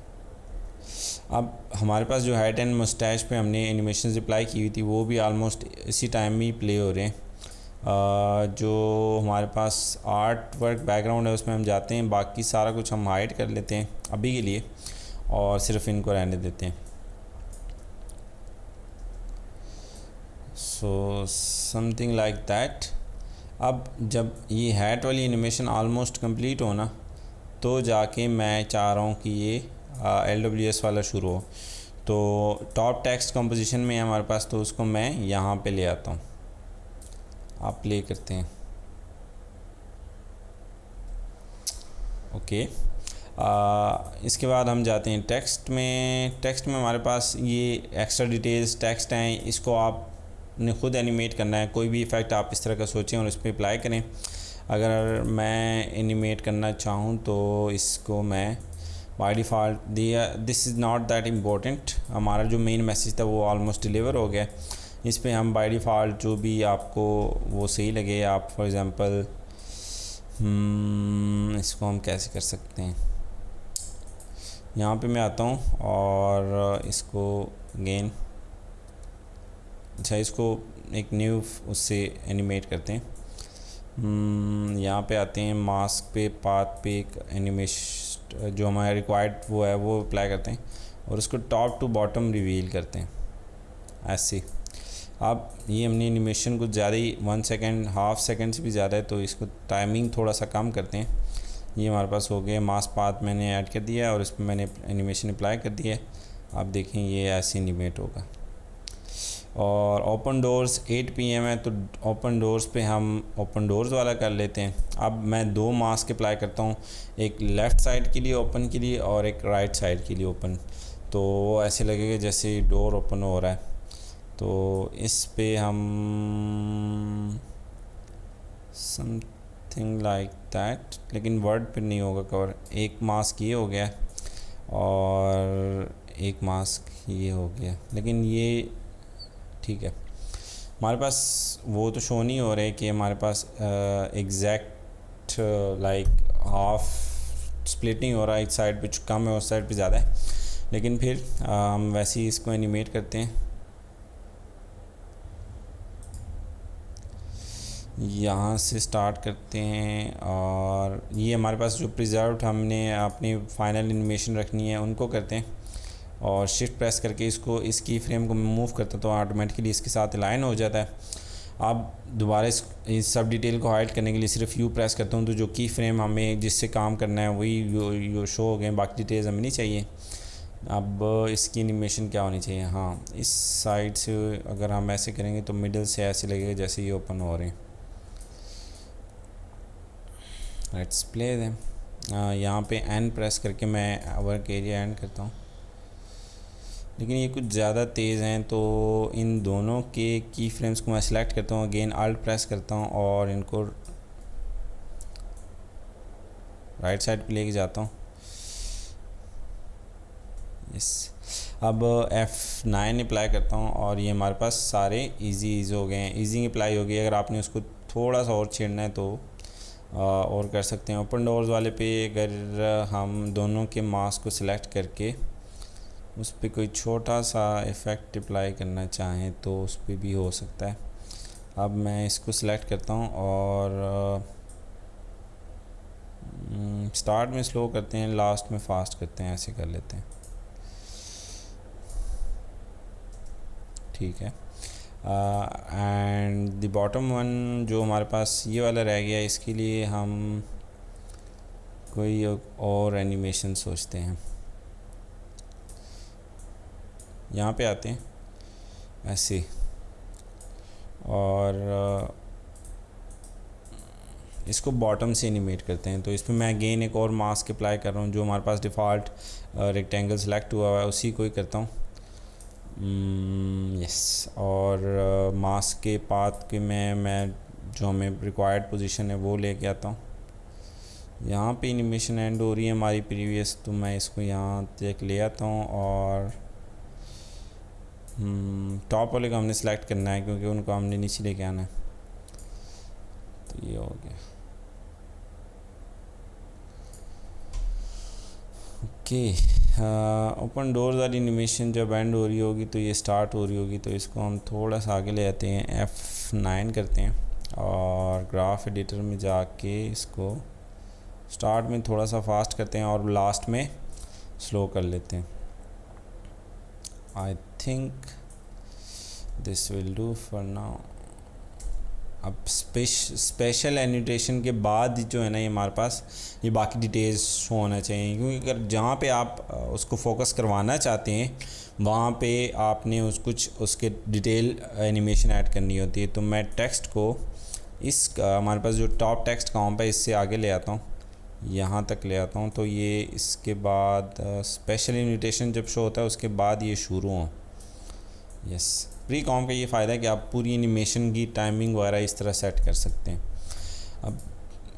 अब हमारे पास जो हेड एंड मुस्टैच पे हमने एनिमेशन अप्लाई की हुई थी वो भी ऑलमोस्ट इसी टाइम में ही प्ले हो रहे हैं। जो हमारे पास आर्ट वर्क बैकग्राउंड है उसमें हम जाते हैं, बाकी सारा कुछ हम हाइड कर लेते हैं अभी के लिए और सिर्फ इनको रहने देते हैं। So something like that. अब जब ये हैट वाली एनिमेशन ऑलमोस्ट कंप्लीट हो ना, तो जाके मैं चाह रहा हूँ कि ये LWS वाला शुरू हो। तो टॉप टेक्स्ट कंपोजिशन में है हमारे पास, तो उसको मैं यहाँ पे ले आता हूँ। आप प्ले करते हैं। ओके, इसके बाद हम जाते हैं टेक्स्ट में। टेक्स्ट में हमारे पास ये एक्स्ट्रा डिटेल्स टेक्स्ट हैं, इसको आपने ख़ुद एनिमेट करना है। कोई भी इफ़ेक्ट आप इस तरह का सोचें और इस पर अप्लाई करें। अगर मैं एनिमेट करना चाहूँ तो इसको मैं बाय डिफ़ॉल्ट दिया, this is not that important. हमारा जो मेन मैसेज था वो ऑलमोस्ट डिलीवर हो गया। इस पे हम बाय डिफ़ॉल्ट जो भी आपको वो सही लगे, आप फॉर एग्ज़ाम्पल इसको हम कैसे कर सकते हैं, यहाँ पे मैं आता हूँ और इसको अगेन, अच्छा इसको एक न्यू उससे एनिमेट करते हैं। यहाँ पे आते हैं मास्क पे, पाथ पे एक एनिमेशन जो हमारा रिक्वायर्ड वो है वो अप्लाई करते हैं और उसको टॉप टू बॉटम रिवील करते हैं। ऐसे। अब ये हमने एनिमेशन कुछ ज़्यादा ही 1 सेकेंड, हाफ सेकेंड से भी ज़्यादा है, तो इसको टाइमिंग थोड़ा सा कम करते हैं। ये हमारे पास हो गया, मास्क पाथ मैंने ऐड कर दिया और इस पर मैंने एनिमेशन अप्लाई कर दिया है। आप देखें ये ऐसे एनिमेट होगा। और ओपन डोर्स 8 PM है, तो ओपन डोर्स पे हम ओपन डोर्स वाला कर लेते हैं। अब मैं 2 मास्क अप्लाई करता हूँ, एक लेफ़्ट साइड के लिए ओपन के लिए और एक राइट साइड के लिए ओपन। तो वो ऐसे लगेगा जैसे डोर ओपन हो रहा है। तो इस पे हम समथिंग लाइक दैट, लेकिन वर्ड पे नहीं होगा कवर। एक मास्क ये हो गया और एक मास्क ये हो गया, लेकिन ये ठीक है। हमारे पास वो तो शो नहीं हो रहा है कि हमारे पास एग्जैक्ट लाइक हाफ स्प्लिट नहीं हो रहा है, एक साइड पे कम है उस साइड पे ज़्यादा है, लेकिन फिर हम वैसे ही इसको एनिमेट करते हैं। यहाँ से स्टार्ट करते हैं और ये हमारे पास जो प्रिजर्व्ड हमने अपनी फाइनल एनिमेशन रखनी है उनको करते हैं, और शिफ्ट प्रेस करके इसको इस की फ्रेम को मूव करता तो ऑटोमेटिकली इसके साथ अलाइन हो जाता है। अब दोबारा इस सब डिटेल को हाइड करने के लिए सिर्फ यू प्रेस करता हूँ, तो जो की फ्रेम हमें जिससे काम करना है वही शो हो गए, बाकी डिटेल्स हमें नहीं चाहिए। अब इसकी एनिमेशन क्या होनी चाहिए, हाँ इस साइड से अगर हम ऐसे करेंगे तो मिडल से ऐसे लगेगा जैसे ये ओपन हो रहे हैं। Let's play them. यहाँ पे एन प्रेस करके मैं वर्क एरिया एंड करता हूँ, लेकिन ये कुछ ज़्यादा तेज़ हैं, तो इन दोनों के की फ्रेम्स को मैं सेलेक्ट करता हूँ, अगेन अल्ट प्रेस करता हूँ और इनको राइट साइड पे लेके जाता हूँ। यस, अब F9 अप्लाई करता हूँ और ये हमारे पास सारे इजी हो गए हैं, ईजी अप्लाई हो गई। अगर आपने उसको थोड़ा सा और छेड़ना है तो और कर सकते हैं। ओपन डोर्स वाले पे अगर हम दोनों के मास्क को सिलेक्ट करके उस पर कोई छोटा सा इफ़ेक्ट अप्लाई करना चाहें तो उस पर भी हो सकता है। अब मैं इसको सिलेक्ट करता हूँ और स्टार्ट में स्लो करते हैं, लास्ट में फास्ट करते हैं, ऐसे कर लेते हैं, ठीक है। एंड द बॉटम वन जो हमारे पास ये वाला रह गया, इसके लिए हम कोई और एनिमेशन सोचते हैं। यहाँ पे आते हैं ऐसे, और इसको बॉटम से एनिमेट करते हैं। तो इस पर मैं अगेन एक और मास्क अप्लाई कर रहा हूँ, जो हमारे पास डिफ़ॉल्ट रेक्टेंगल सेलेक्ट हुआ हुआ है उसी को ही करता हूँ। यस, और मास्क के पाथ के मैं जो हमें रिक्वायर्ड पोजीशन है वो लेके आता हूँ। यहाँ पे एनिमेशन एंड हो रही है हमारी प्रीवियस, तो मैं इसको यहाँ तक ले आता हूँ और टॉप वाले को हमने सेलेक्ट करना है क्योंकि उनको हमने नीचे लेके आना है। तो ये हो गया, ओके। ओपन डोर्स वाली एनिमेशन जब एंड हो रही होगी तो ये स्टार्ट हो रही होगी, तो इसको हम थोड़ा सा आगे ले आते हैं, F9 करते हैं और ग्राफ एडिटर में जाके इसको स्टार्ट में थोड़ा सा फास्ट करते हैं और लास्ट में स्लो कर लेते हैं। I think this will do for now. अब स्पेशल एनोटेशन के बाद जो है ना ये हमारे पास ये बाकी डिटेल्स शो होना चाहिए, क्योंकि अगर जहाँ पे आप उसको फोकस करवाना चाहते हैं वहाँ पे आपने कुछ उसके डिटेल एनिमेशन ऐड करनी होती है। तो मैं टेक्स्ट को हमारे पास जो टॉप टेक्स्ट कॉम्प है इससे आगे ले आता हूँ, यहाँ तक ले आता हूँ। तो ये इसके बाद स्पेशल एनोटेशन जब शो होता है उसके बाद ये शुरू हो। यस, प्री कॉम का ये फ़ायदा है कि आप पूरी एनिमेशन की टाइमिंग वगैरह इस तरह सेट कर सकते हैं। अब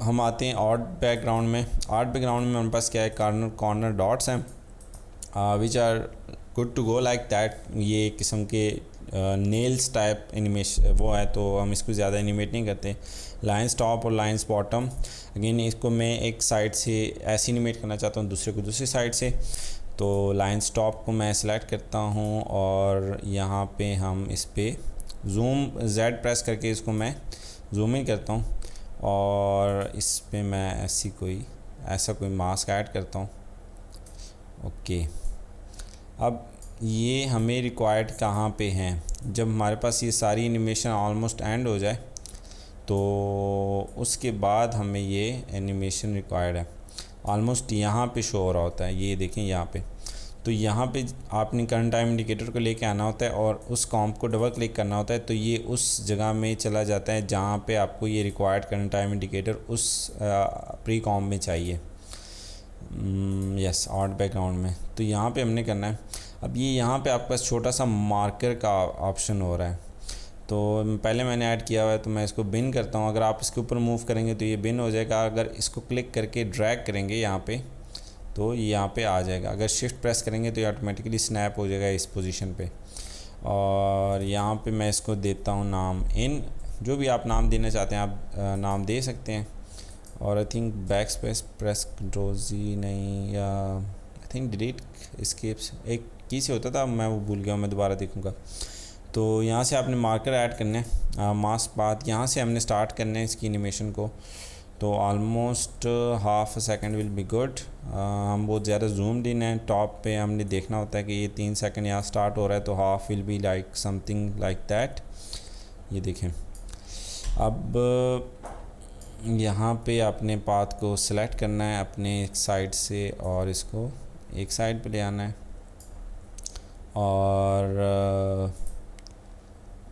हम आते हैं आर्ट बैकग्राउंड में। आर्ट बैकग्राउंड में हमारे पास क्या है, कॉर्नर डॉट्स हैं which are good to go like that. ये किस्म के नेल्स टाइप एनिमेशन वो है, तो हम इसको ज़्यादा एनिमेट नहीं करते। लाइन्स टॉप और लाइन्स बॉटम, अगेन इसको मैं एक साइड से ऐसे एनिमेट करना चाहता हूँ, दूसरे को दूसरी साइड से। तो लाइन स्टॉप को मैं सेलेक्ट करता हूँ और यहाँ पे हम इस पे जूम Z प्रेस करके इसको मैं जूम इन करता हूँ और इस पे मैं ऐसा कोई मास्क ऐड करता हूँ। ओके, अब ये हमें रिक्वायर्ड कहाँ पे हैं, जब हमारे पास ये सारी एनिमेशन ऑलमोस्ट एंड हो जाए तो उसके बाद हमें ये एनिमेशन रिक्वायर्ड है। ऑलमोस्ट यहाँ पे शो हो रहा होता है, ये देखें यहाँ पे। तो यहाँ पे आपने करंट टाइम इंडिकेटर को लेके आना होता है और उस कॉम्प को डबल क्लिक करना होता है, तो ये उस जगह में चला जाता है जहाँ पे आपको ये रिक्वायर्ड करंट टाइम इंडिकेटर उस प्री कॉम्प में चाहिए। यस, आउट बैकग्राउंड में। तो यहाँ पे हमने करना है। अब ये यहाँ पे आपके पास छोटा सा मार्कर का ऑप्शन हो रहा है, तो पहले मैंने ऐड किया हुआ है, तो मैं इसको बिन करता हूँ। अगर आप इसके ऊपर मूव करेंगे तो ये बिन हो जाएगा। अगर इसको क्लिक करके ड्रैग करेंगे यहाँ पे तो ये यहाँ पे आ जाएगा। अगर शिफ्ट प्रेस करेंगे तो ये ऑटोमेटिकली स्नैप हो जाएगा इस पोजीशन पे। और यहाँ पे मैं इसको देता हूँ नाम इन, जो भी आप नाम देना चाहते हैं आप नाम दे सकते हैं। और I think backspace press control G नहीं, या आई थिंक डिलीट एस्केप्स एक की से होता था, मैं वो भूल गया, मैं दोबारा देखूँगा। तो यहाँ से आपने मार्कर ऐड करना है, मास्क पाथ यहाँ से हमने स्टार्ट करना है इसकी एनिमेशन को। तो almost half a second will be good. हम बहुत ज़्यादा जूम्ड इन है, टॉप पे हमने देखना होता है कि ये 3 सेकंड यहाँ स्टार्ट हो रहा है, तो half will be like something like that. ये देखें। अब यहाँ पे आपने पाथ को सिलेक्ट करना है अपने एक साइड से और इसको एक साइड पे ले आना है, और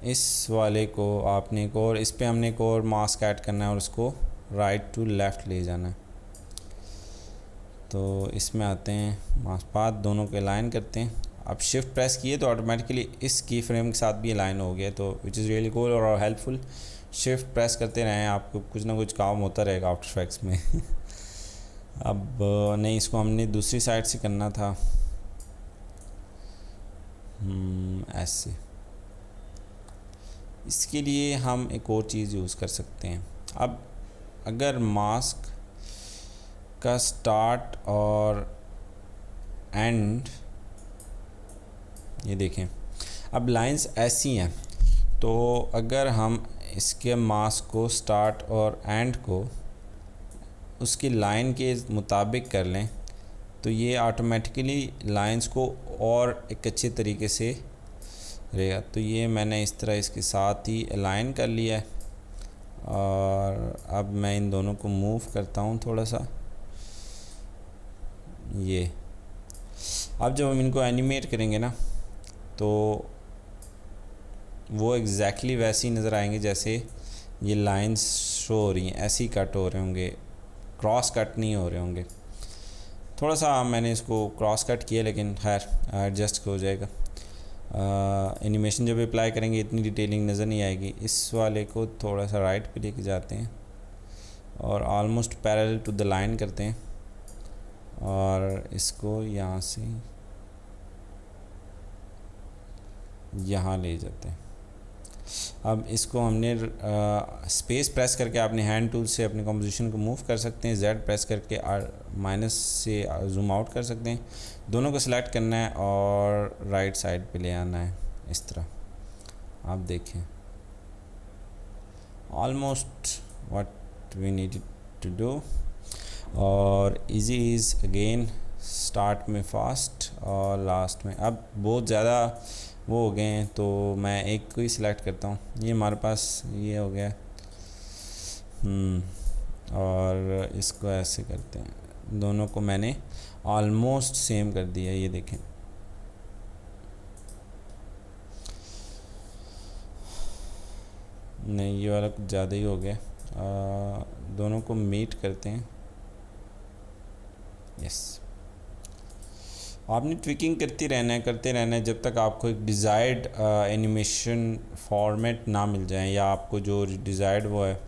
इस वाले को आपने एक और, इस पे हमने एक और मास्क ऐड करना है और उसको राइट टू लेफ़्ट ले जाना है। तो इसमें आते हैं मास्क पाथ, दोनों को अलाइन करते हैं। अब शिफ्ट प्रेस किए तो ऑटोमेटिकली इस की फ्रेम के साथ भी अलाइन हो गया, तो विच इज़ रियली कूल और हेल्पफुल। शिफ्ट प्रेस करते रहें, आपको कुछ ना कुछ काम होता रहेगा आफ्टर इफेक्ट्स में। अब नहीं, इसको हमने दूसरी साइड से करना था, ऐसे। इसके लिए हम एक और चीज़ यूज़ कर सकते हैं। अब अगर मास्क का स्टार्ट और एंड, ये देखें, अब लाइंस ऐसी हैं, तो अगर हम इसके मास्क को स्टार्ट और एंड को उसकी लाइन के मुताबिक कर लें तो ये ऑटोमेटिकली लाइंस को और एक अच्छे तरीके से रहेगा। तो ये मैंने इस तरह इसके साथ ही अलाइन कर लिया है, और अब मैं इन दोनों को मूव करता हूँ थोड़ा सा। ये अब जब हम इनको एनिमेट करेंगे ना, तो वो एग्जैक्टली वैसे ही नज़र आएंगे जैसे ये लाइंस शो हो रही हैं, ऐसे ही कट हो रहे होंगे, क्रॉस कट नहीं हो रहे होंगे। थोड़ा सा मैंने इसको क्रॉस कट किया, लेकिन खैर एडजस्ट हो जाएगा। एनिमेशन जब अप्लाई करेंगे इतनी डिटेलिंग नज़र नहीं आएगी। इस वाले को थोड़ा सा राइट पे लेके जाते हैं और almost parallel to the line करते हैं, और इसको यहाँ से यहाँ ले जाते हैं। अब इसको हमने स्पेस प्रेस करके अपने हैंड टूल से अपने कंपोजिशन को मूव कर सकते हैं, जेड प्रेस करके माइनस से जूम आउट कर सकते हैं। दोनों को सिलेक्ट करना है और राइट साइड पे ले आना है इस तरह। आप देखें almost what we need to do. और इजी इज़ अगेन स्टार्ट में फास्ट और लास्ट में। अब बहुत ज़्यादा वो हो गए हैं, तो मैं एक को ही सिलेक्ट करता हूँ। ये हमारे पास ये हो गया, और इसको ऐसे करते हैं। दोनों को मैंने ऑलमोस्ट सेम कर दिया, ये देखें। नहीं, ये वाला कुछ ज़्यादा ही हो गया। दोनों को मीट करते हैं। यस, आपने ट्विकिंग करते रहना है जब तक आपको एक डिज़ायर्ड एनिमेशन फॉर्मेट ना मिल जाए, या आपको जो डिज़ायर्ड वो है।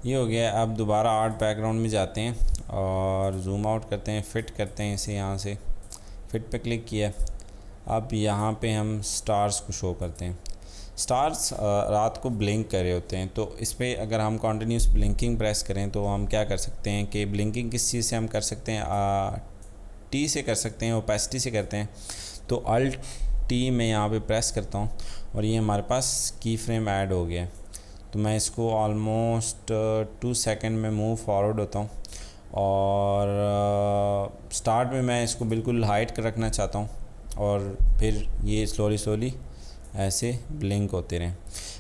ये हो गया। अब दोबारा आर्ट बैकग्राउंड में जाते हैं और जूम आउट करते हैं, फिट करते हैं इसे। यहाँ से फिट पे क्लिक किया। अब यहाँ पे हम स्टार्स को शो करते हैं। स्टार्स रात को ब्लिंक कर रहे होते हैं, तो इस पर अगर हम कॉन्टीन्यूस ब्लिंकिंग प्रेस करें तो हम क्या कर सकते हैं कि ब्लिंकिंग किस चीज़ से हम कर सकते हैं, टी से कर सकते हैं, ओपेसिटी से करते हैं। तो अल्ट टी में यहाँ पे प्रेस करता हूँ और ये हमारे पास की फ्रेम ऐड हो गया है। तो मैं इसको ऑलमोस्ट 2 सेकंड में मूव फॉरवर्ड होता हूँ और स्टार्ट में मैं इसको बिल्कुल हाइड कर रखना चाहता हूँ और फिर ये स्लोली ऐसे ब्लिंक होते रहें।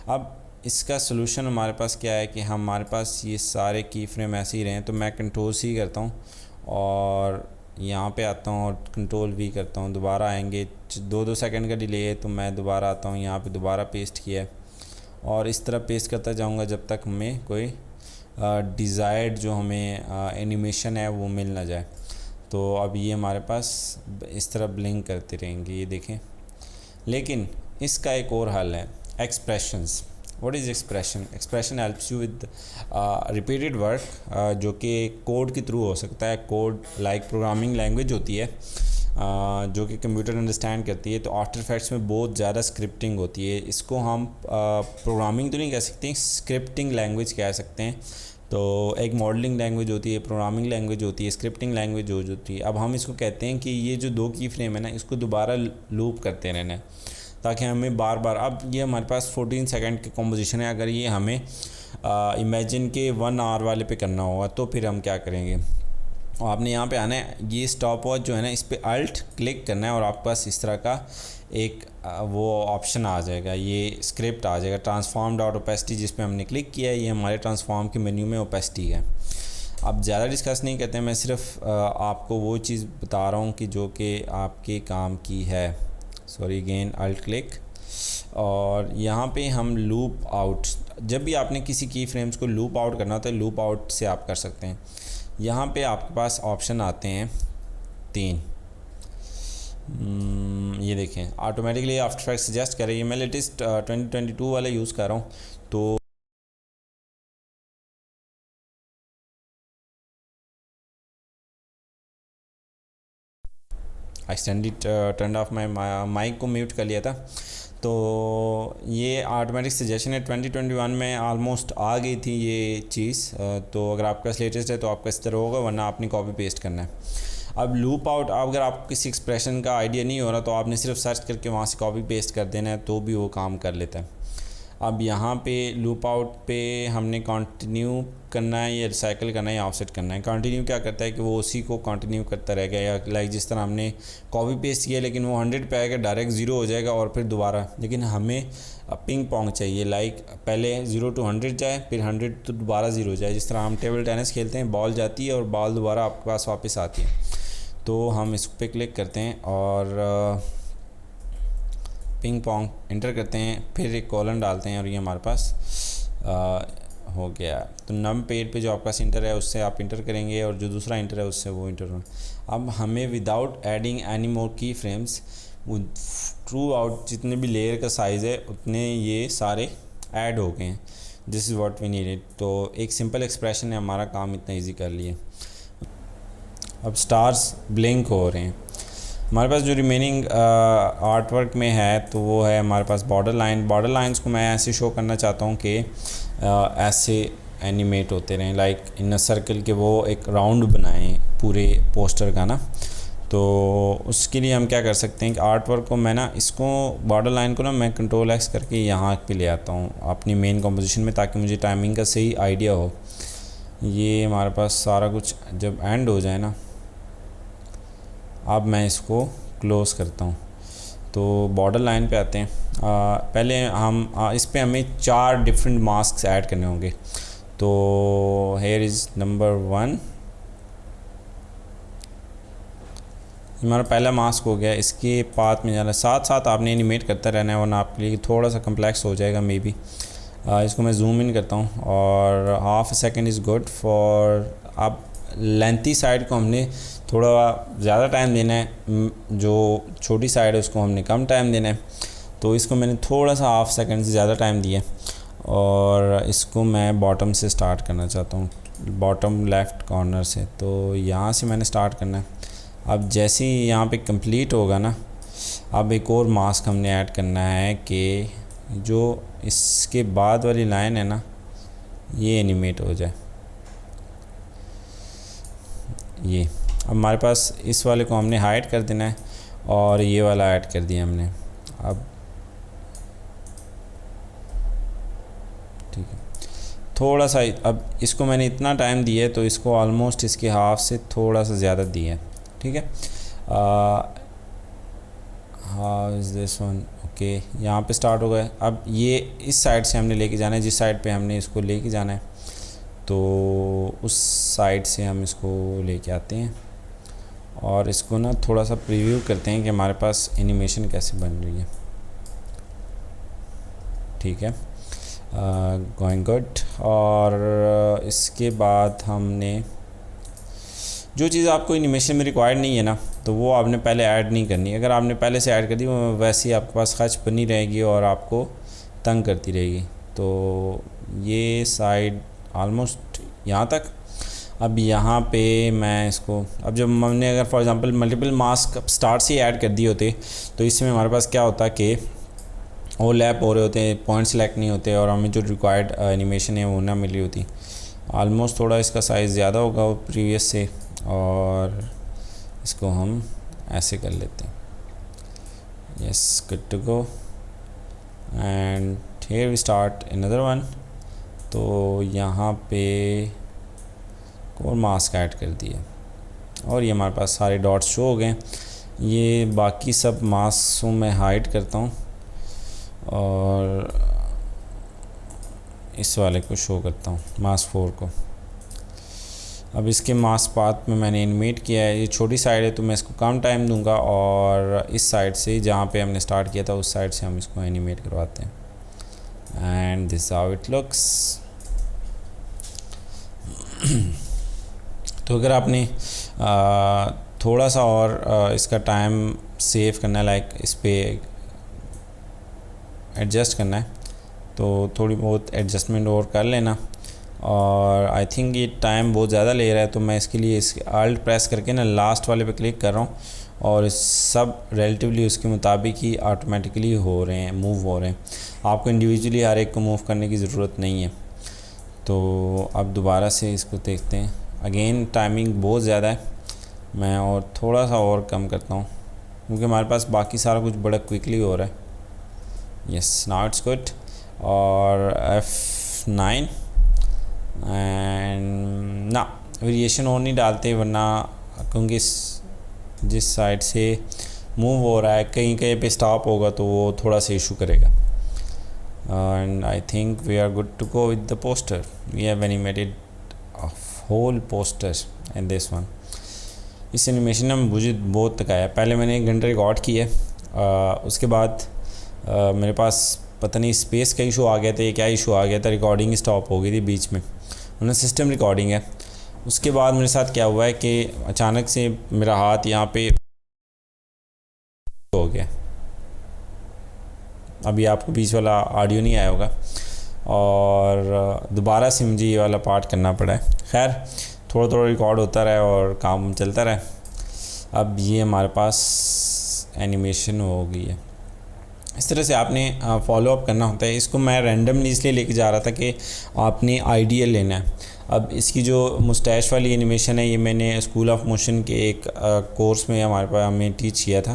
अब इसका सोल्यूशन हमारे पास क्या है कि हमारे पास ये सारे की फ्रेम ऐसे ही रहें, तो मैं कंट्रोल सी करता हूँ और यहाँ पे आता हूँ और कंट्रोल वी करता हूँ। दोबारा आएंगे, 2 सेकंड का डिले है, तो मैं दोबारा आता हूँ, यहाँ पे दोबारा पेस्ट किया है और इस तरह पेस्ट करता जाऊँगा जब तक हमें कोई डिज़ायर्ड जो हमें एनिमेशन है वो मिल ना जाए। तो अब ये हमारे पास इस तरह ब्लिंक करते रहेंगे, ये देखें। लेकिन इसका एक और हल है, expressions. What is expression? Expression helps you with repeated work, जो कि कोड के थ्रू हो सकता है। कोड लाइक प्रोग्रामिंग लैंग्वेज होती है जो कि कंप्यूटर अंडरस्टैंड करती है। तो आफ्टर इफेक्ट्स में बहुत ज़्यादा स्क्रिप्टिंग होती है। इसको हम प्रोग्रामिंग तो नहीं कह सकते, स्क्रिप्टिंग लैंग्वेज कह सकते हैं। तो एक मॉडलिंग लैंग्वेज होती है, प्रोग्रामिंग लैंग्वेज होती है, स्क्रिप्टिंग लैंग्वेज होती है। अब हम इसको कहते हैं कि ये जो 2 की फ्रेम है ना, इसको दोबारा लूप करते रहना है ताकि हमें बार बार, अब ये हमारे पास 14 सेकंड की कॉम्पोजिशन है। अगर ये हमें इमेजिन के 1 आवर वाले पे करना होगा तो फिर हम क्या करेंगे, और आपने यहाँ पे आना है, ये स्टॉप वॉच जो है ना, इस पर अल्ट क्लिक करना है और आपके पास इस तरह का एक वो ऑप्शन आ जाएगा, ये स्क्रिप्ट आ जाएगा, ट्रांसफॉर्म डॉट ओपेसिटी, जिस पे हमने क्लिक किया है। ये हमारे ट्रांसफॉर्म के मेन्यू में ओपेसिटी है। अब ज़्यादा डिस्कस नहीं करते हैं, मैं सिर्फ आपको वो चीज़ बता रहा हूँ कि जो कि आपके काम की है। सॉरी अगेन, अल्ट क्लिक, और यहाँ पे हम लूप आउट, जब भी आपने किसी की फ्रेम्स को लूप आउट करना होता है, लूप आउट से आप कर सकते हैं। यहाँ पे आपके पास ऑप्शन आते हैं 3। ये देखें, ऑटोमेटिकली आफ्टर इफेक्ट्स सजेस्ट कर रही है। मैं लेटेस्ट 2022 वाला यूज़ कर रहा हूँ। तो extended turn off my mic को म्यूट कर लिया था। तो ये ऑटोमेटिक सजेशन है। 2021 में ऑलमोस्ट आ गई थी ये चीज़। तो अगर आपका लेटेस्ट है तो आपका इस तरह होगा, वरना आपने कॉपी पेस्ट करना है। अब लूप आउट, अगर आपको किसी एक्सप्रेशन का आइडिया नहीं हो रहा तो आपने सिर्फ सर्च करके वहाँ से कॉपी पेस्ट कर देना है, तो भी वो काम कर लेता है। अब यहाँ पे लूप आउट पे हमने कंटिन्यू करना है या रिसाइकिल करना है या ऑफसेट करना है। कंटिन्यू क्या करता है कि वो उसी को कंटिन्यू करता रहेगा, या लाइक जिस तरह हमने कॉपी पेस्ट किया लेकिन वो 100 पे आएगा, डायरेक्ट 0 हो जाएगा और फिर दोबारा। लेकिन हमें पिंग पोंग चाहिए, लाइक पहले 0 to 100 जाए, फिर 100 तो दोबारा 0 हो जाए। जिस तरह हम टेबल टेनिस खेलते हैं, बॉल जाती है और बॉल दोबारा आपके पास वापस आती है। तो हम इस पर क्लिक करते हैं और पिंग पोंग इंटर करते हैं, फिर एक कॉलन डालते हैं और ये हमारे पास हो गया। तो नम पेड पे जो आपका इंटर है उससे आप इंटर करेंगे और जो दूसरा इंटर है उससे वो इंटर होगा। अब हमें विदाउट एडिंग एनी मोर की फ्रेम्स, थ्रू आउट जितने भी लेयर का साइज़ है उतने ये सारे ऐड हो गए हैं। This is what we needed. तो एक सिंपल एक्सप्रेशन ने हमारा काम इतना ईजी कर लिया। अब स्टार्स ब्लिंक हो रहे हैं। हमारे पास जो रिमेनिंग आर्ट वर्क में है तो वो है हमारे पास बॉर्डर लाइन। बॉर्डर लाइंस को मैं ऐसे शो करना चाहता हूँ कि ऐसे एनिमेट होते रहें, लाइक इन अ सर्कल के वो एक राउंड बनाएं पूरे पोस्टर का ना। तो उसके लिए हम क्या कर सकते हैं कि आर्ट वर्क को मैं ना, इसको बॉर्डर लाइन को ना मैं कंट्रोल एक्स करके यहाँ पे ले आता हूँ अपनी मेन कंपोजिशन में, ताकि मुझे टाइमिंग का सही आइडिया हो। ये हमारे पास सारा कुछ जब एंड हो जाए ना, अब मैं इसको क्लोज़ करता हूँ। तो बॉर्डर लाइन पे आते हैं। पहले हम इस पे हमें 4 डिफरेंट मास्क्स ऐड करने होंगे। तो हेयर इज़ नंबर 1, हमारा पहला मास्क हो गया। इसके पाथ में जाना, साथ साथ आपने एनिमेट करता रहना है, वरना आपके लिए थोड़ा सा कम्प्लेक्स हो जाएगा मे बी। इसको मैं जूम इन करता हूँ और half second is good for. अब लेंथी साइड को हमने थोड़ा ज़्यादा टाइम देना है, जो छोटी साइड है उसको हमने कम टाइम देना है। तो इसको मैंने थोड़ा सा हाफ सेकंड से ज़्यादा टाइम दिया और इसको मैं बॉटम से स्टार्ट करना चाहता हूँ, बॉटम लेफ़्ट कॉर्नर से। तो यहाँ से मैंने स्टार्ट करना है। अब जैसे ही यहाँ पे कंप्लीट होगा ना, अब एक और मास्क हमने ऐड करना है कि जो इसके बाद वाली लाइन है ना, ये एनिमेट हो जाए। ये अब हमारे पास इस वाले को हमने हाइड कर देना है और ये वाला ऐड कर दिया हमने। अब ठीक है, थोड़ा सा, अब इसको मैंने इतना टाइम दिया है तो इसको ऑलमोस्ट इसके हाफ से थोड़ा सा ज़्यादा दिया है, ठीक है। How is this one, okay, यहाँ पे स्टार्ट हो गए। अब ये इस साइड से हमने लेके जाना है, जिस साइड पे हमने इसको लेके जाना है, तो उस साइड से हम इसको लेके आते हैं और इसको ना थोड़ा सा प्रीव्यू करते हैं कि हमारे पास एनिमेशन कैसे बन रही है, ठीक है। Going good. और इसके बाद हमने जो चीज़ आपको एनिमेशन में रिक्वायर्ड नहीं है ना, तो वो आपने पहले ऐड नहीं करनी। अगर आपने पहले से ऐड कर दी, वो वैसे ही आपके पास खच बनी रहेगी और आपको तंग करती रहेगी। तो ये साइड ऑलमोस्ट यहाँ तक। अब यहाँ पे मैं इसको, अब जब हमने अगर for example multiple mask start से ऐड कर दिए होते, तो इसमें हमारे पास क्या होता कि ओवरलैप हो रहे होते हैं, पॉइंट सेलेक्ट नहीं होते और हमें जो रिक्वायर्ड एनिमेशन है वो ना मिली होती। ऑलमोस्ट थोड़ा इसका साइज़ ज़्यादा होगा वो प्रीवियस से, और इसको हम ऐसे कर लेते हैं। Yes, good to go. And here we start another one. तो यहाँ पे और मास्क ऐड कर दिए और ये हमारे पास सारे डॉट्स शो हो गए। ये बाकी सब मास्कों में हाइड करता हूँ और इस वाले को शो करता हूँ, मास्क 4 को। अब इसके मास्क पाथ में मैंने एनिमेट किया है, ये छोटी साइड है तो मैं इसको कम टाइम दूंगा, और इस साइड से जहाँ पे हमने स्टार्ट किया था उस साइड से हम इसको एनिमेट करवाते हैं। And this how it looks. तो अगर आपने थोड़ा सा और इसका टाइम सेव करना है, लाइक इस पर एडजस्ट करना है, तो थोड़ी बहुत एडजस्टमेंट और कर लेना। और आई थिंक ये टाइम बहुत ज़्यादा ले रहा है, तो मैं इसके लिए इस अल्ट प्रेस करके ना लास्ट वाले पे क्लिक कर रहा हूँ और सब रिलेटिवली उसके मुताबिक ही ऑटोमेटिकली हो रहे हैं, मूव हो रहे हैं। आपको इंडिविजुअली हर एक को मूव करने की ज़रूरत नहीं है। तो अब दोबारा से इसको देखते हैं। अगेन टाइमिंग बहुत ज़्यादा है, मैं और थोड़ा सा और कम करता हूँ क्योंकि हमारे पास बाकी सारा कुछ बड़ा क्विकली हो रहा है। Yes, now it's good. और F9 एंड ना वेरिएशन और नहीं डालते, वरना क्योंकि जिस साइड से मूव हो रहा है कहीं कहीं पे स्टॉप होगा तो वो थोड़ा सा इशू करेगा। And I think we are good to go with the poster. We have animated a whole poster and this one. इस एनिमेशन ने मुझे बहुत तकाया। पहले मैंने 1 घंटा रिकॉर्ड किया, उसके बाद मेरे पास पता नहीं स्पेस का इशू आ गया था, ये क्या इशू आ गया था, रिकॉर्डिंग स्टॉप हो गई थी बीच में, उन्हें सिस्टम रिकॉर्डिंग है। उसके बाद मेरे साथ क्या हुआ है कि अचानक से मेरा हाथ यहाँ पे हो गया। अभी आपको बीच वाला ऑडियो नहीं आया होगा और दोबारा से मुझे ये वाला पार्ट करना पड़ा है। खैर, थोड़ा थोड़ा रिकॉर्ड होता रहा और काम चलता रहा। अब ये हमारे पास एनिमेशन हो गई है। इस तरह से आपने फॉलो अप करना होता है। इसको मैं रैंडमली इसलिए लेके जा रहा था कि आपने आइडियल लेना है। अब इसकी जो मुस्टैश वाली एनिमेशन है, ये मैंने स्कूल ऑफ मोशन के एक कोर्स में हमारे पास हमें टीच किया था,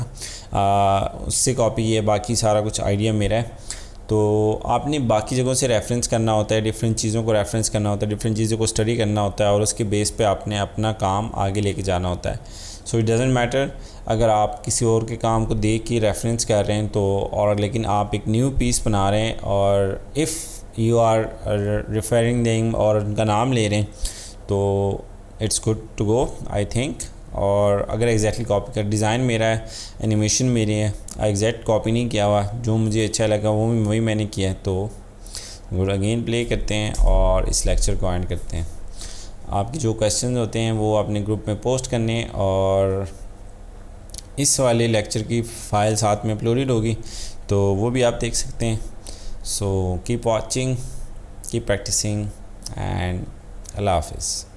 उससे कॉपी किया। बाकी सारा कुछ आइडिया मेरा है। तो आपने बाकी जगहों से रेफरेंस करना होता है, डिफरेंट चीज़ों को रेफरेंस करना होता है, डिफरेंट चीज़ों को स्टडी करना होता है और उसके बेस पे आपने अपना काम आगे लेके जाना होता है। सो इट डजेंट मैटर अगर आप किसी और के काम को देख के रेफरेंस कर रहे हैं तो, और लेकिन आप एक न्यू पीस बना रहे हैं और if you are referring them और उनका नाम ले रहे हैं तो it's good to go I think. और अगर एग्जैक्टली कॉपी कर, डिज़ाइन मेरा है, एनिमेशन मेरी है, एग्जैक्ट कॉपी नहीं किया हुआ, जो मुझे अच्छा लगा वही मैंने किया है। तो गुड, अगेन प्ले करते हैं और इस लेक्चर को एंड करते हैं। आपके जो क्वेश्चन होते हैं वो अपने ग्रुप में पोस्ट करने, और इस वाले लेक्चर की फ़ाइल साथ में अपलोडेड होगी तो वो भी आप देख सकते हैं। So keep watching, keep practising and अल्लाह हाफिज़।